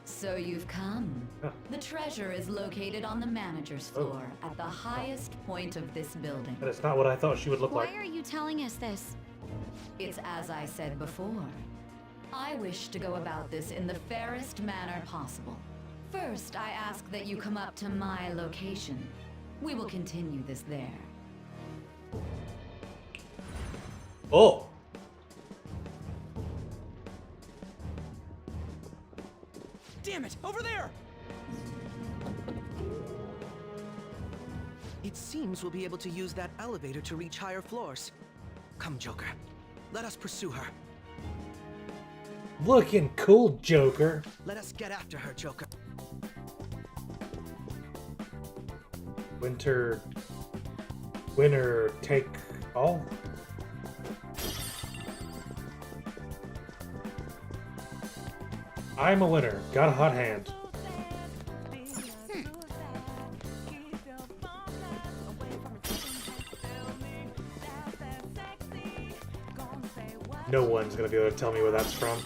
So you've come. The treasure is located on the manager's floor at the highest point of this building. That is not what I thought she would look Why like. are you telling us this? It's as I said before. I wish to go about this in the fairest manner possible. First, I ask that you come up to my location. We will continue this there. Oh! Damn it! Over there! It seems we'll be able to use that elevator to reach higher floors. Come, Joker. Let us pursue her. Looking cool, Joker. Let us get after her, Joker. Winner take all? I'm a winner. Got a hot hand. No one's gonna be able to tell me where that's from.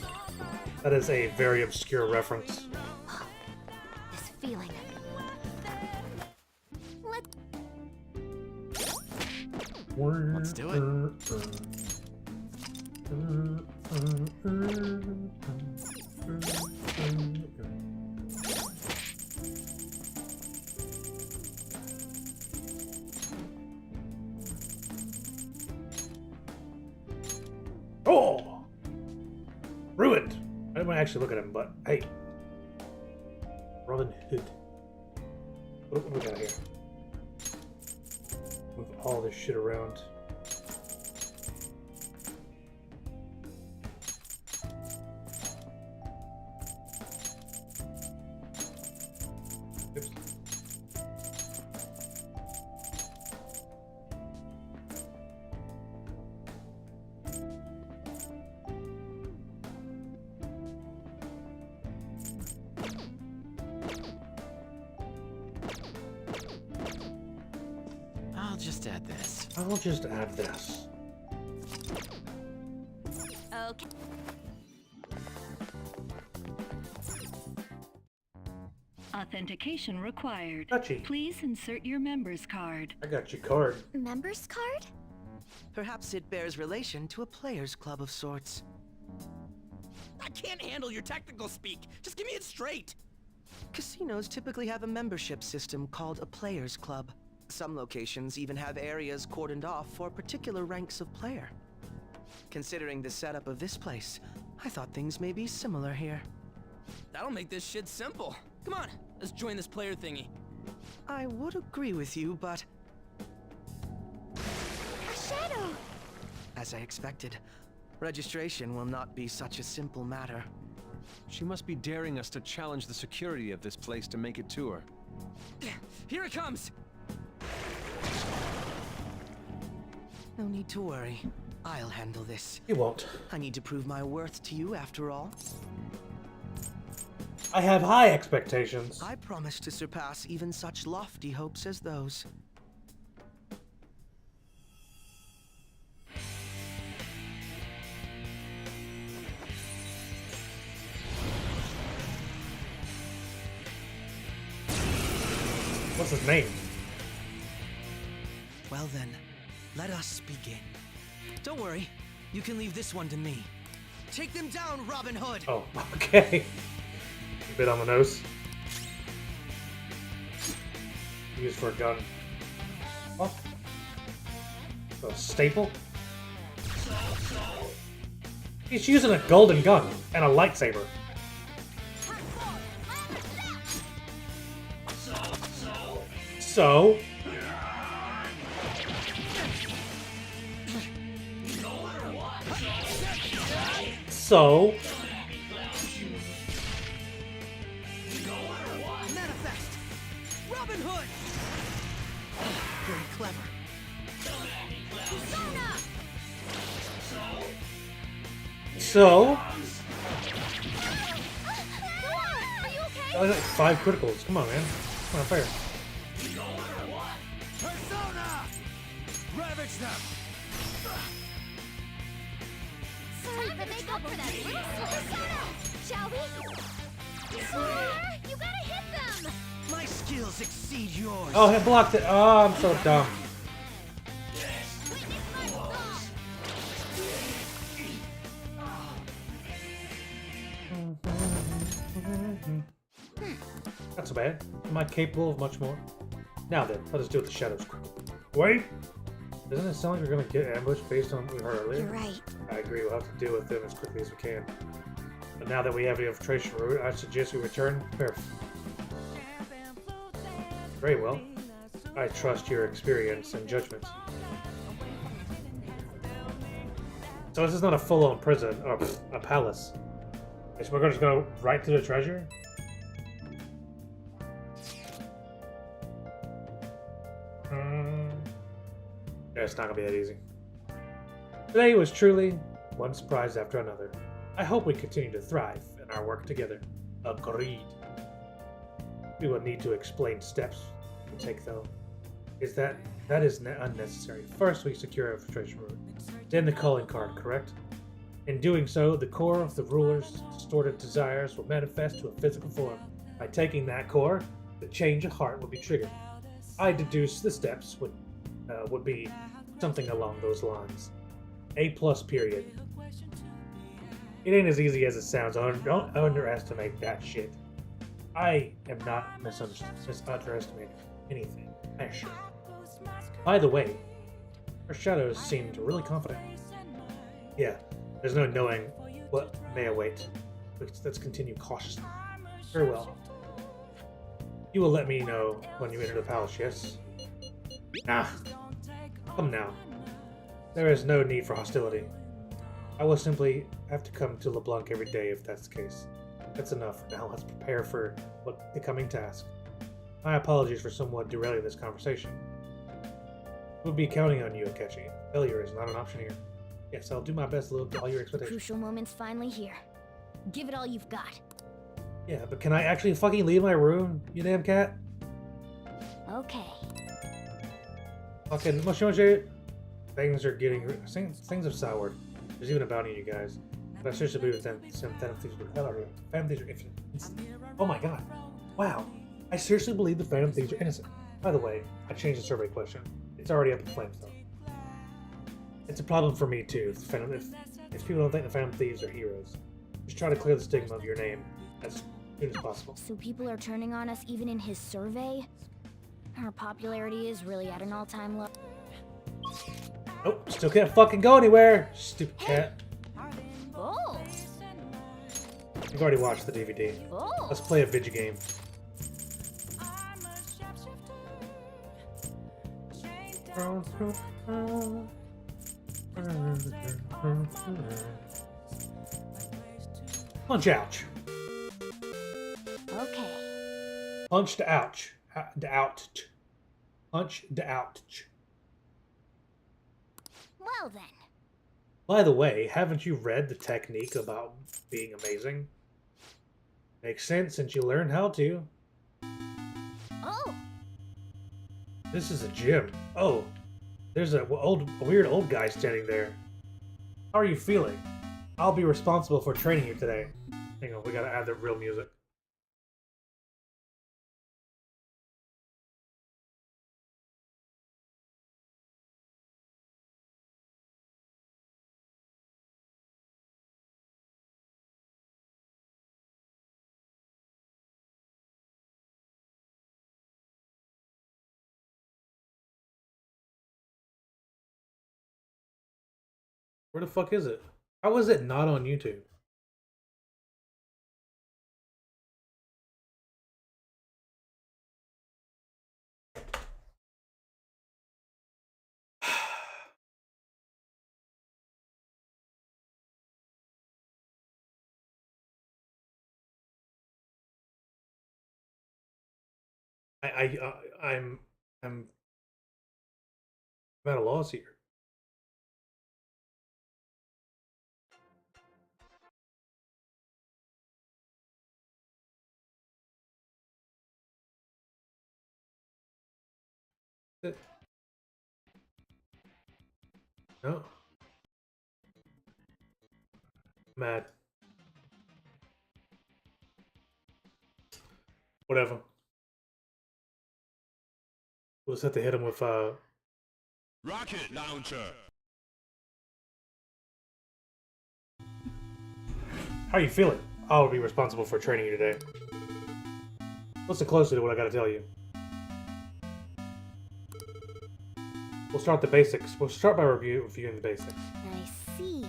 That is a very obscure reference. This feeling. Let's do it. Oh! Ruined! I didn't want to actually look at him, but hey. Robin Hood. What do we got here? Move all this shit around. Oops. I'll just add this. I'll just add this. Okay. Authentication required. Touchy. Please insert your member's card. I got your card. Member's card? Perhaps it bears relation to a players' club of sorts. I can't handle your technical speak. Just give me it straight. Casinos typically have a membership system called a players' club. Some locations even have areas cordoned off for particular ranks of player. Considering the setup of this place, I thought things may be similar here. That'll make this shit simple. Come on, let's join this player thingy. I would agree with you, but A shadow! as I expected, registration will not be such a simple matter. She must be daring us to challenge the security of this place to make it to her. Here it comes! No need to worry. I'll handle this. You won't. I need to prove my worth to you after all. I have high expectations. I promise to surpass even such lofty hopes as those. What's his name? Well then, let us begin. Don't worry, you can leave this one to me. Take them down, Robin Hood! Oh, okay. A bit on the nose. used for a gun. Oh. A staple? He's using a golden gun and a lightsaber. So? So? Manifest! Robin Hood! Very clever. So? That was like 5 criticals. Come on, man. Come on, fire. Persona! Ravage them! Time to make up for that little persona! Shall we? Sora, you gotta hit them! My skills exceed yours. Oh, he blocked it. Oh, I'm so dumb. Not so bad. Am I capable of much more? Now then, let us deal with the shadows quickly. Wait! Doesn't it sound like we're gonna get ambushed based on what we heard earlier? You're right. I agree, we'll have to deal with them as quickly as we can. But now that we have the infiltration route, I suggest we return prepare. Very well. I trust your experience and judgment. So this is not a full-on prison, or a palace. So we're just gonna go right to the treasure? Yeah, it's not gonna be that easy. Today was truly one surprise after another. I hope we continue to thrive in our work together. Agreed. We will need to explain steps we take, though. That is unnecessary. First, we secure our infiltration route, then the calling card, correct? In doing so, the core of the ruler's distorted desires will manifest to a physical form. By taking that core, the change of heart will be triggered. I deduce the steps would be something along those lines. A+, period. It ain't as easy as it sounds. Don't underestimate that shit. I am not misunderestimating anything. I assure you. By the way, our shadows seemed really confident. Yeah, there's no knowing what may await. Let's continue cautiously. Very well. You will let me know when you enter the palace, yes? Ah, come now. There is no need for hostility. I will simply have to come to LeBlanc every day if that's the case. That's enough. Now let's prepare for the coming task. My apologies for somewhat derailing this conversation. We'll be counting on you, Akechi. Failure is not an option here. Yes, I'll do my best to live up to all your expectations. Crucial moment's finally here. Give it all you've got. Yeah, but can I actually fucking leave my room, you damn cat? Okay. Fucking mushy. Things are getting... Things have soured. There's even a bounty on you guys. But I seriously believe that some Phantom Thieves are innocent. Oh my god. Wow. I seriously believe the Phantom Thieves are innocent. By the way, I changed the survey question. It's already up in flames though. It's a problem for me too. If people don't think the Phantom Thieves are heroes, just try to clear the stigma of your name as soon as possible. So people are turning on us even in his survey? Our popularity is really at an all-time low. Nope, still can't fucking go anywhere, stupid cat. Oh! You've already watched the DVD. Oh. Let's play a video game. Punch ouch. Okay. Punch the ouch. Out. Punch the ouch. Well then. By the way, haven't you read the technique about being amazing? Makes sense since you learned how to. Oh. This is a gym. Oh, there's a weird old guy standing there. How are you feeling? I'll be responsible for training you today. Hang on, we gotta add the real music. Where the fuck is it? How is it not on YouTube? I'm at a loss here. No. Mad. Whatever. We'll just have to hit him with Rocket launcher. How are you feeling? I'll be responsible for training you today. Listen closely to what I gotta tell you. We'll start the basics. We'll start by reviewing the basics. I see.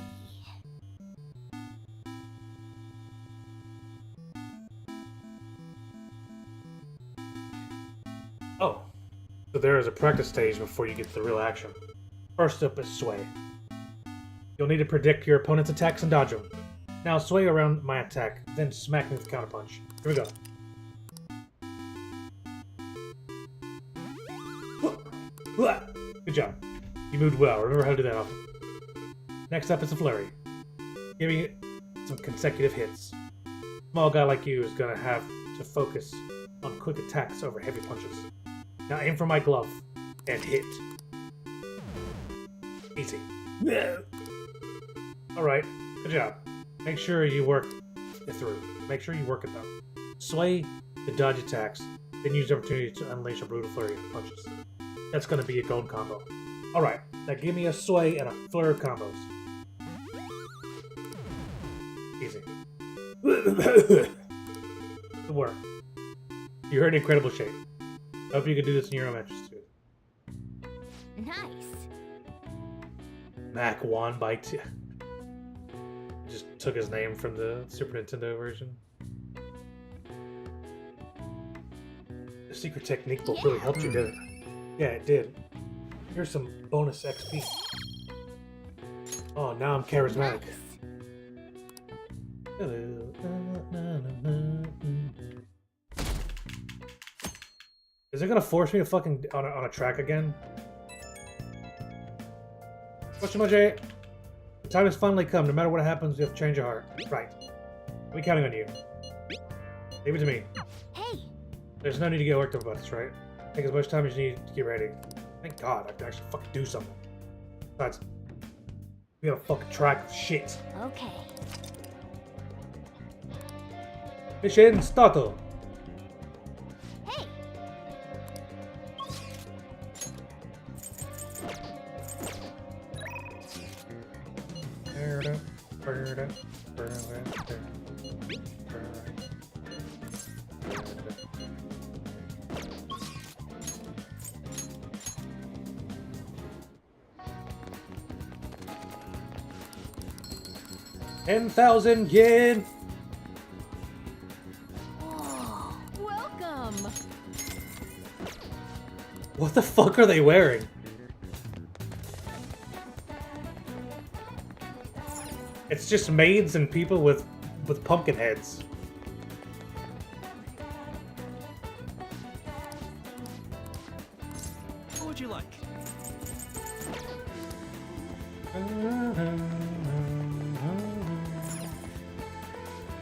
Oh. So there is a practice stage before you get to the real action. First up is sway. You'll need to predict your opponent's attacks and dodge them. Now sway around my attack, then smack me with counterpunch. Here we go. Good job. You moved well. Remember how to do that often. Next up is a flurry. Giving it some consecutive hits. Small guy like you is gonna have to focus on quick attacks over heavy punches. Now aim for my glove and hit. Easy. Alright, good job. Make sure you work it through. Make sure you work it though. Sway to dodge attacks, then use the opportunity to unleash a brutal flurry of punches. That's gonna be a gold combo. Alright, now give me a sway and a flurry of combos. Easy. Good work. You're in incredible shape. I hope you can do this in your own interest too. Nice. Mac won by two. Just took his name from the Super Nintendo version. The secret technique book really helped you, didn't it? Yeah, it did. Here's some bonus XP. Oh, now I'm charismatic. Is it gonna force me to fucking on a track again? The time has finally come. No matter what happens, you have to change your heart. Right. I'll be counting on you. Leave it to me. Hey! There's no need to get worked up about this, right? Take as much time as you need to get ready. Thank God I can actually fucking do something. Besides, we got a fucking track of shit. Okay. Mission started. Hey! $10,000 yen. Welcome. What the fuck are they wearing? It's just maids and people with pumpkin heads. What would you like?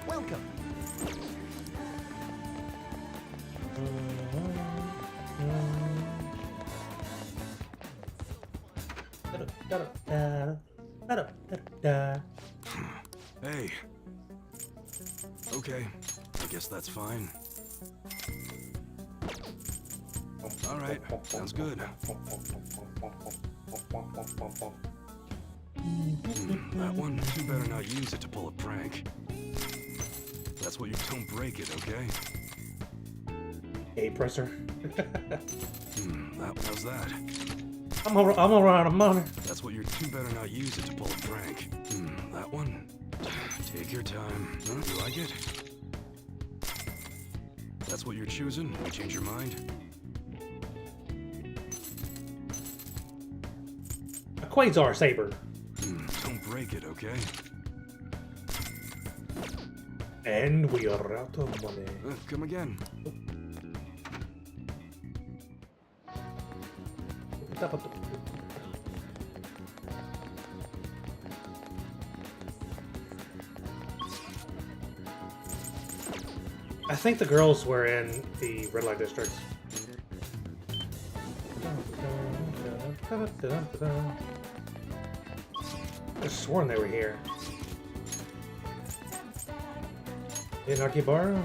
Welcome. Hey. Okay. I guess that's fine. Alright, sounds good. That one, you better not use it to pull a prank. That's what you don't break it, okay? A presser. How's that? I'm gonna run out of money. That's what you better not use it to pull a prank. That one? Take your time. Huh? You like it? That's what you're choosing? You change your mind? A Quasar Saber. Don't break it, okay? And we are out of money. Come again. I think the girls were in the red light district. I could have sworn they were here. In Akihabara?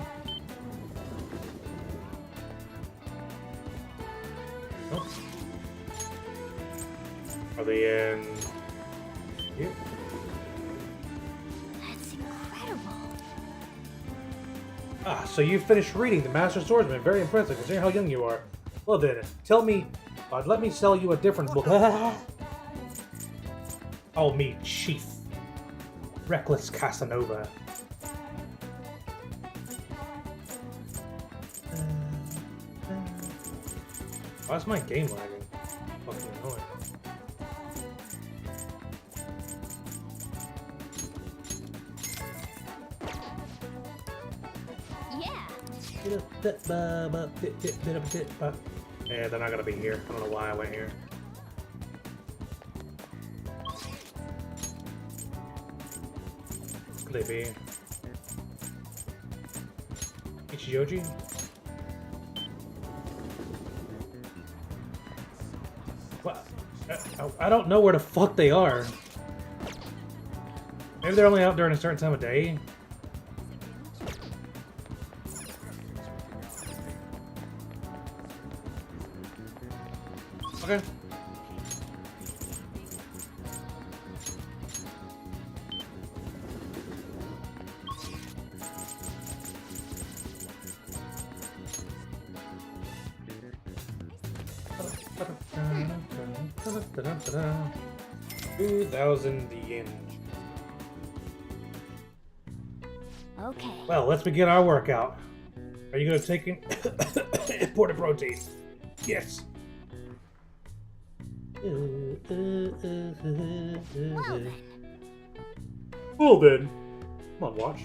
Nope. Are they in here? That's incredible. Ah, so you finished reading The Master Swordsman. Very impressive, considering how young you are. Well then, tell me, let me sell you a different book. Call me Chief. Reckless Casanova. Why is my game lagging? Fucking annoying. Yeah, they're not gonna be here. I don't know why I went here. Could they be? Ichijoji? What? I don't know where the fuck they are. Maybe they're only out during a certain time of day. Okay. $2,000 yen. Okay. Well, let's begin our workout. Are you going to take in imported protein? Yes. Well then. Come on, watch.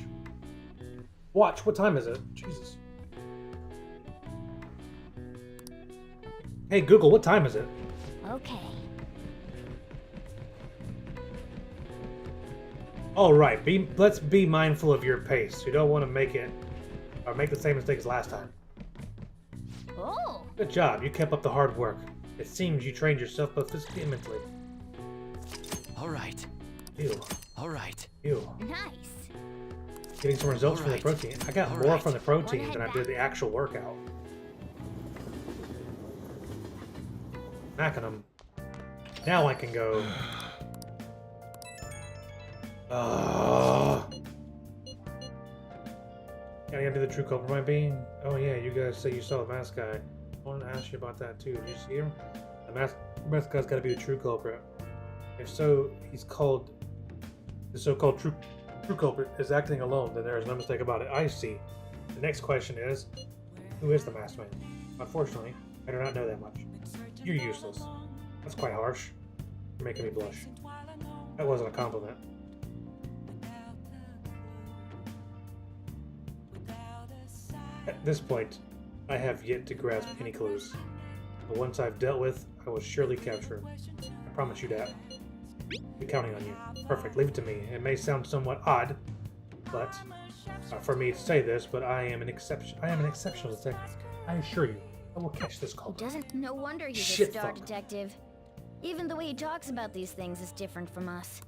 Watch, what time is it? Jesus. Hey Google, what time is it? Okay. Alright, let's be mindful of your pace. You don't want to make it or make the same mistake as last time. Oh. Good job, you kept up the hard work. It seems you trained yourself both physically and mentally. Alright. Ew. Alright. Ew. Nice. Getting some results from the protein. I got more from the protein than I did the actual workout. Macking them. Now I can go. Can I do the true culprit might be? Oh yeah, you guys say you saw the mask guy. I wanted to ask you about that too. Did you see him? The mask guy's got to be the true culprit. If so, he's called the so-called true culprit is acting alone. Then there is no mistake about it. I see. The next question is, who is the masked man? Unfortunately, I do not know that much. You're useless. That's quite harsh. You're making me blush. That wasn't a compliment. At this point, I have yet to grasp any clues. But once I've dealt with, I will surely capture him. I promise you that. Be counting on you. Perfect. Leave it to me. It may sound somewhat odd, but for me to say this, but I am an exceptional detective. I assure you, I will catch this culprit. No wonder he's a Shit star fuck. detective. Even the way he talks about these things is different from us.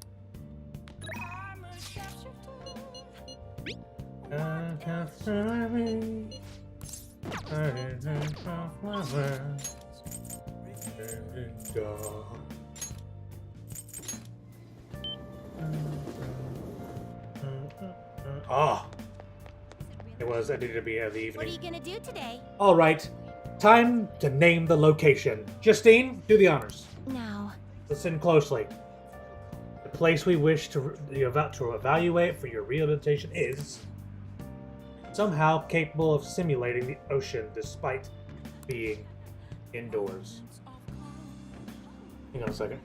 Ah, it was ended to be the evening. What are you gonna do today? All right, time to name the location. Justine, do the honors. Now, listen closely. The place we wish to evaluate for your rehabilitation is somehow capable of simulating the ocean despite being indoors. Hang on a second.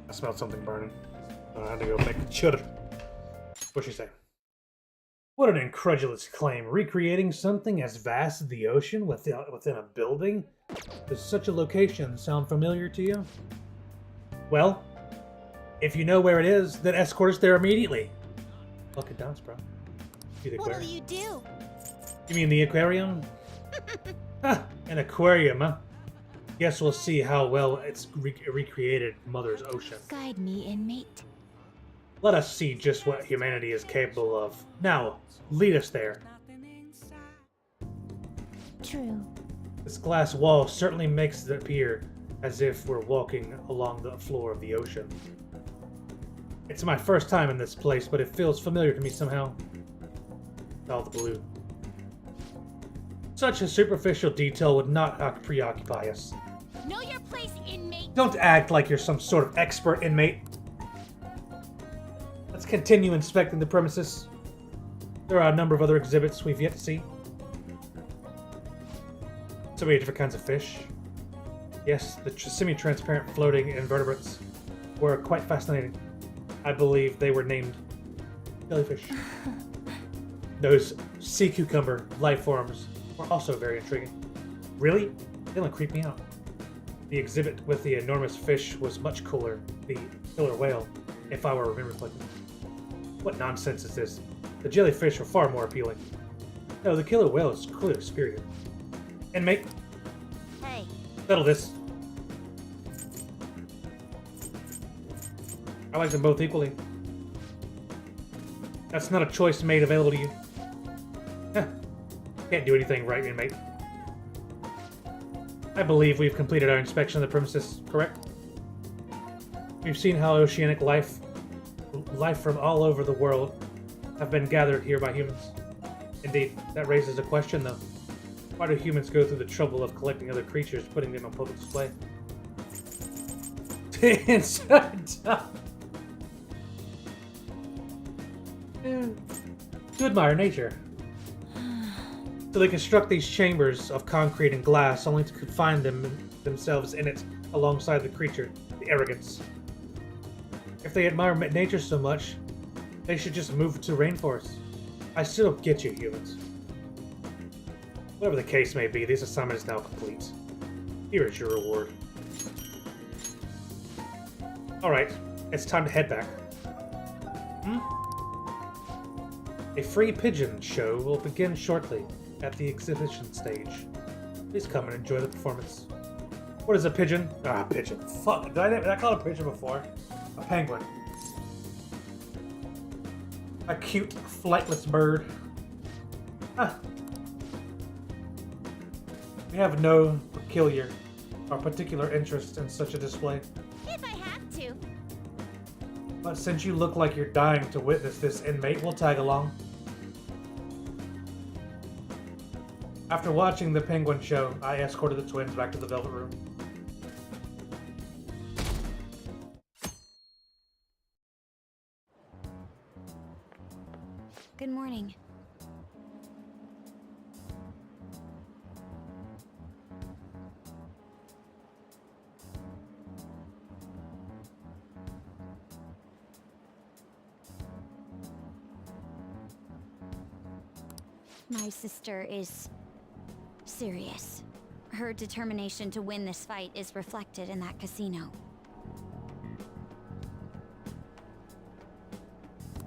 I smelled something burning. I had to go make chudder. What'd she say? What an incredulous claim. Recreating something as vast as the ocean within a building? Does such a location sound familiar to you? Well, if you know where it is, then escort us there immediately. Look at dance, bro. See the what'll aquarium? you do? You mean the aquarium? Ha! An aquarium, huh? Guess we'll see how well it's recreated Mother's Ocean. Guide me, inmate. Let us see just what humanity is capable of. Now, lead us there. True. This glass wall certainly makes it appear as if we're walking along the floor of the ocean. It's my first time in this place, but it feels familiar to me somehow. All the blue. Such a superficial detail would not preoccupy us. Know your place, inmate. Don't act like you're some sort of expert, inmate. Let's continue inspecting the premises. There are a number of other exhibits we've yet to see. So many different kinds of fish. Yes, the semi-transparent floating invertebrates were quite fascinating. I believe they were named jellyfish. Those sea cucumber life forms were also very intriguing. Really? They don't creep me out. The exhibit with the enormous fish was much cooler. The killer whale, if I were remembering correctly. What nonsense is this? The jellyfish were far more appealing. No, the killer whale is clearly superior. Inmate, Hey. settle this. I like them both equally. That's not a choice made available to you. Huh. Can't do anything right, inmate. I believe we've completed our inspection of the premises, correct? We've seen how oceanic life from all over the world have been gathered here by humans. Indeed, that raises a question though. Why do humans go through the trouble of collecting other creatures, putting them on public display? To admire nature. So they construct these chambers of concrete and glass only to confine themselves in it alongside the creature, the arrogance. If they admire nature so much, they should just move to rainforests. I still don't get you, humans. Whatever the case may be, this assignment is now complete. Here is your reward. Alright, it's time to head back. A free pigeon show will begin shortly at the exhibition stage. Please come and enjoy the performance. What is a pigeon? Ah, pigeon. Fuck. Did I call it a pigeon before? A penguin. A cute, flightless bird. Ah. We have no particular interest in such a display. If I have to. But since you look like you're dying to witness this, inmate, we'll tag along. After watching the penguin show, I escorted the twins back to the Velvet Room. Good morning. My sister is serious. Her determination to win this fight is reflected in that casino.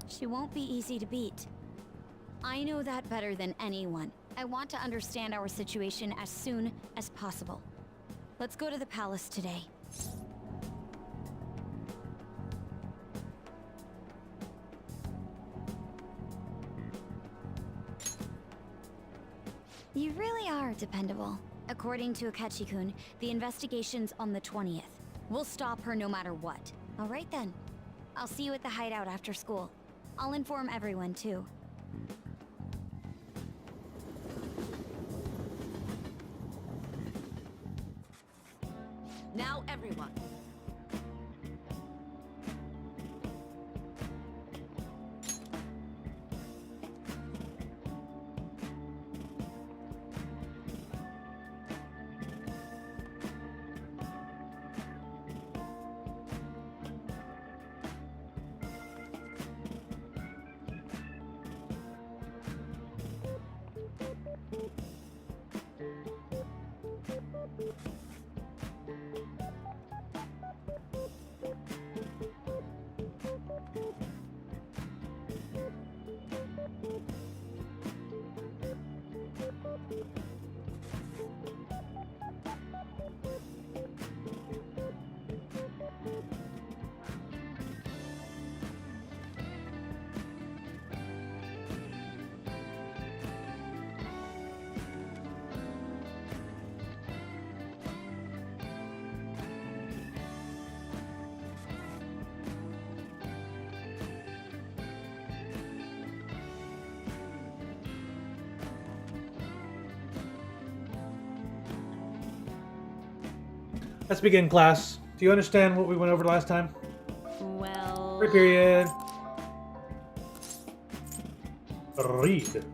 She won't be easy to beat. I know that better than anyone. I want to understand our situation as soon as possible. Let's go to the palace today. You really are dependable. According to Akechi-kun, the investigation's on the 20th. We'll stop her no matter what. All right then. I'll see you at the hideout after school. I'll inform everyone too. Now everyone. Let's begin, class. Do you understand what we went over last time? Well... Free period. Read.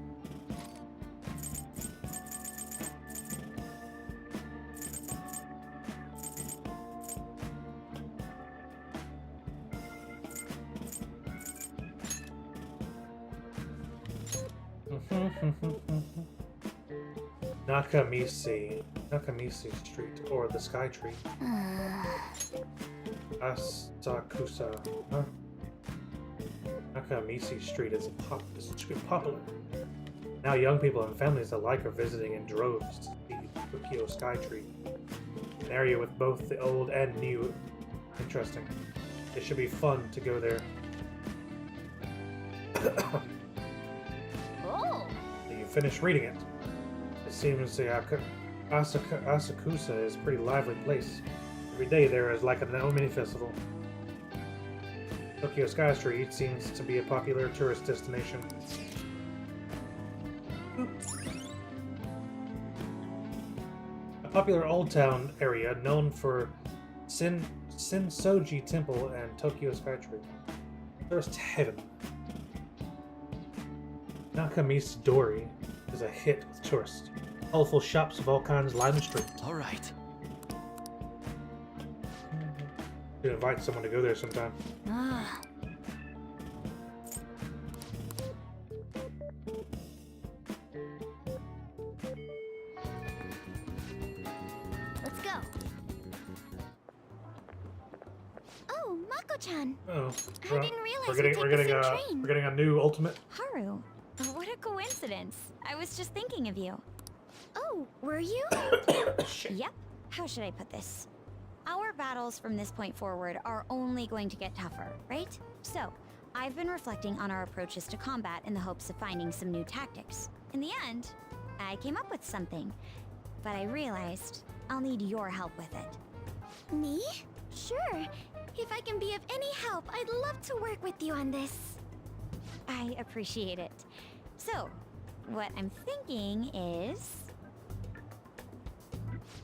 Nakamisi Street, or the Sky Tree. Asakusa. Huh? Nakamisi Street is popular. Now young people and families alike are visiting in droves to the Tokyo Sky Tree. An area with both the old and new. Interesting. It should be fun to go there. Oh! You finish reading it. It seems the Asakusa is a pretty lively place. Every day there is like a mini festival. Tokyo Sky Street seems to be a popular tourist destination. A popular old town area known for Sensoji Temple and Tokyo Sky Tree. Tourist heaven. Nakamisi Dori is a hit with tourists. Colorful shops of all kinds line the street. All right. Should invite someone to go there sometime. Ah. Let's go. Oh, Mako-chan. Oh, I didn't realize we're getting a new ultimate. Haru, what a coincidence. I was just thinking of you. Oh, were you? Yep. How should I put this? Our battles from this point forward are only going to get tougher, right? So, I've been reflecting on our approaches to combat in the hopes of finding some new tactics. In the end, I came up with something, but I realized I'll need your help with it. Me? Sure. If I can be of any help, I'd love to work with you on this. I appreciate it. So, what I'm thinking is...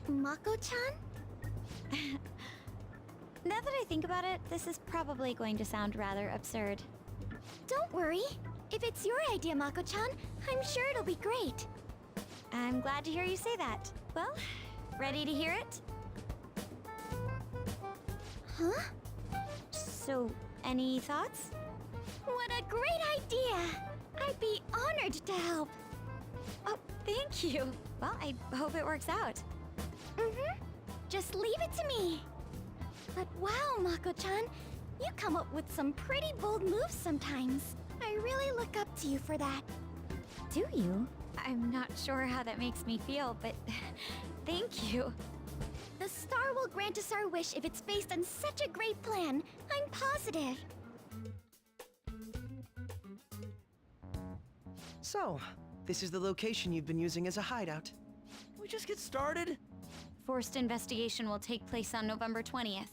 Mako-chan? Now that I think about it, this is probably going to sound rather absurd. Don't worry. If it's your idea, Mako-chan, I'm sure it'll be great. I'm glad to hear you say that. Well, ready to hear it? Huh? So, any thoughts? What a great idea! I'd be honored to help. Oh, thank you. Well, I hope it works out. Just leave it to me. But wow, Mako-chan, you come up with some pretty bold moves sometimes. I really look up to you for that. Do you? I'm not sure how that makes me feel, but thank you. The star will grant us our wish if it's based on such a great plan. I'm positive. So, this is the location you've been using as a hideout. Can we just get started? Forced investigation will take place on November 20th.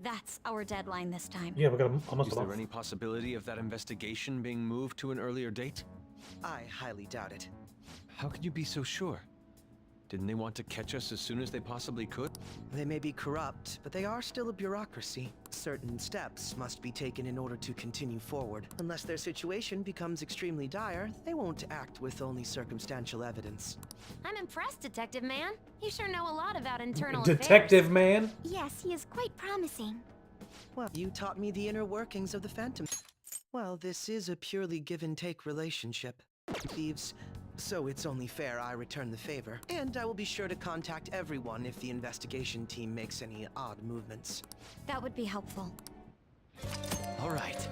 That's our deadline this time. Yeah, we got almost Is a there month. any possibility of that investigation being moved to an earlier date? I highly doubt it. How can you be so sure? Didn't they want to catch us as soon as they possibly could? They may be corrupt, but they are still a bureaucracy. Certain steps must be taken in order to continue forward. Unless their situation becomes extremely dire, they won't act with only circumstantial evidence. I'm impressed, Detective Man. You sure know a lot about internal Detective Man? Yes, he is quite promising. Well, you taught me the inner workings of the Phantom. Well, this is a purely give-and-take relationship. Thieves, so it's only fair I return the favor. And I will be sure to contact everyone if the investigation team makes any odd movements. That would be helpful. All right.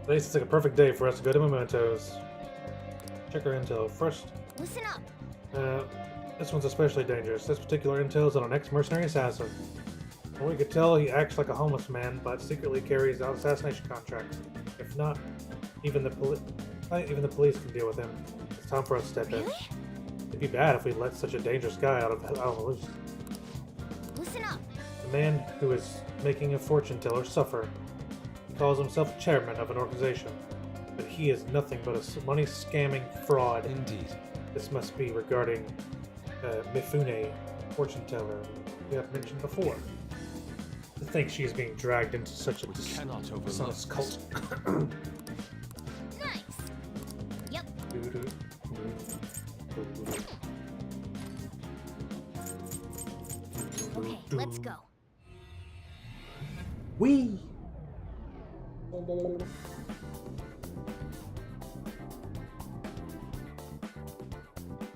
This is like a perfect day for us to go to Mementos. Check our intel. First, Listen up. this one's especially dangerous. This particular intel is on an ex-mercenary assassin. From what we could tell, he acts like a homeless man, but secretly carries out assassination contracts. If not, even the police can deal with him. It's time for us to step in. It'd be bad if we let such a dangerous guy out of the loose. Listen up. The man who is making a fortune teller suffer. He calls himself chairman of an organization, but he is nothing but a money scamming fraud. Indeed. This must be regarding Mifune, fortune teller, we have mentioned before. To think she is being dragged into such a cannot overlook dishonest cult. Nice. Yep. Okay, let's go. Wee.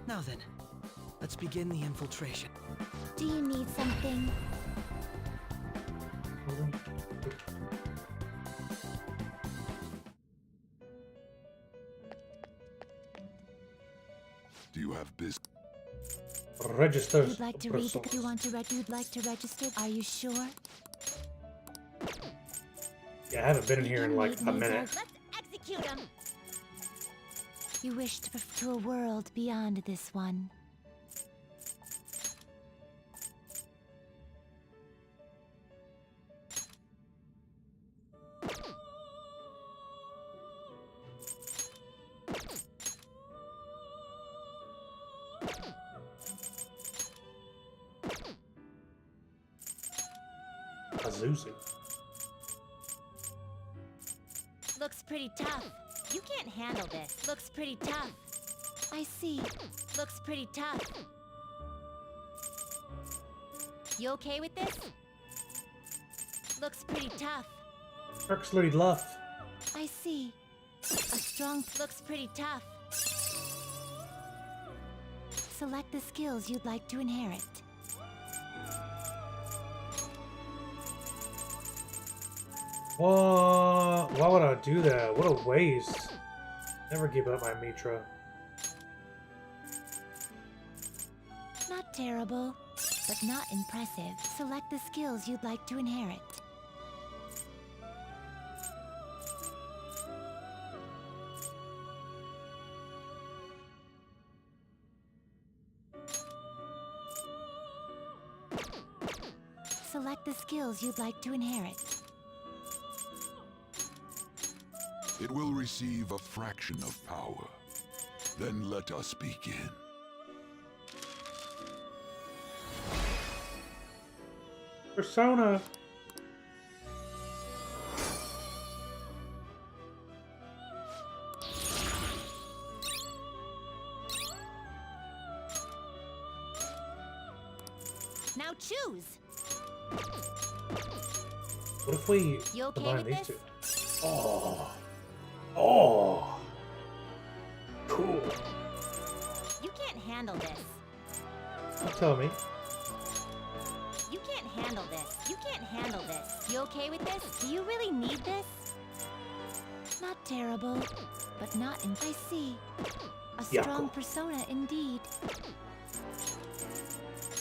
Now then, let's begin the infiltration. Do you need something? Do you have business? Registers. You'd like to read the you want to you'd like to register? Are you sure? Yeah, I haven't been in here in like a minute. Let's execute him. You wish to a world beyond this one. Azusa. Looks pretty tough. You can't handle this. Looks pretty tough. I see. Looks pretty tough. You okay with this? Looks pretty tough. Absolutely love. I see. A strong looks pretty tough. Select the skills you'd like to inherit. What? Why would I do that? What a waste. Never give up my Mitra. Not terrible, but not impressive. Select the skills you'd like to inherit. Select the skills you'd like to inherit. It will receive a fraction of power. Then let us begin. Persona. Now choose. What if we You okay combine with these this? two? Oh. Oh, cool. You can't handle this. Don't tell me. You can't handle this. You can't handle this. You okay with this? Do you really need this? Not terrible, but not in. I see. A strong persona indeed.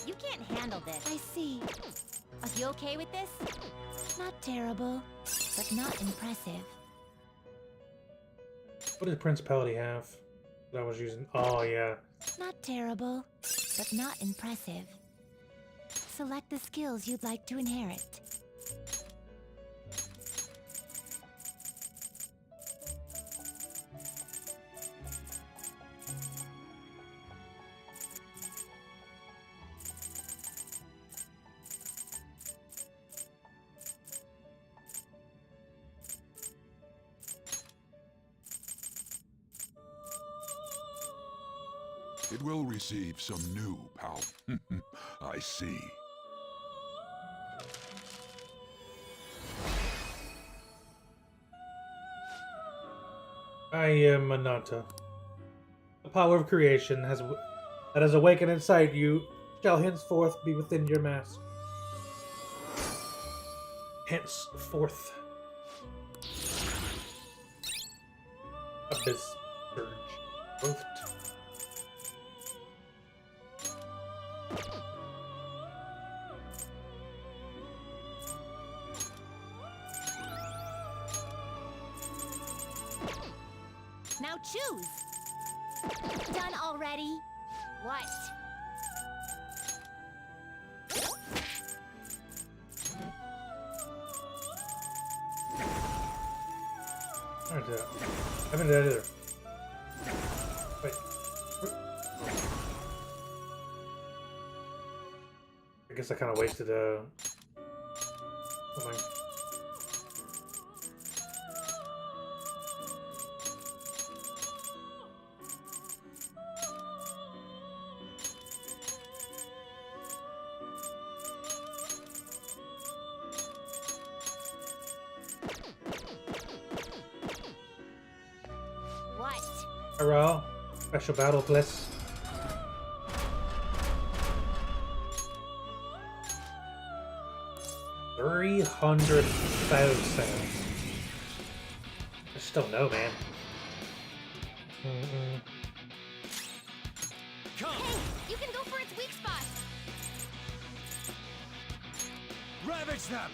You can't handle this. I see. You okay with this? Not terrible, but not impressive. What did Principality have that I was using? Oh, yeah. Not terrible, but not impressive. Select the skills you'd like to inherit. It will receive some new power. I see. I am Ananta. The power of creation that has awakened inside you shall henceforth be within your mask. Henceforth. Abyss Surge. Both. Now choose. Done already? What? I haven't done that either. Wait. I guess I kind of wasted something. Hurrah! Special battle bliss. $300,000. I just don't know, man. Hey, you can go for its weak spot. Ravage them!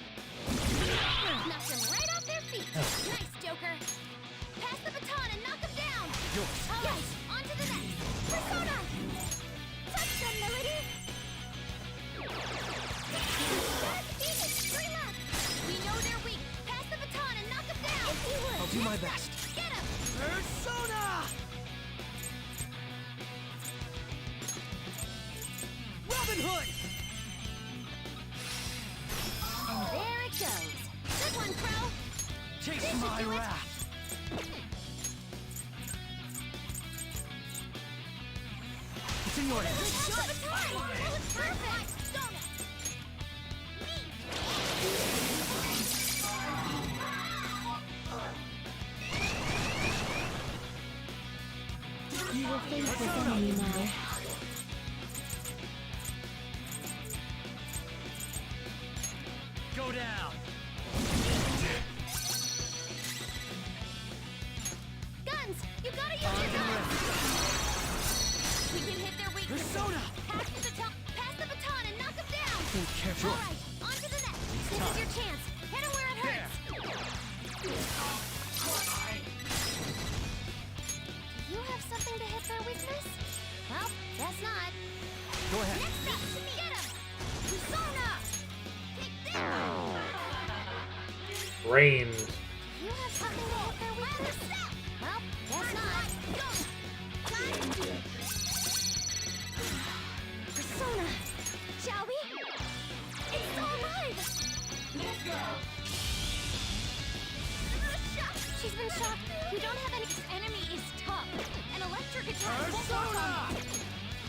Knock them right off their feet. Nice, Joker. Pass the baton and knock them down. All right, on to the next. Persona! Touch them, Melody! Scream up! We know they're weak. Pass the baton and knock them down. If you would. I'll do my best. Get them! Persona! Robin Hood! And there it goes. Good one, Crow. Chase my wrath. It's in your hands. Perfect! You will face this enemy now. Go down. Guns! You gotta use your guns! We can hit their weakness. Persona! Pass the baton and knock them down! Think careful. All right, on to the next. This is your chance. Hit him where it hurts. Do you have something to hit their weakness? Well, guess not. Go ahead. Next up, get him! Persona! Take that! Rain. You have something to hit their weakness? Well, guess not. Persona! Shall we? It's still alive! Let's go! She's been shocked. We don't have any. This enemy is tough. An electric attack won't work on them.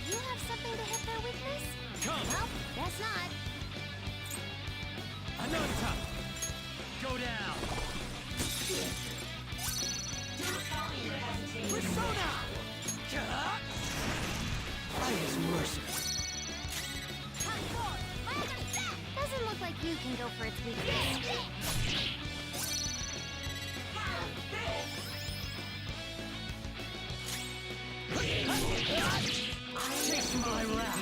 You have something to hit their weakness? Come. Well, guess not. Ananta! Go down! By his mercy. Doesn't look like you can go for its weakness. Taste my wrath.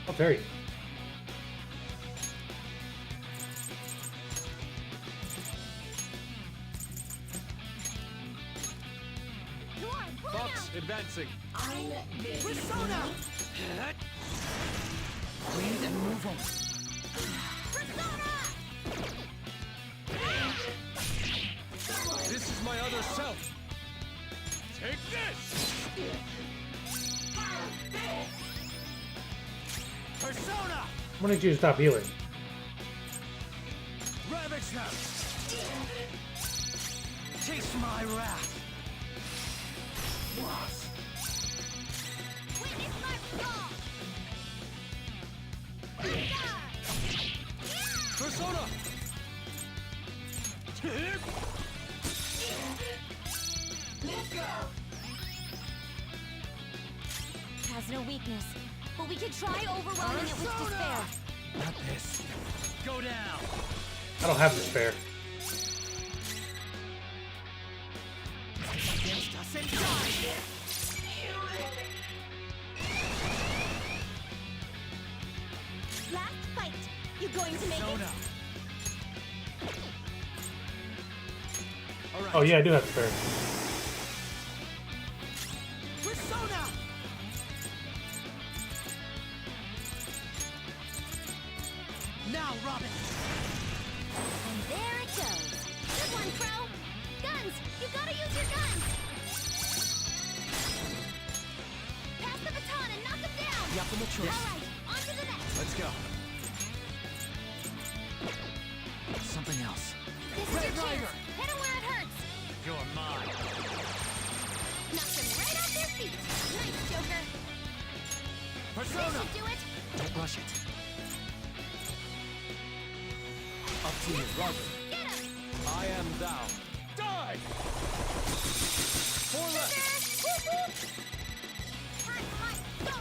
Oh, very. Fox advancing. Persona! Breathe and move on. This is my other self. Take this! Persona! I'm gonna need you to stop healing. Ravage them! Taste my wrath! Persona! Has no weakness, but we could try overwhelming it with despair. Not this. Go down! I don't have despair. Against us and die! Last fight. You going to make Persona! Oh yeah, I do have despair. Persona! Now, Robin! And there it goes. Good one, Crow. Guns! You gotta use your guns! Pass the baton and knock them down! The optimal choice. Alright, on to the next! Let's go. Something else. This is your chance! Hit them where it hurts! You're mine. Knock them right off their feet! Nice, Joker! Persona! This should do it! Don't rush it. Up to you, Robin. Get him! I am thou. Die! For left! Whoop, whoop. Hot, hot, go!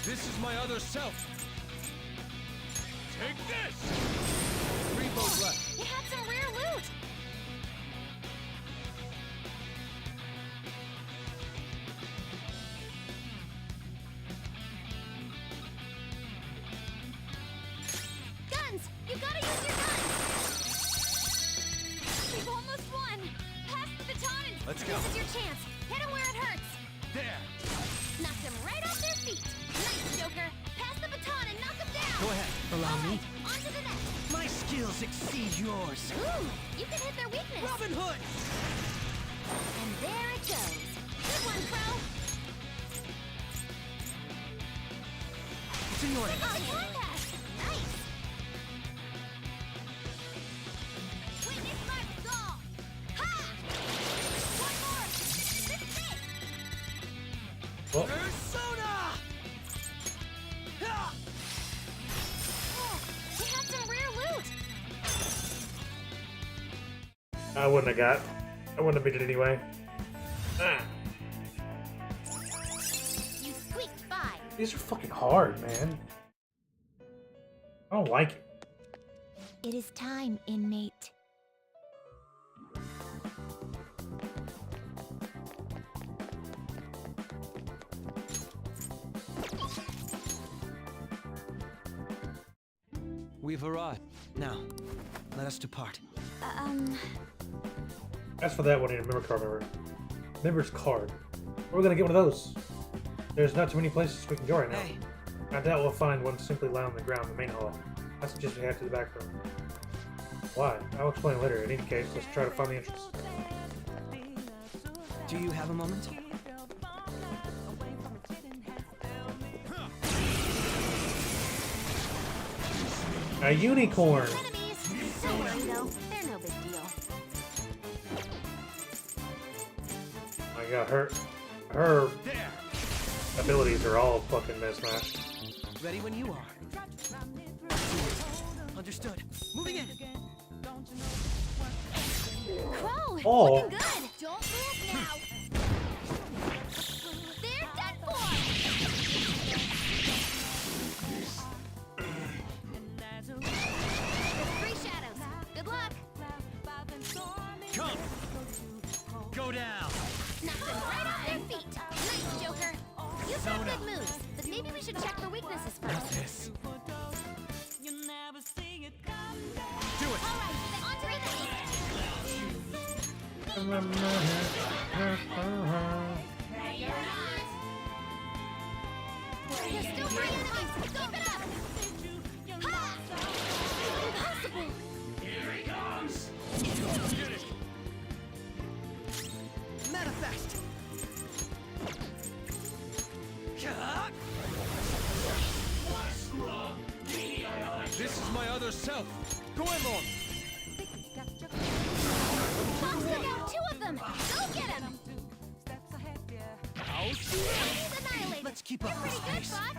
This is my other self. Take this! 3 foes left. You had some rare loot! Guns! You gotta use your guns! We've almost won! Pass the baton and... Let's go. This is your chance! Hit them where it hurts! There! Knock them right off their feet! Nice, Joker! Pass the baton and knock them down! Go ahead. Allow me. On to the next! My skills exceed yours. Ooh! You can hit their weakness! Robin Hood! And there it goes! Good one, Crow! It's in your Oh, hands. time pass! Nice! Witness my resolve! Ha! One more! This is it! Well, Persona! Ha! Oh, they had some rare loot! I wouldn't have got. I wouldn't have beat it anyway. Ah, You squeaked by! these are fucking hard, man. I don't like it. It is time, inmate. We've arrived. Now, let us depart. As for that, one need a member card member. Member's card. Where are we gonna get one of those? There's not too many places we can go right now. Hey. I doubt we'll find one simply lying on the ground in the main hall. I suggest we head to the back room. Why? I'll explain later. In any case, let's try to find the entrance. Do you have a moment? A unicorn. Enemies. Don't worry though, they're no big deal. I got her abilities are all fucking mismatched. Ready when you are. Understood. Moving in. Crow, Oh. looking good. Don't move now. They're done for. Three shadows. Good luck. Come! Go down! Knocked them right off their feet. Nice, Joker. You've got good moves, but maybe we should check for weaknesses first. This. Do it. All right, on to the next. You're still my enemies. Keep it up. Ha! Impossible. Here he comes! Manifest! This is my other self! Goemon! Fox took out 2 of them. Go get him. He's annihilated. Let's keep You're up pretty this good, pace. Fox.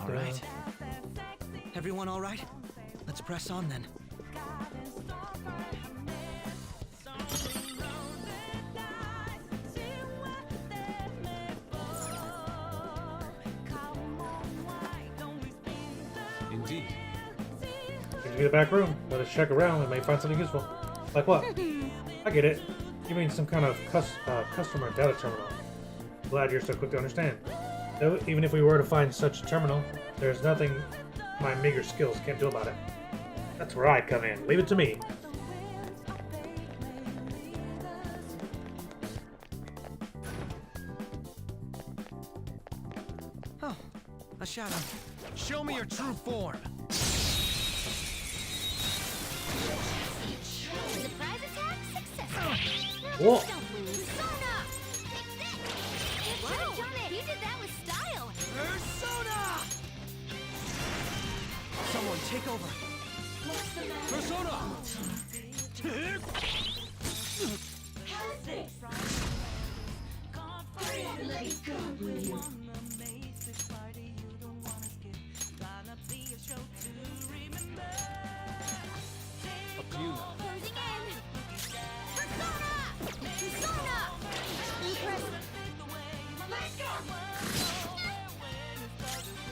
All right. Everyone all right? Let's press on then. Indeed. Give me the back room. Let us check around. We may find something useful. Like what? I get it. You mean some kind of customer data terminal. Glad you're so quick to understand. Though, even if we were to find such a terminal, there's nothing my meager skills can't do about it. That's where I come in. Leave it to me. Oh, a shadow. Show me your true form! Surprise attack successful. Whoa. Don't lose. Persona. Wow, you did that with style. Persona! Someone take over. Persona! Up to you now. Closing in. Persona. Persona.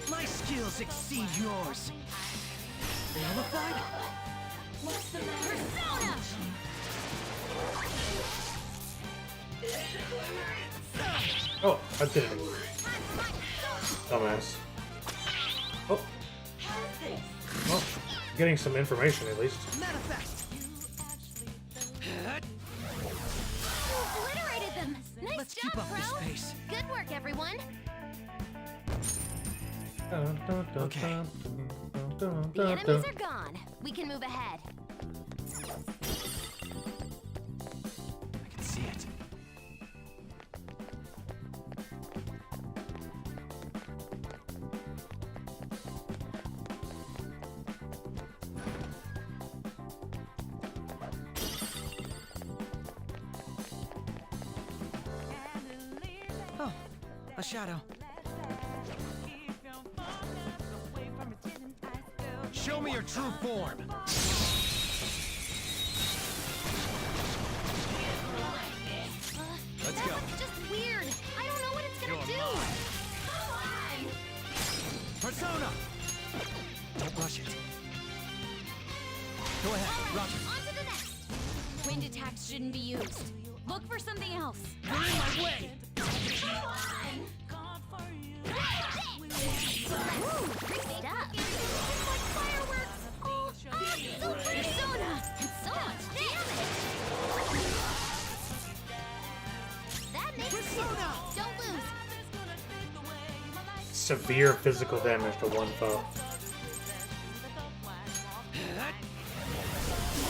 My skills exceed yours. Nullified? Persona. Oh, I did it. Dumbass. Oh. Well, getting some information at least. Manifest! You obliterated them. Nice Let's job, keep up this Crow. pace. Good work, everyone. Okay. The enemies are gone. We can move ahead. I can see it. Oh, a shadow. Show me your true form! Let's go. It's just weird. I don't know what it's gonna do. Persona! Don't rush it. Go ahead, Roger. On to the next. Wind attacks shouldn't be used. Look for something else. You're in my way! Woo, great stuff. It's like fireworks. Oh, so Persona. And so much damage. That makes Persona. Don't lose. Severe physical damage to one foe. You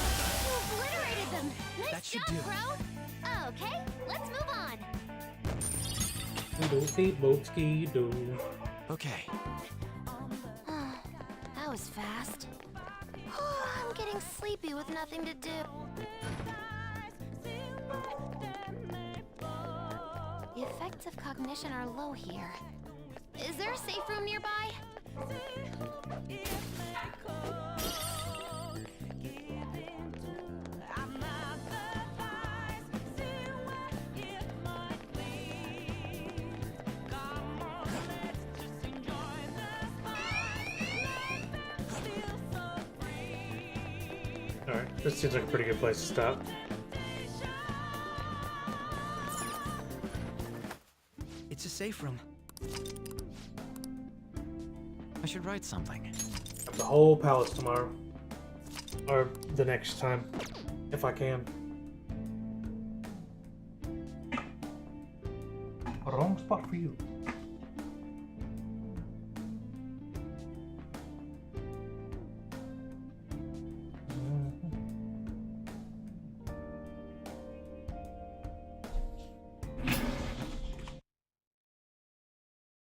obliterated them. Nice That should job, do. Crow. Okay, let's move on. Doopy boopski doo. Okay. That was fast. I'm getting sleepy with nothing to do. The effects of cognition are low here. Is there a safe room nearby? Alright, this seems like a pretty good place to stop. It's a safe room. I should write something. Have the whole palace tomorrow. Or the next time, if I can. Wrong spot for you.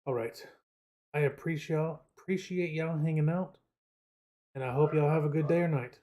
Alright. I appreciate y'all hanging out. And I hope y'all have a good day or night.